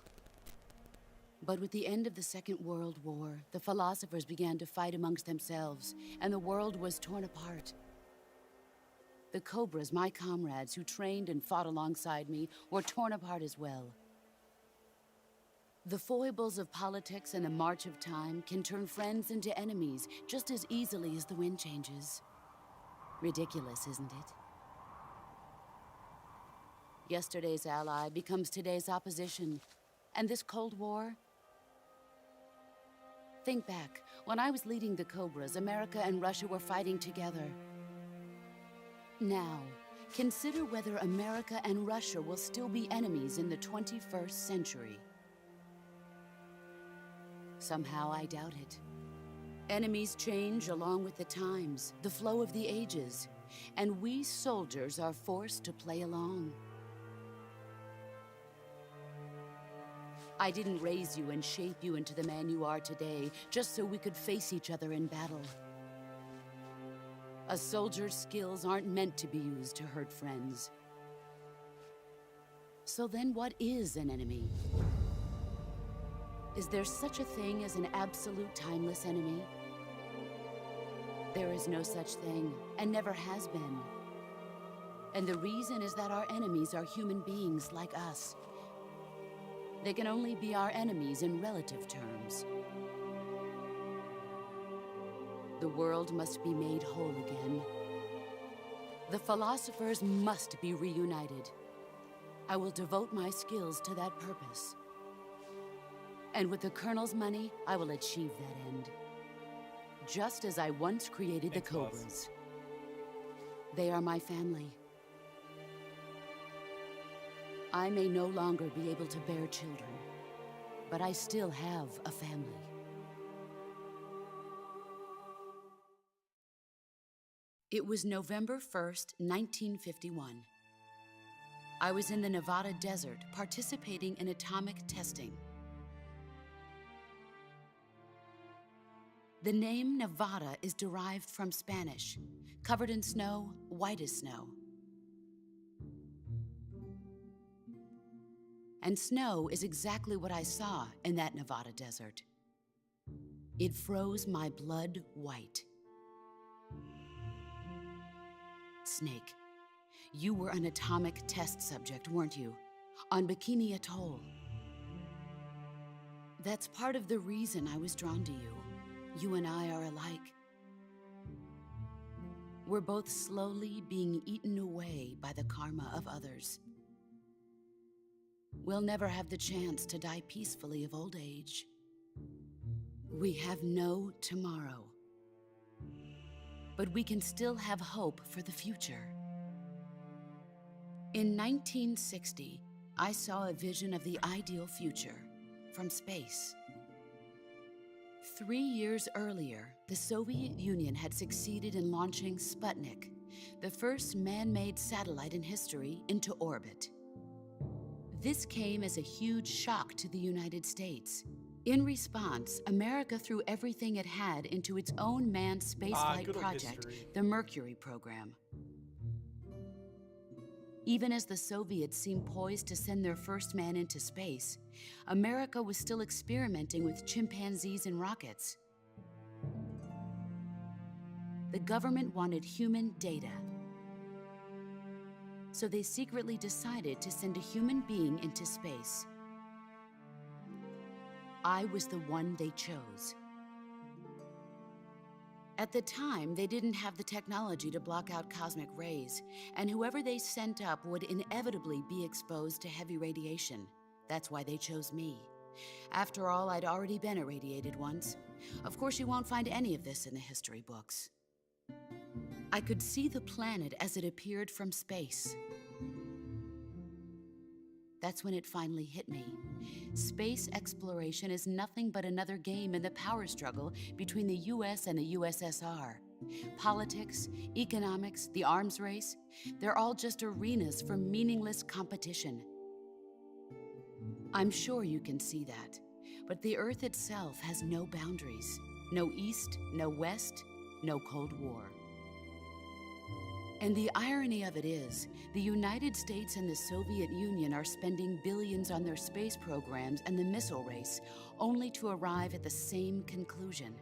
But with the end of the Second World War, the philosophers began to fight amongst themselves, and the world was torn apart. The Cobras, my comrades who trained and fought alongside me, were torn apart as well. The foibles of politics and the march of time can turn friends into enemies just as easily as the wind changes. Ridiculous, isn't it? Yesterday's ally becomes today's opposition. And this Cold War? Think back. When I was leading the Cobras, America and Russia were fighting together. Now, consider whether America and Russia will still be enemies in the 21st century. Somehow I doubt it. Enemies change along with the times, the flow of the ages, and we soldiers are forced to play along. I didn't raise you and shape you into the man you are today just so we could face each other in battle. A soldier's skills aren't meant to be used to hurt friends. So then what is an enemy? Is there such a thing as an absolute timeless enemy? There is no such thing, and never has been. And the reason is that our enemies are human beings like us. They can only be our enemies in relative terms. The world must be made whole again. The philosophers must be reunited. I will devote my skills to that purpose. And with the Colonel's money, I will achieve that end. Just as I once created the Cobras. They are my family. I may no longer be able to bear children, but I still have a family. It was November 1st, 1951. I was in the Nevada desert participating in atomic testing. The name Nevada is derived from Spanish, covered in snow, white as snow. And snow is exactly what I saw in that Nevada desert. It froze my blood white. Snake, you were an atomic test subject, weren't you? On Bikini Atoll. That's part of the reason I was drawn to you. You and I are alike. We're both slowly being eaten away by the karma of others. We'll never have the chance to die peacefully of old age. We have no tomorrow. But we can still have hope for the future. In 1960, I saw a vision of the ideal future from space. 3 years earlier, the Soviet Union had succeeded in launching Sputnik, the first man-made satellite in history, into orbit. This came as a huge shock to the United States. In response, America threw everything it had into its own manned spaceflight project, the Mercury program. Even as the Soviets seemed poised to send their first man into space, America was still experimenting with chimpanzees and rockets. The government wanted human data. So they secretly decided to send a human being into space. I was the one they chose. At the time, they didn't have the technology to block out cosmic rays, and whoever they sent up would inevitably be exposed to heavy radiation. That's why they chose me. After all, I'd already been irradiated once. Of course, you won't find any of this in the history books. I could see the planet as it appeared from space. That's when it finally hit me. Space exploration is nothing but another game in the power struggle between the US and the USSR. Politics, economics, the arms race, they're all just arenas for meaningless competition. I'm sure you can see that, but the Earth itself has no boundaries. No East, no West, no Cold War. And the irony of it is, the United States and the Soviet Union are spending billions on their space programs and the missile race, only to arrive at the same conclusion.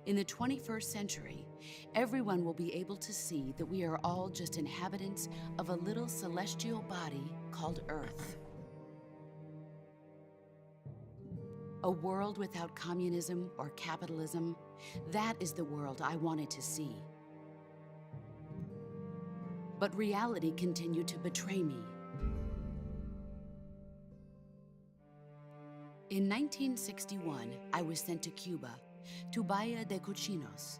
In the 21st century, everyone will be able to see that we are all just inhabitants of a little celestial body called Earth. A world without communism or capitalism, that is the world I wanted to see. But reality continued to betray me. In 1961, I was sent to Cuba, to Bahia de Cochinos.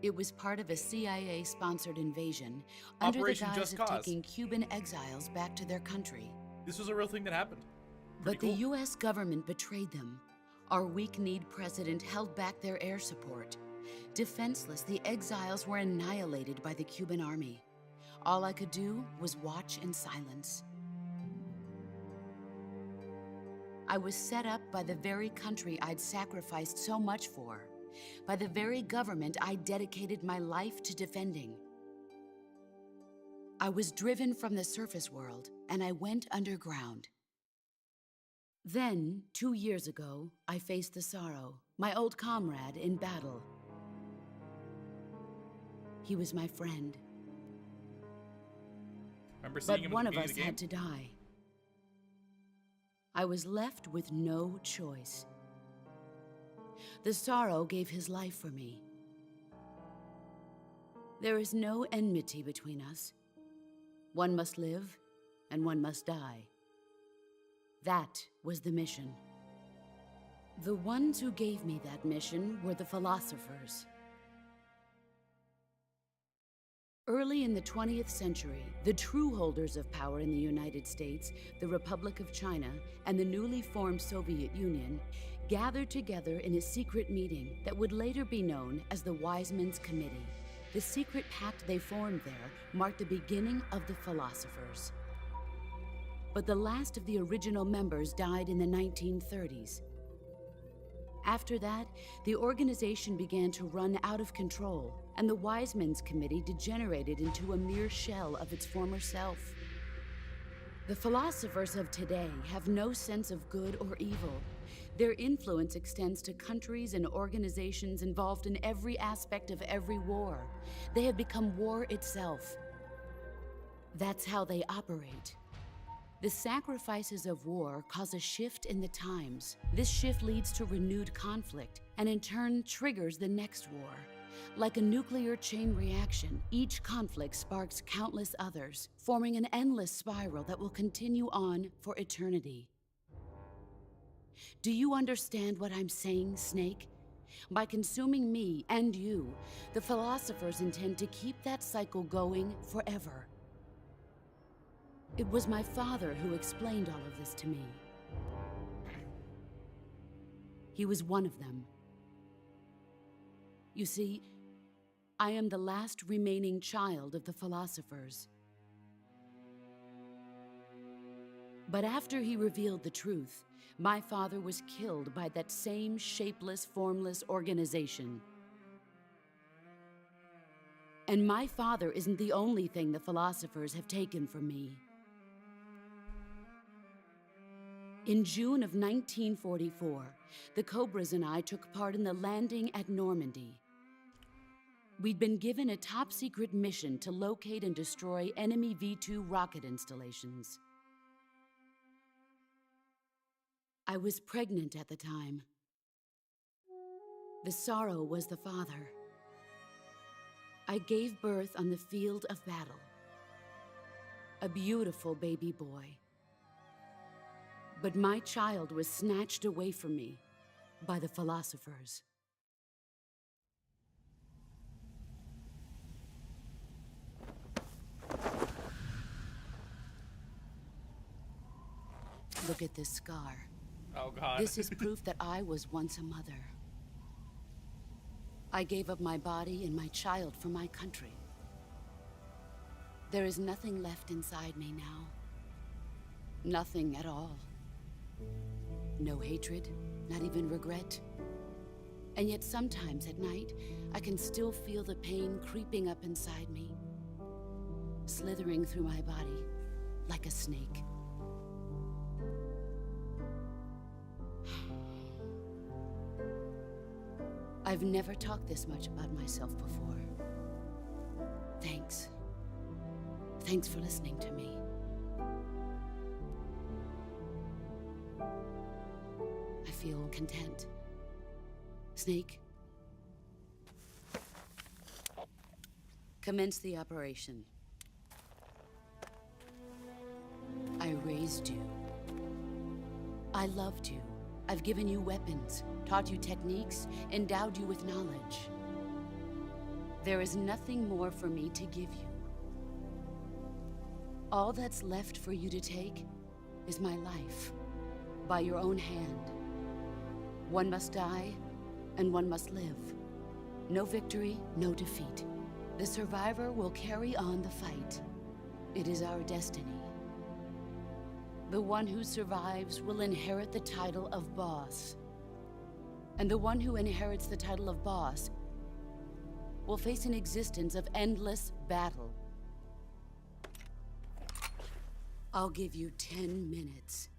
It was part of a CIA-sponsored invasion under the guise of taking Cuban exiles back to their country. This was a real thing that happened. But the US government betrayed them. Our weak-kneed president held back their air support. Defenseless, the exiles were annihilated by the Cuban army. All I could do was watch in silence. I was set up by the very country I'd sacrificed so much for, by the very government I dedicated my life to defending. I was driven from the surface world, and I went underground. Then, 2 years ago, I faced the Sorrow, my old comrade in battle. He was my friend. Remember seeing him But at one the of beginning us the had to die. I was left with no choice. The Sorrow gave his life for me. There is no enmity between us. One must live, and one must die. That was the mission. The ones who gave me that mission were the philosophers. Early in the 20th century, the true holders of power in the United States, the Republic of China, and the newly formed Soviet Union gathered together in a secret meeting that would later be known as the Wise Men's Committee. The secret pact they formed there marked the beginning of the philosophers. But the last of the original members died in the 1930s. After that, the organization began to run out of control, and the Wise Men's Committee degenerated into a mere shell of its former self. The philosophers of today have no sense of good or evil. Their influence extends to countries and organizations involved in every aspect of every war. They have become war itself. That's how they operate. The sacrifices of war cause a shift in the times. This shift leads to renewed conflict, and in turn triggers the next war. Like a nuclear chain reaction, each conflict sparks countless others, forming an endless spiral that will continue on for eternity. Do you understand what I'm saying, Snake? By consuming me and you, the philosophers intend to keep that cycle going forever. It was my father who explained all of this to me. He was one of them. You see, I am the last remaining child of the philosophers. But after he revealed the truth, my father was killed by that same shapeless, formless organization. And my father isn't the only thing the philosophers have taken from me. In June of 1944, the Cobras and I took part in the landing at Normandy. We'd been given a top-secret mission to locate and destroy enemy V-2 rocket installations. I was pregnant at the time. The Sorrow was the father. I gave birth on the field of battle. A beautiful baby boy. But my child was snatched away from me by the philosophers. Look at this scar. Oh, God. This is proof that I was once a mother. I gave up my body and my child for my country. There is nothing left inside me now. Nothing at all. No hatred, not even regret. And yet sometimes at night, I can still feel the pain creeping up inside me, slithering through my body like a snake. I've never talked this much about myself before. Thanks. Thanks for listening to me. I feel content. Snake, commence the operation. I raised you. I loved you. I've given you weapons, taught you techniques, endowed you with knowledge. There is nothing more for me to give you. All that's left for you to take is my life, by your own hand. One must die, and one must live. No victory, no defeat. The survivor will carry on the fight. It is our destiny. The one who survives will inherit the title of boss. And the one who inherits the title of boss will face an existence of endless battle. I'll give you 10 minutes.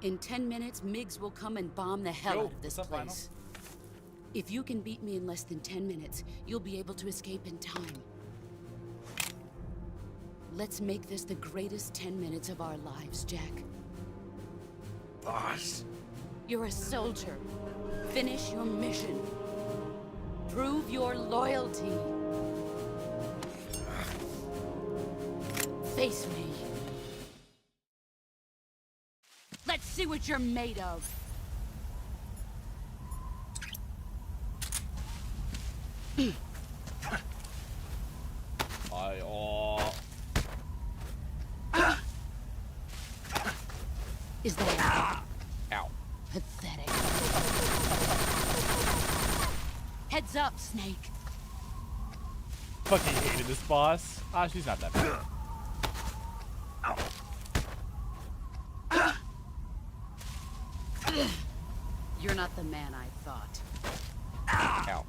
In 10 minutes, Miggs will come and bomb the hell out of this place. If you can beat me in less than 10 minutes, you'll be able to escape in time. Let's make this the greatest 10 minutes of our lives, Jack. Boss? You're a soldier. Finish your mission. Prove your loyalty. Face me. Let's see what you're made of. Is that Ow. pathetic? Heads up, Snake. Fucking hated this boss. Ah, she's not that bad. You're not the man I thought. Ow.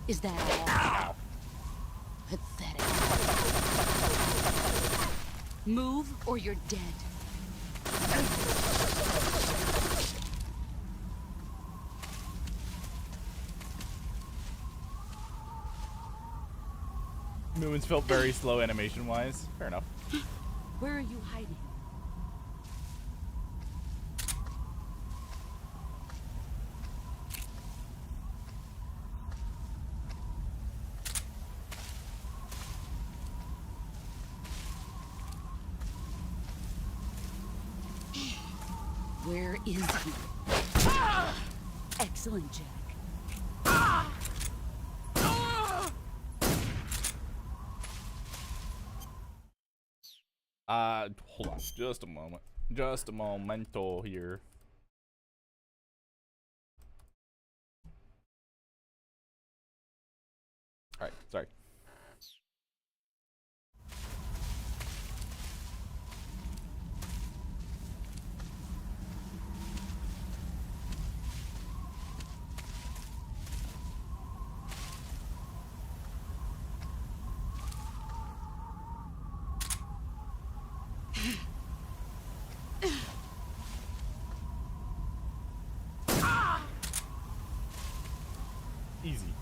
Is that all? Ow. Pathetic. Move or you're dead. Moons felt very slow animation-wise. Fair enough. Where are you hiding? Where is he? Excellent, Jack. Hold on. Just a moment. Just a momento here. Alright, sorry. Easy.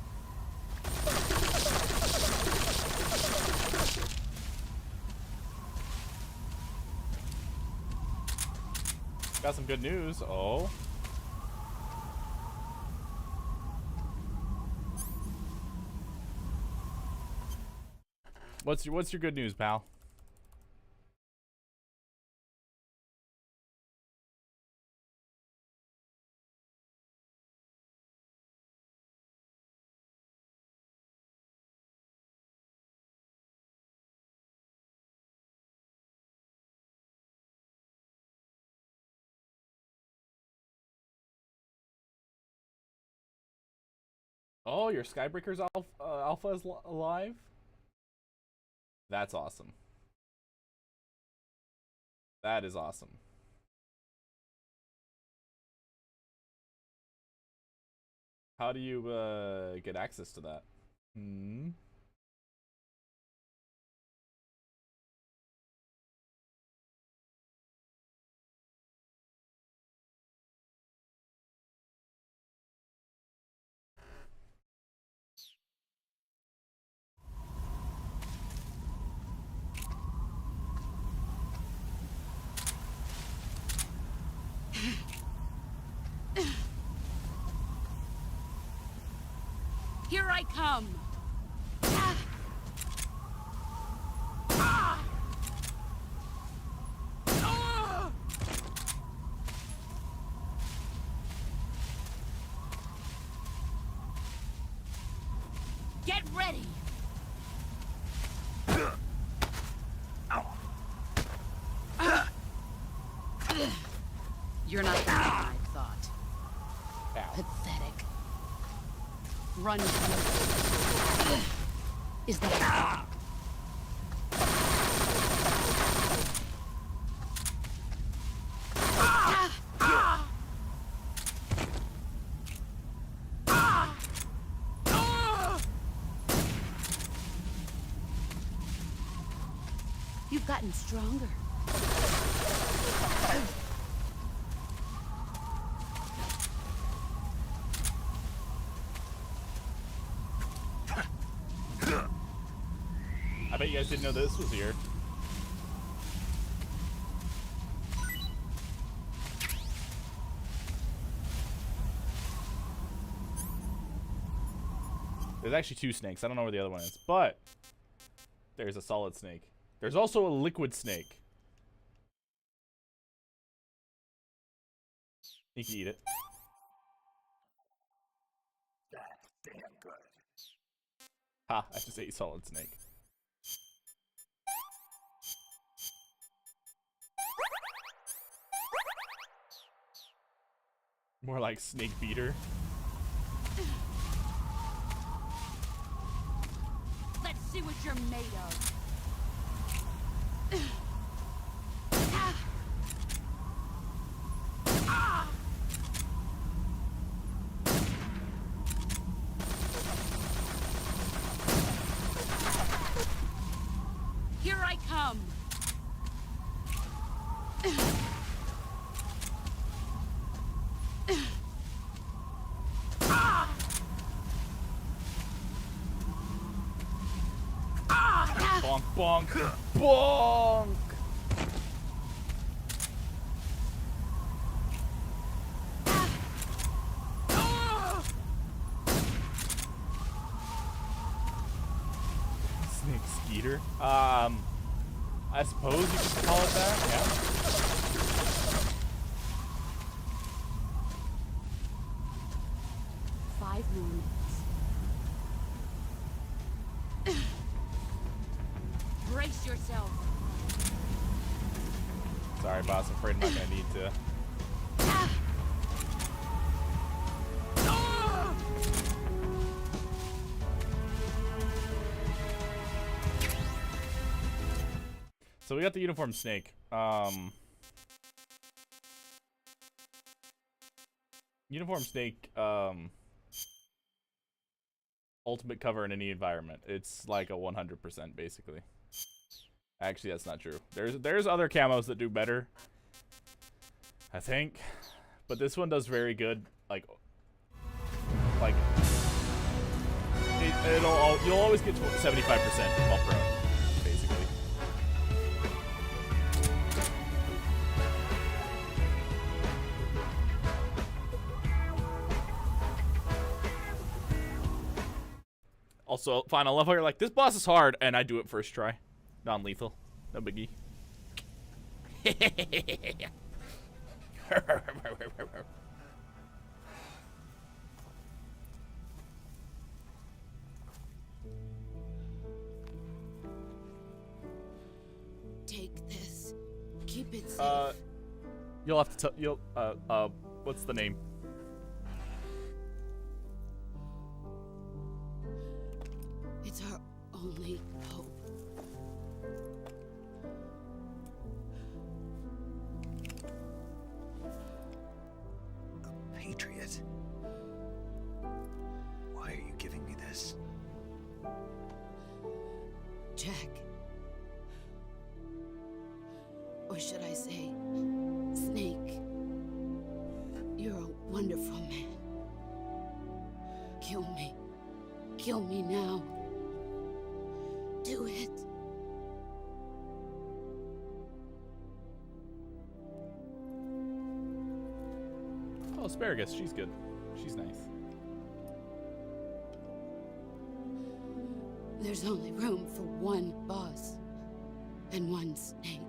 Got some good news. Oh. What's your good news, pal? Oh, your Skybreaker's alpha is alive? That's awesome. That is awesome. How do you get access to that? Hmm. Here I come! Get ready! You're not the man I thought. Ow. Pathetic. Run. Is that You've gotten stronger. I bet you guys didn't know this was here. There's actually 2 snakes. I don't know where the other one is, but there's a solid snake. There's also a liquid snake. You can eat it. Damn good. Ha, I just ate solid snake. More like snake beater. Let's see what you're made of. Here I come. Bonk, bonk, bonk! Snake skeeter? I suppose you could call it that, yeah. Five more minutes. Brace yourself. Sorry, boss. I'm afraid I'm not gonna need to. So we got the uniform snake. Uniform snake, ultimate cover in any environment. It's like a 100% basically. Actually, that's not true. There's other camos that do better, I think, but this one does very good. Like you'll always get 75% while pro, basically. Also, final level, you're like, this boss is hard, and I do it first try. Non-lethal. No biggie. Take this. Keep it safe. You'll have to what's the name? It's our only hope. A patriot? Why are you giving me this? Jack. Or should I say, Snake. You're a wonderful man. Kill me. Kill me now. Do it. Oh, asparagus. She's good. She's nice. There's only room for one boss and one snake.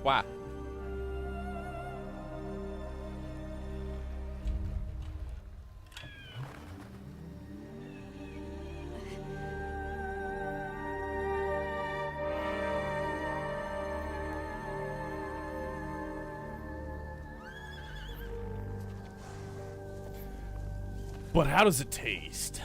Why? But how does it taste?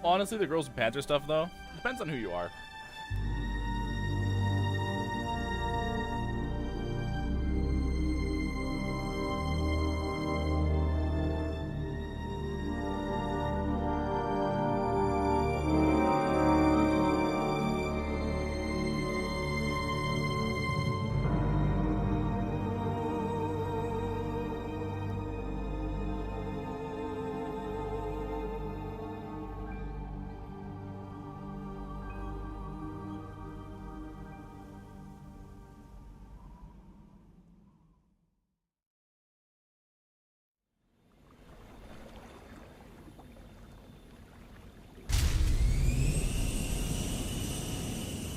Honestly, the Girls and Panther stuff, though, depends on who you are.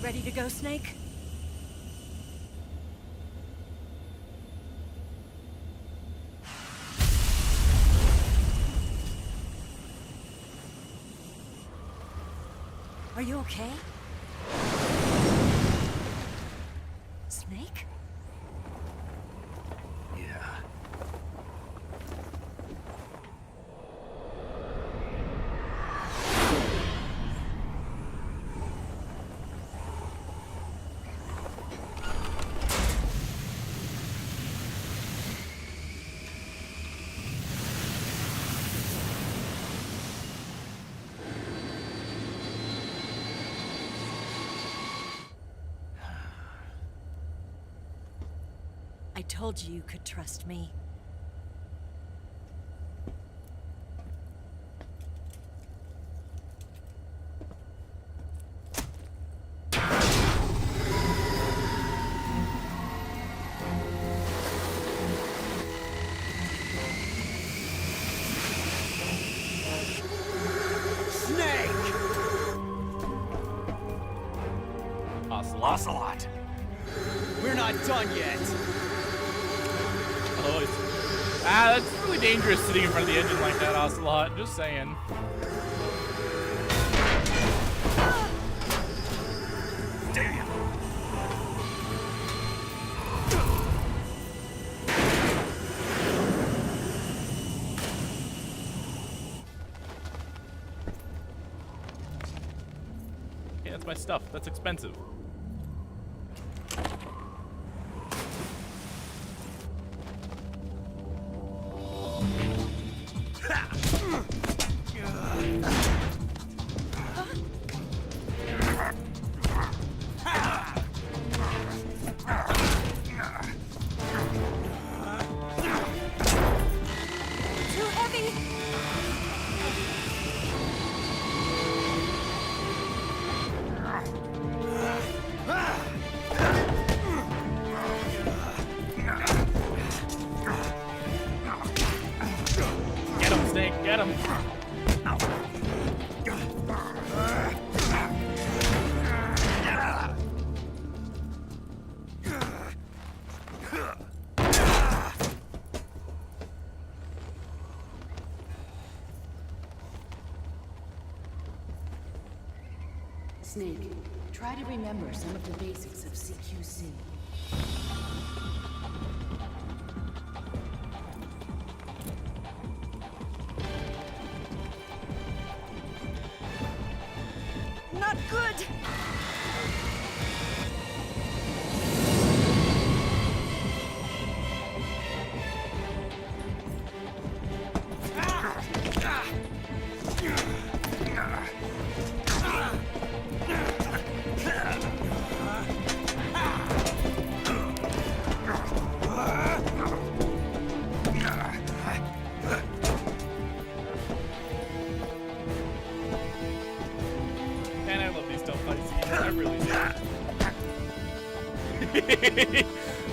Ready to go, Snake? Are you okay? Snake? Yeah. I told you you could trust me. Ocelot! We're not done yet! Oh, that's really dangerous sitting in front of the engine like that, Ocelot. Just saying. Damn! Hey, that's my stuff. That's expensive. Get him! Snake, try to remember some of the basics of CQC. Not good!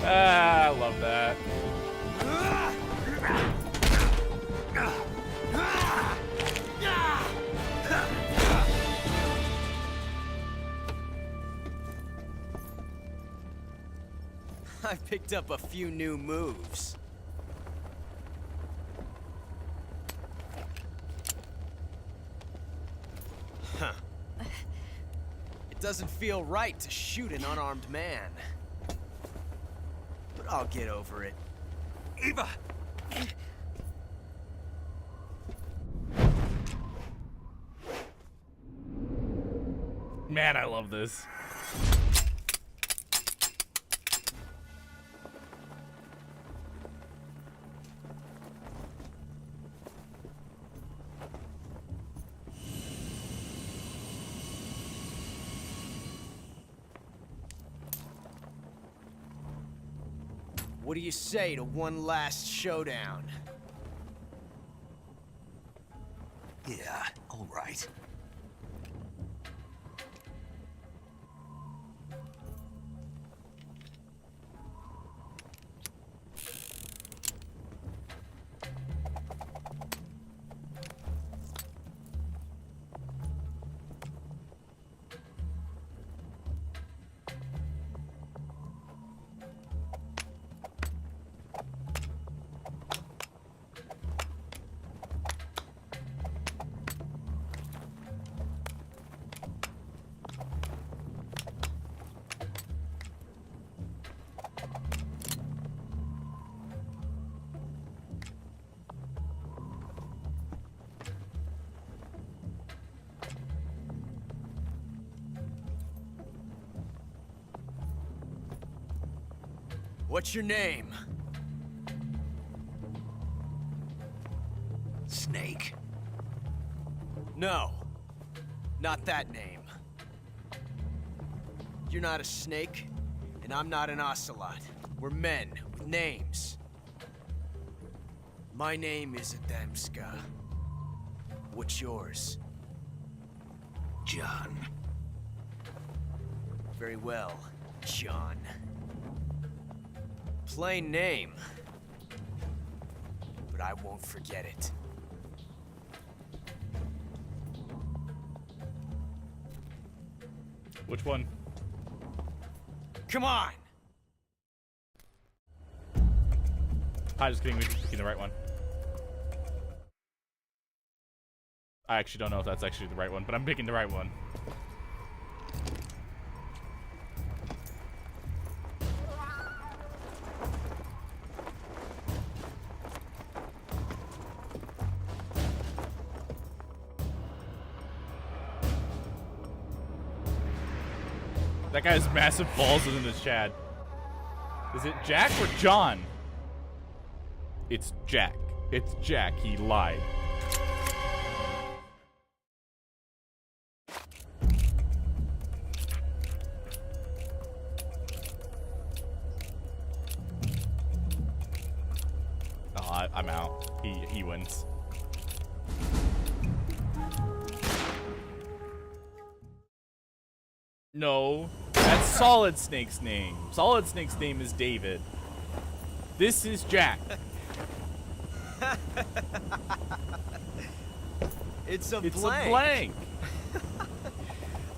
I love that. I picked up a few new moves. Huh. It doesn't feel right to shoot an unarmed man. But I'll get over it. Eva! Man, I love this. What do you say to one last showdown? Yeah, all right. What's your name? Snake. No, not that name. You're not a snake, and I'm not an ocelot. We're men with names. My name is Adamska. What's yours? John. Very well, John. Plain name, but I won't forget it. Which one? Come on! I'm just kidding. We're picking the right one. I actually don't know if that's actually the right one, but I'm picking the right one. That guy has massive balls in his Chad. Is it Jack or John? It's Jack. It's Jack. He lied. Oh, I'm out. He wins. No, that's Solid Snake's name. Solid Snake's name is David. This is Jack. It's a It's blank. a blank.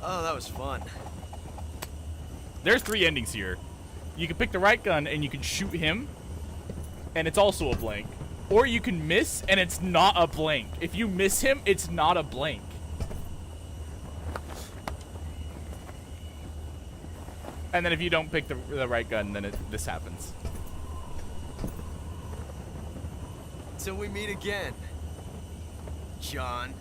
Oh, that was fun. There's 3 endings here. You can pick the right gun and you can shoot him, and it's also a blank. Or you can miss and it's not a blank. If you miss him, it's not a blank. And then if you don't pick the right gun, then this happens. Till we meet again, John.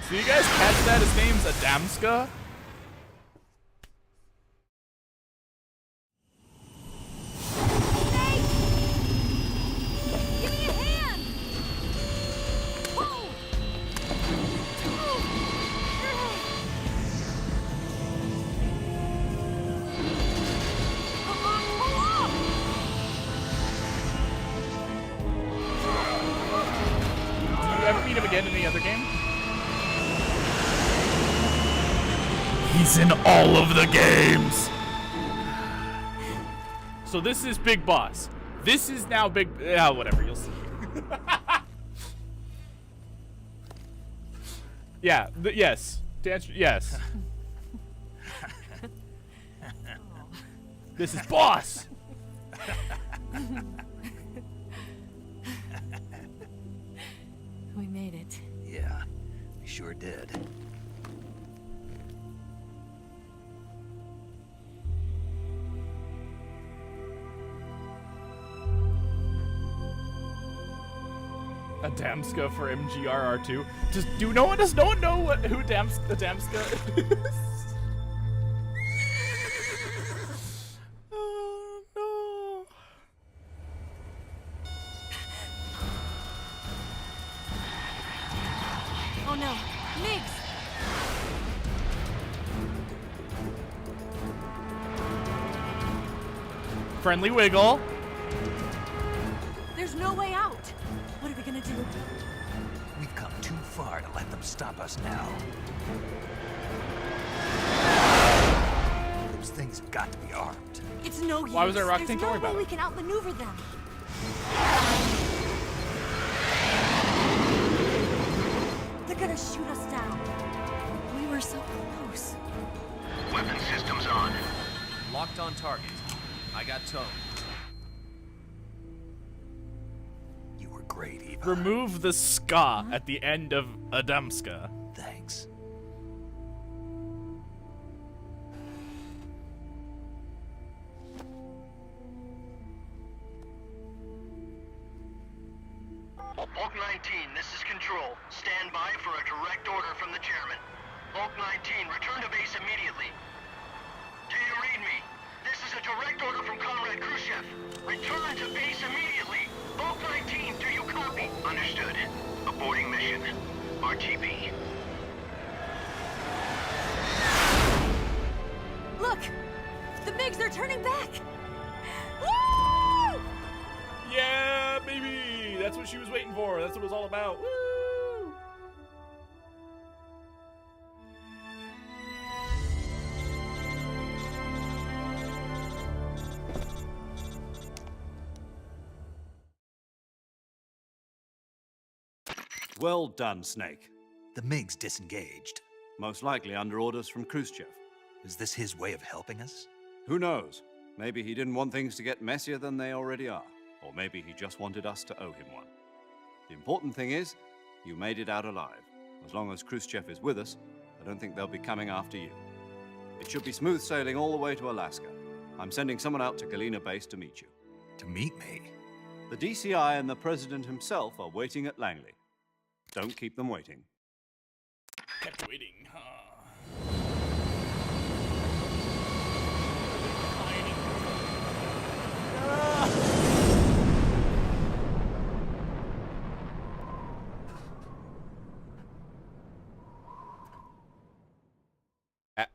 So you guys catch that? His name's Adamska? Give me a hand! Whoa! Come on, pull up! ever meet him again in any other game? He's in all of the games. So this is Big Boss. This is now Big. Yeah, whatever. You'll see. Yeah. Yes. To answer, yes. This is Boss. We made it. Yeah, we sure did. A Damska for MGRR2. Does no one know who Damska is? Oh no. Oh no, Migs! Friendly wiggle. There's no way out. What are we gonna do? We've come too far to let them stop us now. Those things have got to be armed. It's no use. Why was there a rock tank? Don't worry There's about no way it. we can outmaneuver them. They're gonna shoot us down. We were so close. Weapon systems on. Locked on target. I got towed. You were great, Eva. Remove the ska at the end of Adamska. Thanks. Bulk 19, this is Control. Stand by for a direct order from the chairman. Bulk 19, return to base immediately. Do you read me? This is a direct order from Comrade Khrushchev. Return to base immediately. Bulk 19, do you copy? Understood. Aborting mission. RTB. Look! The MiGs are turning back! Woo! Yeah, baby! That's what she was waiting for. That's what it was all about. Woo! Well done, Snake. The MiGs disengaged. Most likely under orders from Khrushchev. Is this his way of helping us? Who knows? Maybe he didn't want things to get messier than they already are. Or maybe he just wanted us to owe him one. The important thing is, you made it out alive. As long as Khrushchev is with us, I don't think they'll be coming after you. It should be smooth sailing all the way to Alaska. I'm sending someone out to Galena Base to meet you. To meet me? The DCI and the President himself are waiting at Langley. Don't keep them waiting. Kept waiting, huh?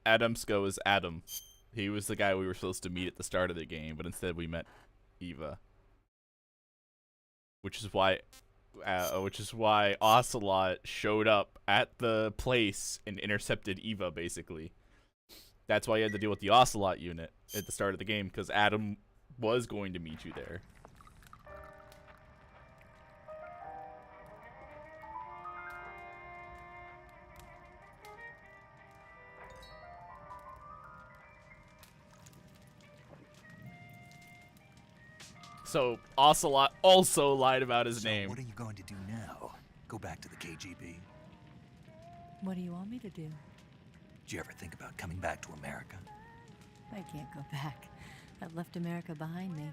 Adamska was Adam. He was the guy we were supposed to meet at the start of the game, but instead we met Eva. Which is why Ocelot showed up at the place and intercepted Eva, basically. That's why you had to deal with the Ocelot unit at the start of the game, because Adam was going to meet you there. So Ocelot also lied about his name. What are you going to do now? Go back to the KGB? What do you want me to do? Did you ever think about coming back to America? I can't go back. I've left America behind me.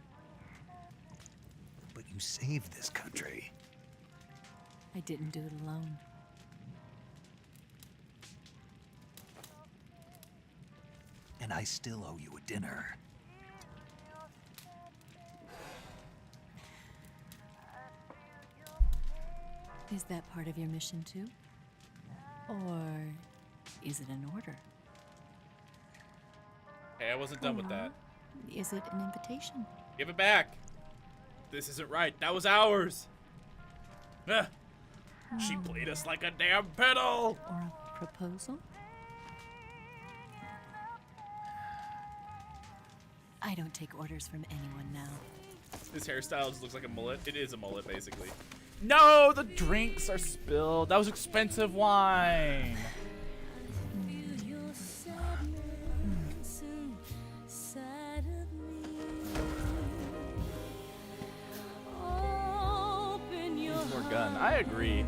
But you saved this country. I didn't do it alone. And I still owe you a dinner. Is that part of your mission too? Or is it an order? Hey, I wasn't done with that. Is it an invitation? Give it back. This isn't right. That was ours. Ah. She played us like a damn pedal. Or a proposal? I don't take orders from anyone now. This hairstyle just looks like a mullet. It is a mullet, basically. No, the drinks are spilled. That was expensive wine. Needs more gun. I agree.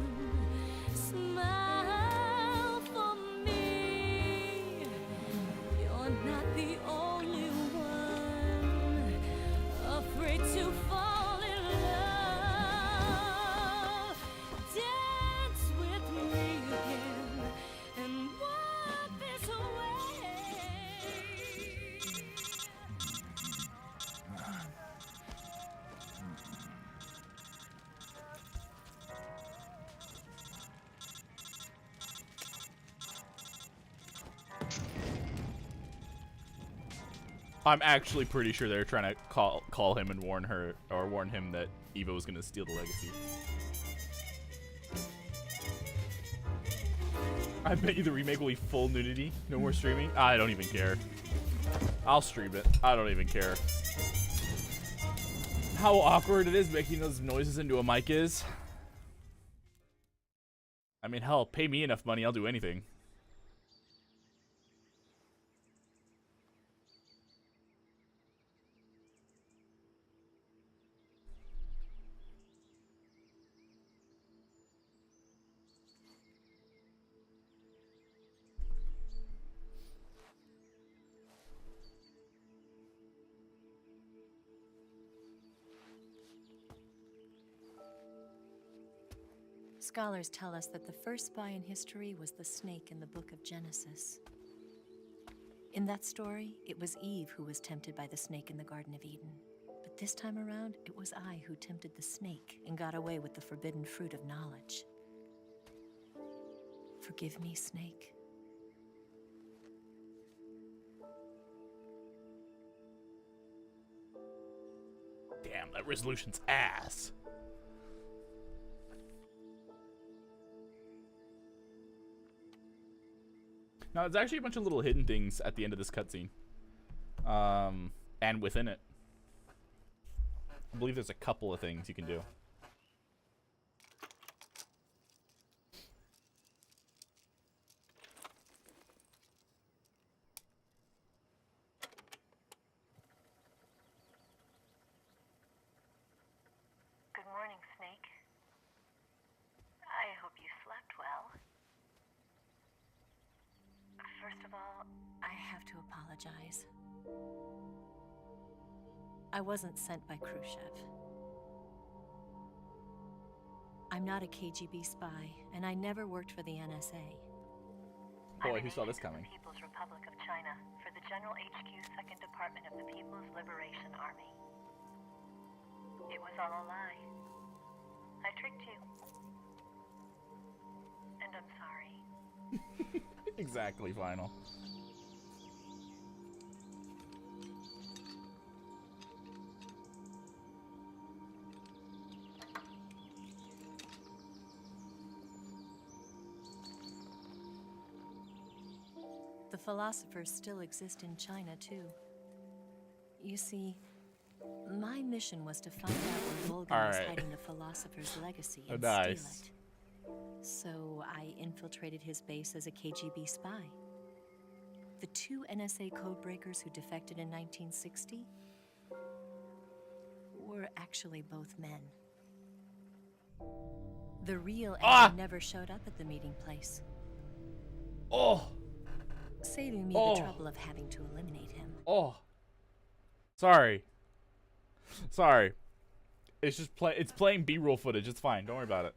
Smile for me. You're not the only one afraid to fall in love. Dance with me again and wipe this away. I'm actually pretty sure they're trying to call him and warn her, or warn him that Eva was gonna steal the legacy. I bet you the remake will be full nudity. No more streaming. I don't even care. I'll stream it. I don't even care. How awkward it is making those noises into a mic is. I mean, hell, pay me enough money, I'll do anything. Scholars tell us that the first spy in history was the snake in the book of Genesis. In that story, it was Eve who was tempted by the snake in the Garden of Eden. But this time around, it was I who tempted the snake and got away with the forbidden fruit of knowledge. Forgive me, snake. Damn, that resolution's ass. Now, there's actually a bunch of little hidden things at the end of this cutscene. And within it. I believe there's a couple of things you can do. Good morning, Snake. I hope you slept well. First of all, I have to apologize. I wasn't sent by Khrushchev. I'm not a KGB spy, and I never worked for the NSA. Boy, who saw this coming? People's Republic of China for the General HQ 2nd Department of the People's Liberation Army. It was all a lie. I tricked you. And I'm sorry. Exactly, Final. The philosophers still exist in China, too. You see, my mission was to find out where Volga was hiding the philosopher's legacy and steal it. So I infiltrated his base as a KGB spy. The two NSA codebreakers who defected in 1960 were actually both men. The real enemy never showed up at the meeting place. Saving me the trouble of having to eliminate him. Sorry. Sorry. It's just it's playing B-roll footage. It's fine. Don't worry about it.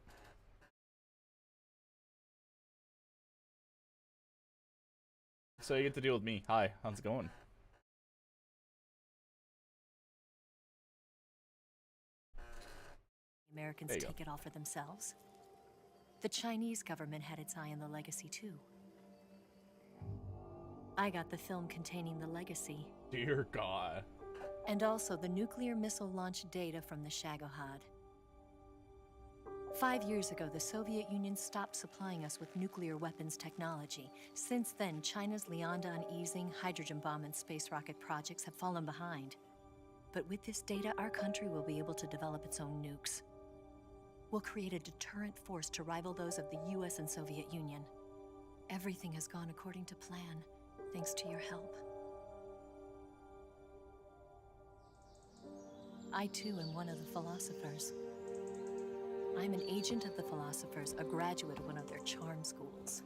So you get to deal with me. Hi, how's it going? Americans take it all for themselves. The Chinese government had its eye on the legacy too. I got the film containing the legacy. Dear God. And also the nuclear missile launch data from the Shagohod. 5 years ago, the Soviet Union stopped supplying us with nuclear weapons technology. Since then, China's Lianda and Easing hydrogen bomb and space rocket projects have fallen behind. But with this data, our country will be able to develop its own nukes. We'll create a deterrent force to rival those of the US and Soviet Union. Everything has gone according to plan, thanks to your help. I too am one of the philosophers. I'm an agent of the philosophers, a graduate of one of their charm schools.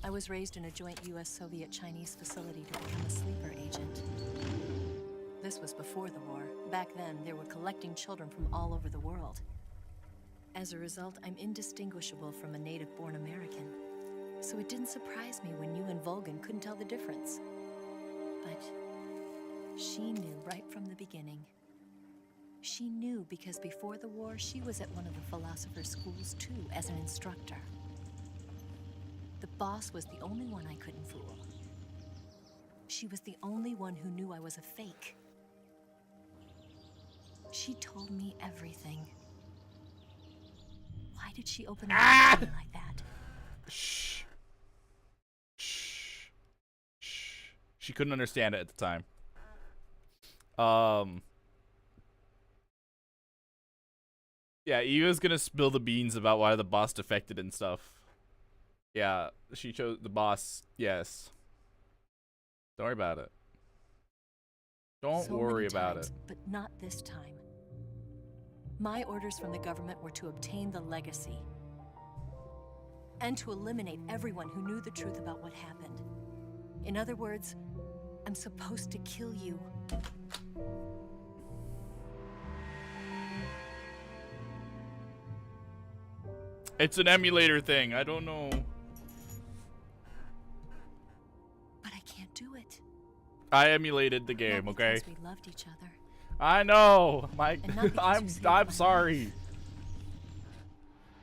I was raised in a joint US-Soviet-Chinese facility to become a sleeper agent. This was before the war. Back then, they were collecting children from all over the world. As a result, I'm indistinguishable from a native-born American. So it didn't surprise me when you and Vulcan couldn't tell the difference. But she knew right from the beginning. She knew because before the war, she was at one of the philosopher's schools too, as an instructor. The boss was the only one I couldn't fool. She was the only one who knew I was a fake. She told me everything. Why did she open her mouth at me like that? Shh. Shh. Shh. She couldn't understand it at the time. Yeah, Eva's gonna spill the beans about why the boss defected and stuff. Yeah, she chose the boss. Yes. Don't worry about it. Don't So worry many about times, it. But not this time. My orders from the government were to obtain the legacy and to eliminate everyone who knew the truth about what happened. In other words, I'm supposed to kill you. It's an emulator thing. I don't know. But I can't do it. I emulated the game, Not okay? because we loved each other. I know. And not because I'm you saved I'm my sorry.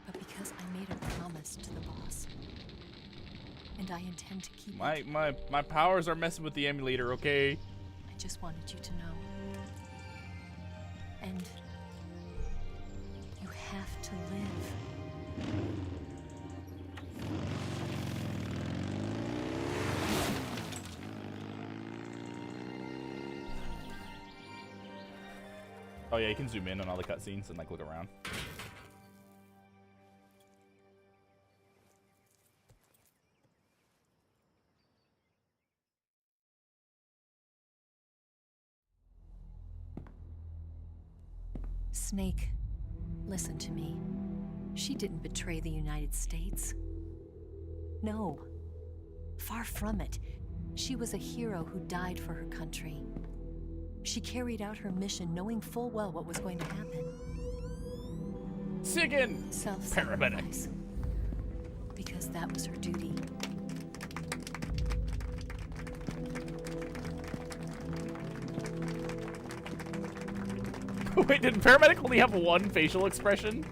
But because I made a promise to the boss. And I intend to keep My it. my powers are messing with the emulator, okay? I just wanted you to know. And you have to live. Oh yeah, you can zoom in on all the cutscenes and like look around. Snake, listen to me. She didn't betray the United States. No. Far from it. She was a hero who died for her country. She carried out her mission knowing full well what was going to happen. Sigan! Self-sacrifice. Because that was her duty. Wait, did paramedic only have one facial expression?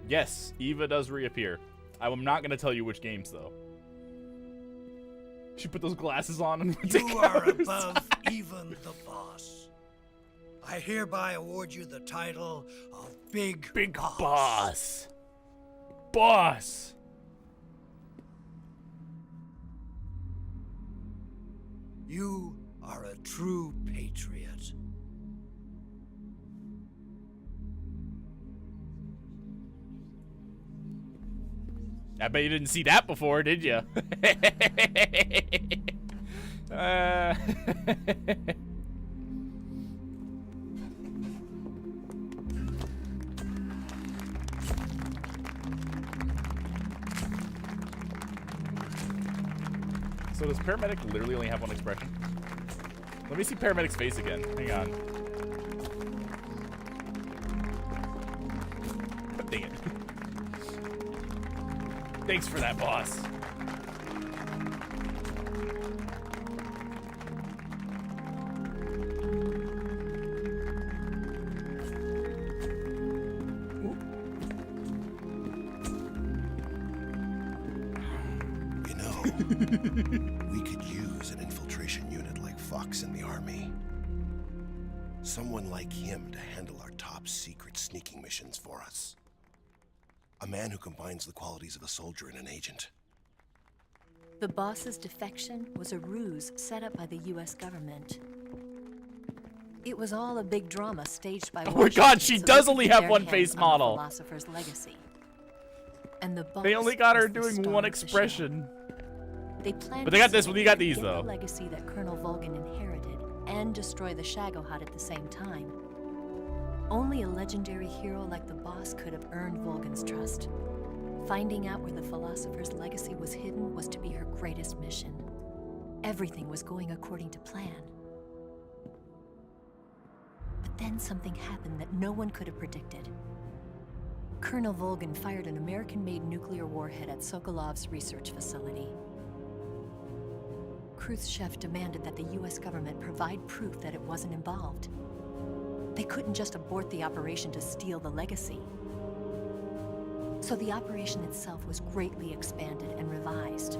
Yes, Eva does reappear. I'm not gonna tell you which games though. She put those glasses on and went to You are Ghost. above even the boss. I hereby award you the title of Big Boss. Boss. You are a true patriot. I bet you didn't see that before, did you? So does paramedic literally only have one expression? Let me see paramedic's face again. Hang on. Dang it. Thanks for that, boss. You know, We could use an infiltration unit like Fox in the army. Someone like him to handle our top secret sneaking missions for us. A man who combines the qualities of a soldier and an agent. The boss's defection was a ruse set up by the US government. It was all a big drama staged by Oh my God, she does only have one face model. The philosopher's legacy. And the boss They only got her was the doing star one of the show. expression. They planned But they got to this one. You got these get though. the legacy that Colonel Volgan inherited and destroy the Shagohod at the same time. Only a legendary hero like the boss could have earned Volgan's trust. Finding out where the philosopher's legacy was hidden was to be her greatest mission. Everything was going according to plan. But then something happened that no one could have predicted. Colonel Volgan fired an American-made nuclear warhead at Sokolov's research facility. Khrushchev demanded that the US government provide proof that it wasn't involved. They couldn't just abort the operation to steal the legacy. So the operation itself was greatly expanded and revised.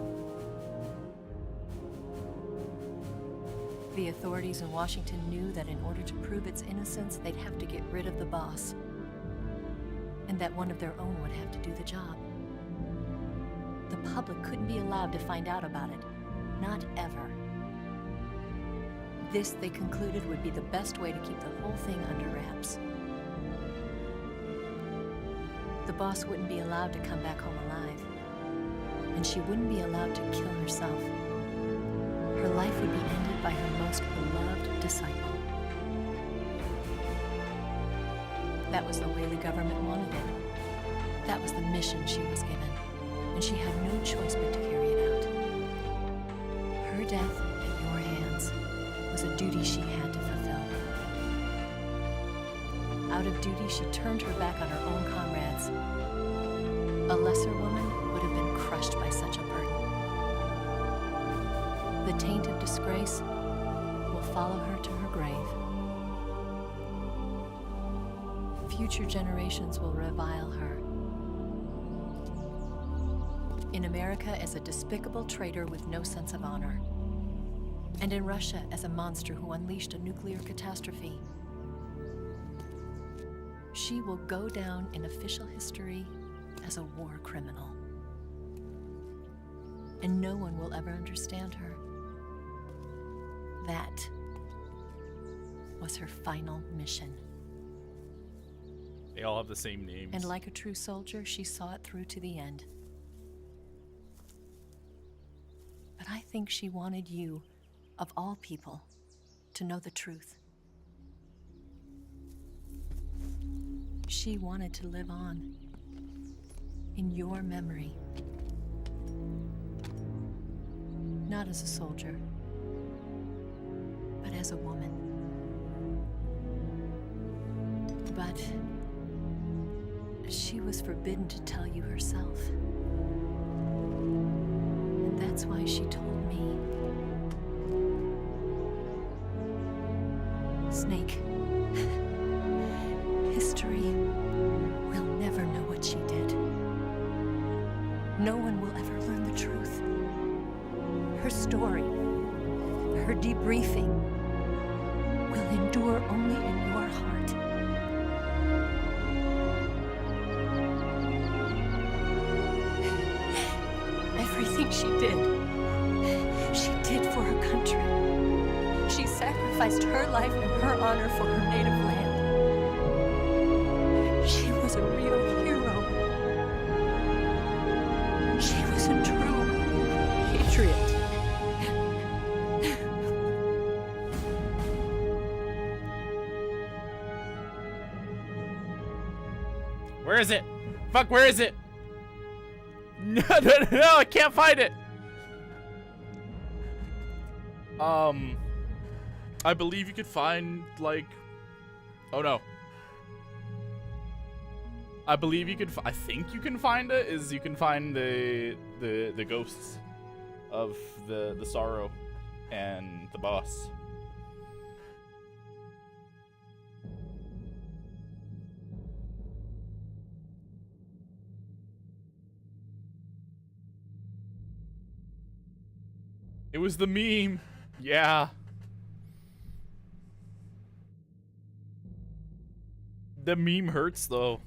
The authorities in Washington knew that in order to prove its innocence, they'd have to get rid of the boss, and that one of their own would have to do the job. The public couldn't be allowed to find out about it, not ever. This, they concluded, would be the best way to keep the whole thing under wraps. The boss wouldn't be allowed to come back home alive, and she wouldn't be allowed to kill herself. Her life would be ended by her most beloved disciple. That was the way the government wanted it. That was the mission she was given, and she had no choice but to carry it out. Her death at your hands was a duty she had to fulfill. Out of duty, she turned her back on her own comrades. A lesser woman would have been crushed by such a burden. The taint of disgrace will follow her to her grave. Future generations will revile her. In America as a despicable traitor with no sense of honor. And in Russia as a monster who unleashed a nuclear catastrophe. She will go down in official history as a war criminal. And no one will ever understand her. That was her final mission. They all have the same names. And like a true soldier, she saw it through to the end. But I think she wanted you, of all people, to know the truth. She wanted to live on in your memory. Not as a soldier, but as a woman. But she was forbidden to tell you herself. And that's why she told me. Snake, history will never know what she did. No one will ever learn the truth. Her story, her debriefing, will endure only in your heart. Everything she did for her country. She sacrificed her life and her honor for her native land. She was a real hero. She was a true patriot. Where is it? Fuck, where is it? No, I can't find it. I believe you could find, like, oh no. I believe you could, I think you can find it, is you can find the ghosts of the sorrow and the boss. It was the meme. Yeah. The meme hurts though.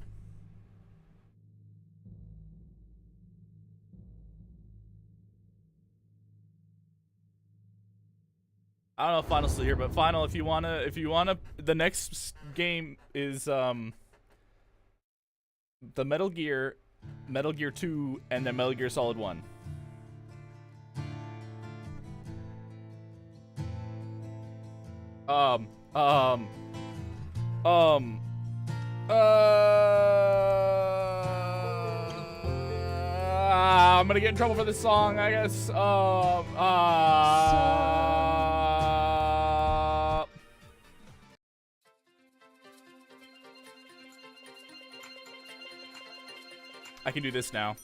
I don't know if Final's still here, but Final, if you wanna, the next game is the Metal Gear 2, and then Metal Gear Solid 1. I'm gonna get in trouble for this song, I guess. I can do this now.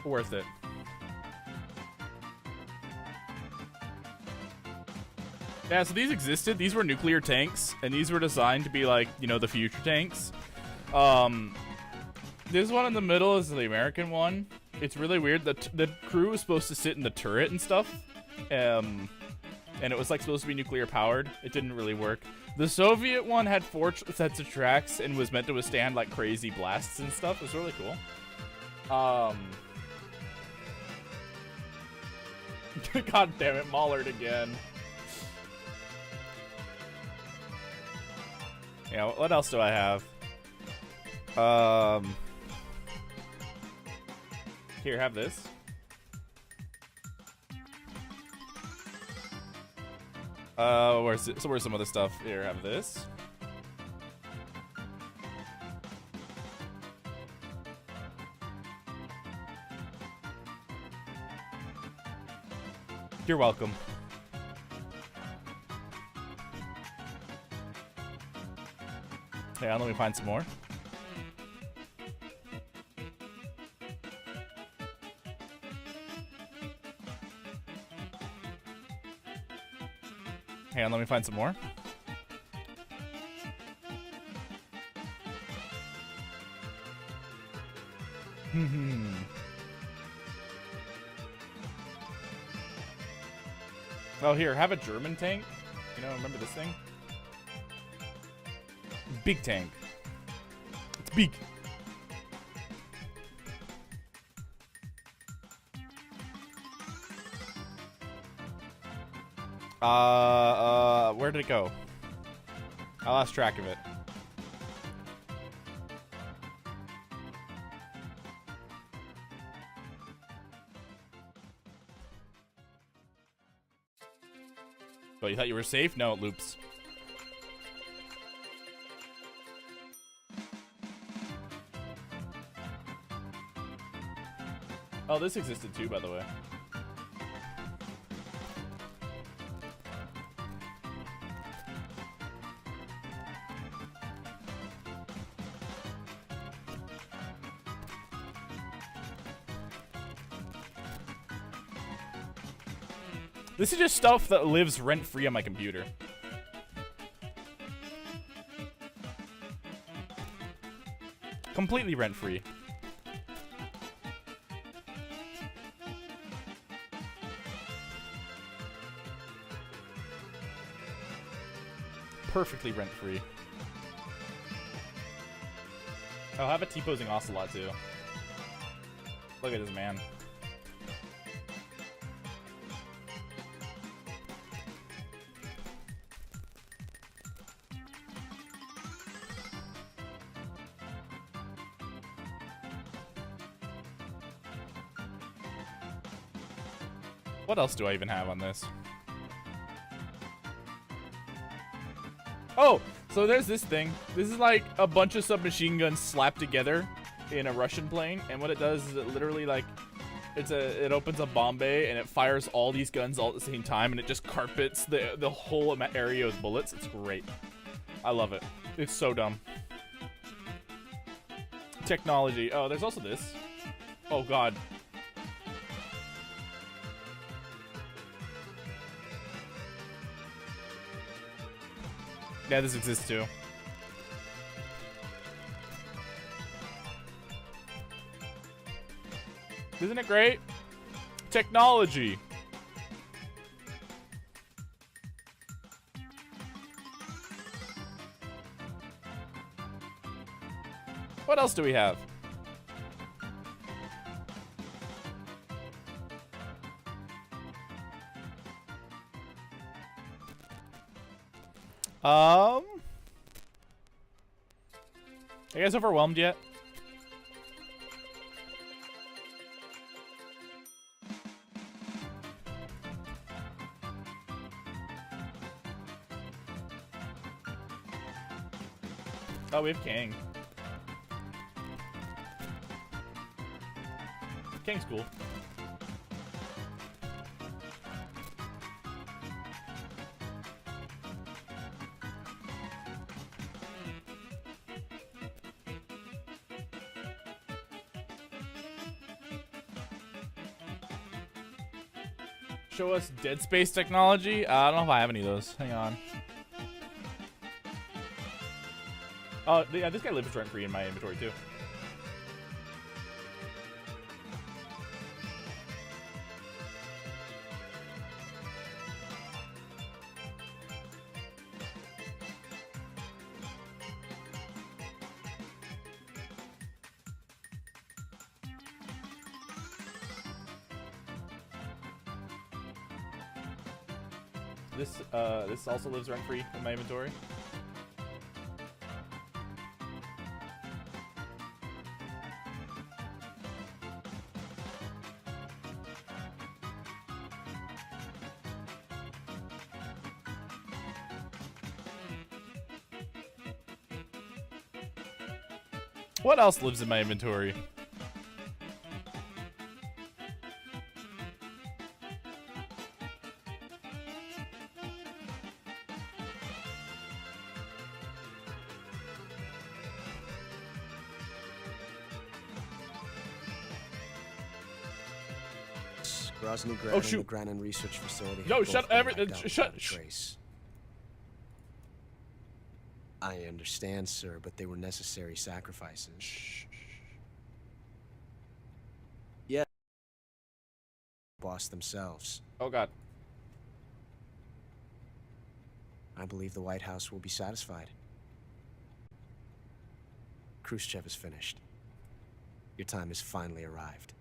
Worth it. Yeah, so these existed. These were nuclear tanks, and these were designed to be like, you know, the future tanks. This one in the middle is the American one. It's really weird. The crew was supposed to sit in the turret and stuff, and it was like supposed to be nuclear powered. It didn't really work. The Soviet one had 4 sets of tracks and was meant to withstand like crazy blasts and stuff. It was really cool. God damn it, Maulard again. Yeah, what else do I have? Here, have this. Where's some other stuff? Here, have this. You're welcome. Hang on, let me find some more. Hang on, let me find some more. Oh, here, have a German tank. You know, remember this thing? Big tank. It's big. Where did it go? I lost track of it. Oh, you thought you were safe? No, it loops. Oh, this existed too, by the way. This is just stuff that lives rent-free on my computer. Completely rent-free. Perfectly rent-free. I'll have a T-posing ocelot too. Look at this man. What else do I even have on this? Oh, so there's this thing. This is like a bunch of submachine guns slapped together in a Russian plane, and what it does is it literally like it opens a bomb bay and it fires all these guns all at the same time, and it just carpets the whole area with bullets. It's great. I love it. It's so dumb. Technology. Oh, there's also this. Oh god. Yeah, this exists too. Isn't it great? Technology. What else do we have? Are you guys overwhelmed yet? Oh, we have King. King's cool. Show us Dead Space technology? I don't know if I have any of those. Hang on. Oh, yeah, this guy lives rent-free in my inventory, too. This also lives rent-free in my inventory. What else lives in my inventory? Oh shoot! Grannon Research Facility. Yo, shut shut. Trace. I understand, sir, but they were necessary sacrifices. Shh. Yeah. Boss themselves. Oh God. I believe the White House will be satisfied. Khrushchev is finished. Your time has finally arrived.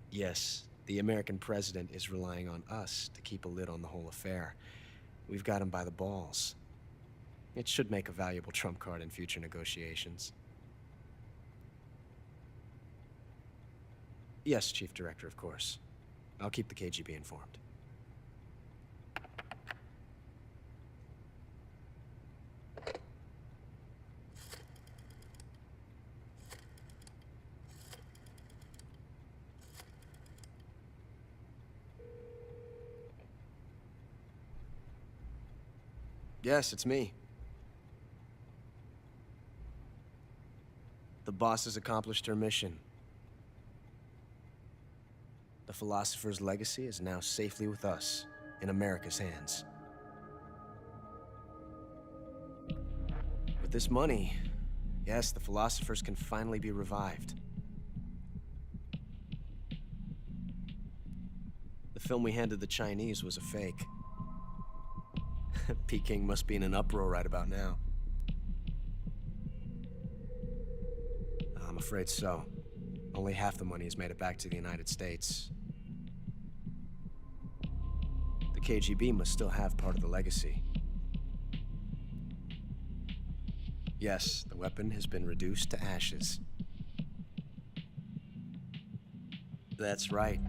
Yes, the American president is relying on us to keep a lid on the whole affair. We've got him by the balls. It should make a valuable trump card in future negotiations. Yes, Chief Director, of course. I'll keep the KGB informed. Yes, it's me. The boss has accomplished her mission. The philosopher's legacy is now safely with us, in America's hands. With this money, yes, the philosophers can finally be revived. The film we handed the Chinese was a fake. Peking must be in an uproar right about now. I'm afraid so. Only half the money has made it back to the United States. The KGB must still have part of the legacy. Yes, the weapon has been reduced to ashes. That's right.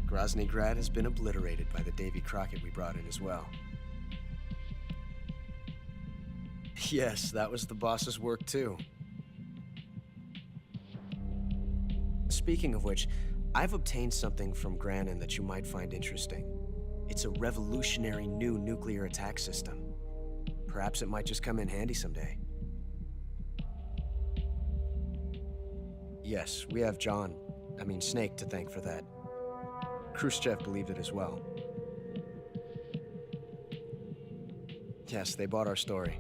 Grozny Grad has been obliterated by the Davy Crockett we brought in as well. Yes, that was the boss's work too. Speaking of which, I've obtained something from Grannon that you might find interesting. It's a revolutionary new nuclear attack system. Perhaps it might just come in handy someday. Yes, we have Snake to thank for that. Khrushchev believed it as well. Yes, they bought our story.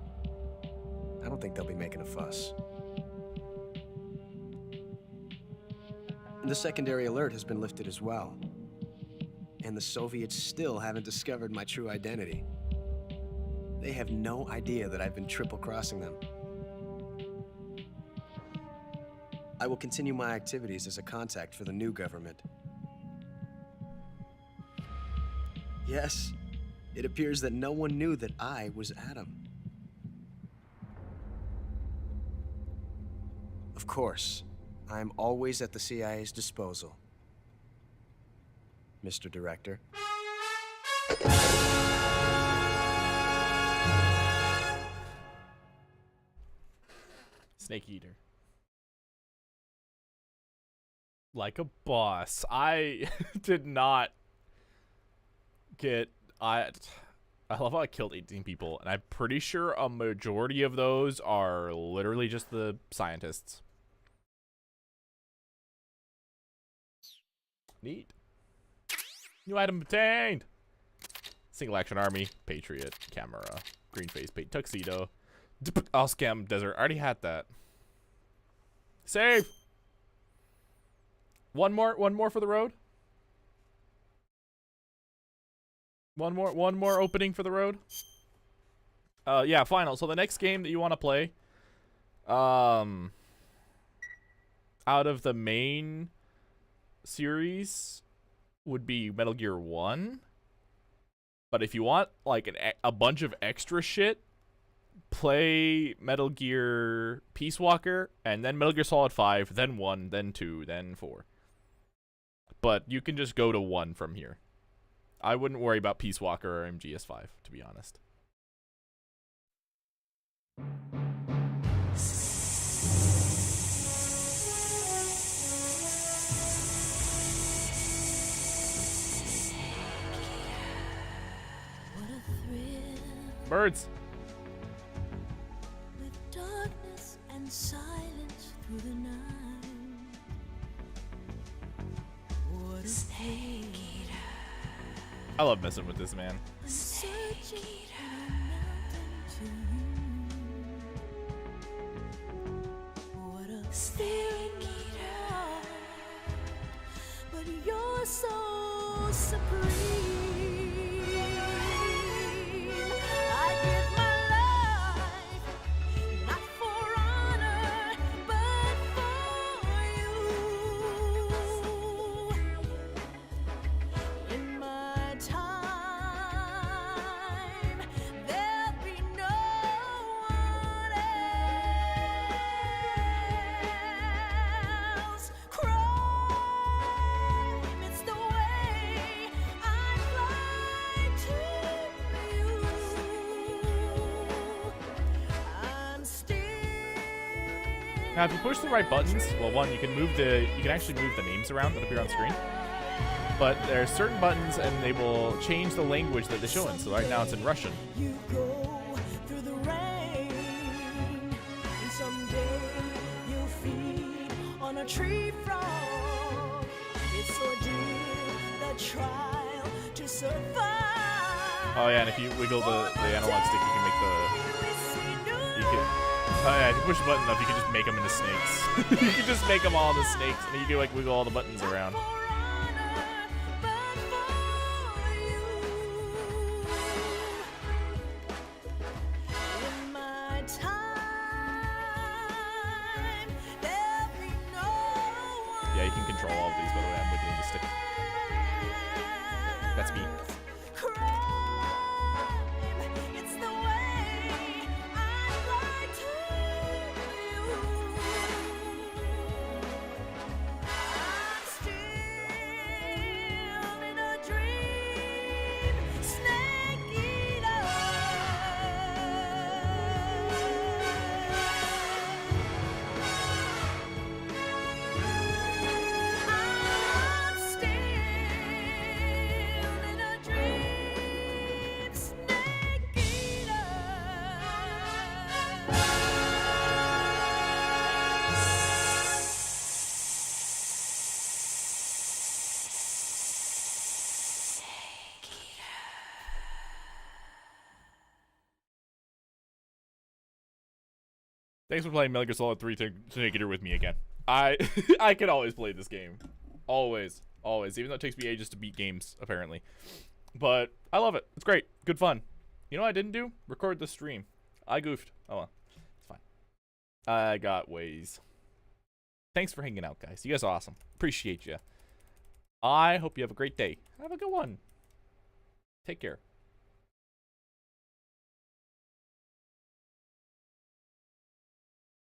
I don't think they'll be making a fuss. The secondary alert has been lifted as well. And the Soviets still haven't discovered my true identity. They have no idea that I've been triple-crossing them. I will continue my activities as a contact for the new government. Yes, it appears that no one knew that I was Adam. Of course, I am always at the CIA's disposal, Mr. Director. Snake Eater. Like a boss. I did not get... I love how I killed 18 people, and I'm pretty sure a majority of those are literally just the scientists. Neat. New item obtained! Single action army, Patriot, camera, green face paint, tuxedo. I'll scam desert. I already had that. Save! One more for the road. One more opening for the road. Yeah, final. So the next game that you want to play, out of the main series, would be Metal Gear 1. But if you want like a bunch of extra shit, play Metal Gear Peace Walker, and then Metal Gear Solid 5, then 1, then 2, then 4. But you can just go to 1 from here. I wouldn't worry about Peace Walker or MGS5, to be honest. Birds. With darkness and silence through the night. What a pain. I love messing with this, man. I'm searching for a mountain to you. What a spirit, but you're so supreme. I give my life not for honor, but for you. In my time, there'll be no one else. Crime, it's the way I fly to you. I'm still. Now, if you push the right buttons, well, one, you can actually move the names around that appear on screen. But there are certain buttons, and they will change the language that they show in. So right now it's in Russian. You go through the rain, and someday you'll feed on a tree frog. It's ordeal, the trial to survive. Oh yeah, and if you wiggle the analog stick, you can make the. Oh yeah, if you push the button enough, you can just make them into snakes. You can just make them all into snakes, and you can like wiggle all the buttons around. In my time, there'll be no one. Yeah, you can control all of these, by the way. I'm wiggling the stick. That's me. It's the way I fly to you. I'm still in a dream, snake eater. I'm still in a dream. Thanks for playing Metal Gear Solid 3 to make it with me again. I I can always play this game. Always. Even though it takes me ages to beat games, apparently. But I love it. It's great. Good fun. You know what I didn't do? Record the stream. I goofed. Oh well. It's fine. I got ways. Thanks for hanging out, guys. You guys are awesome. Appreciate you. I hope you have a great day. Have a good one. Take care.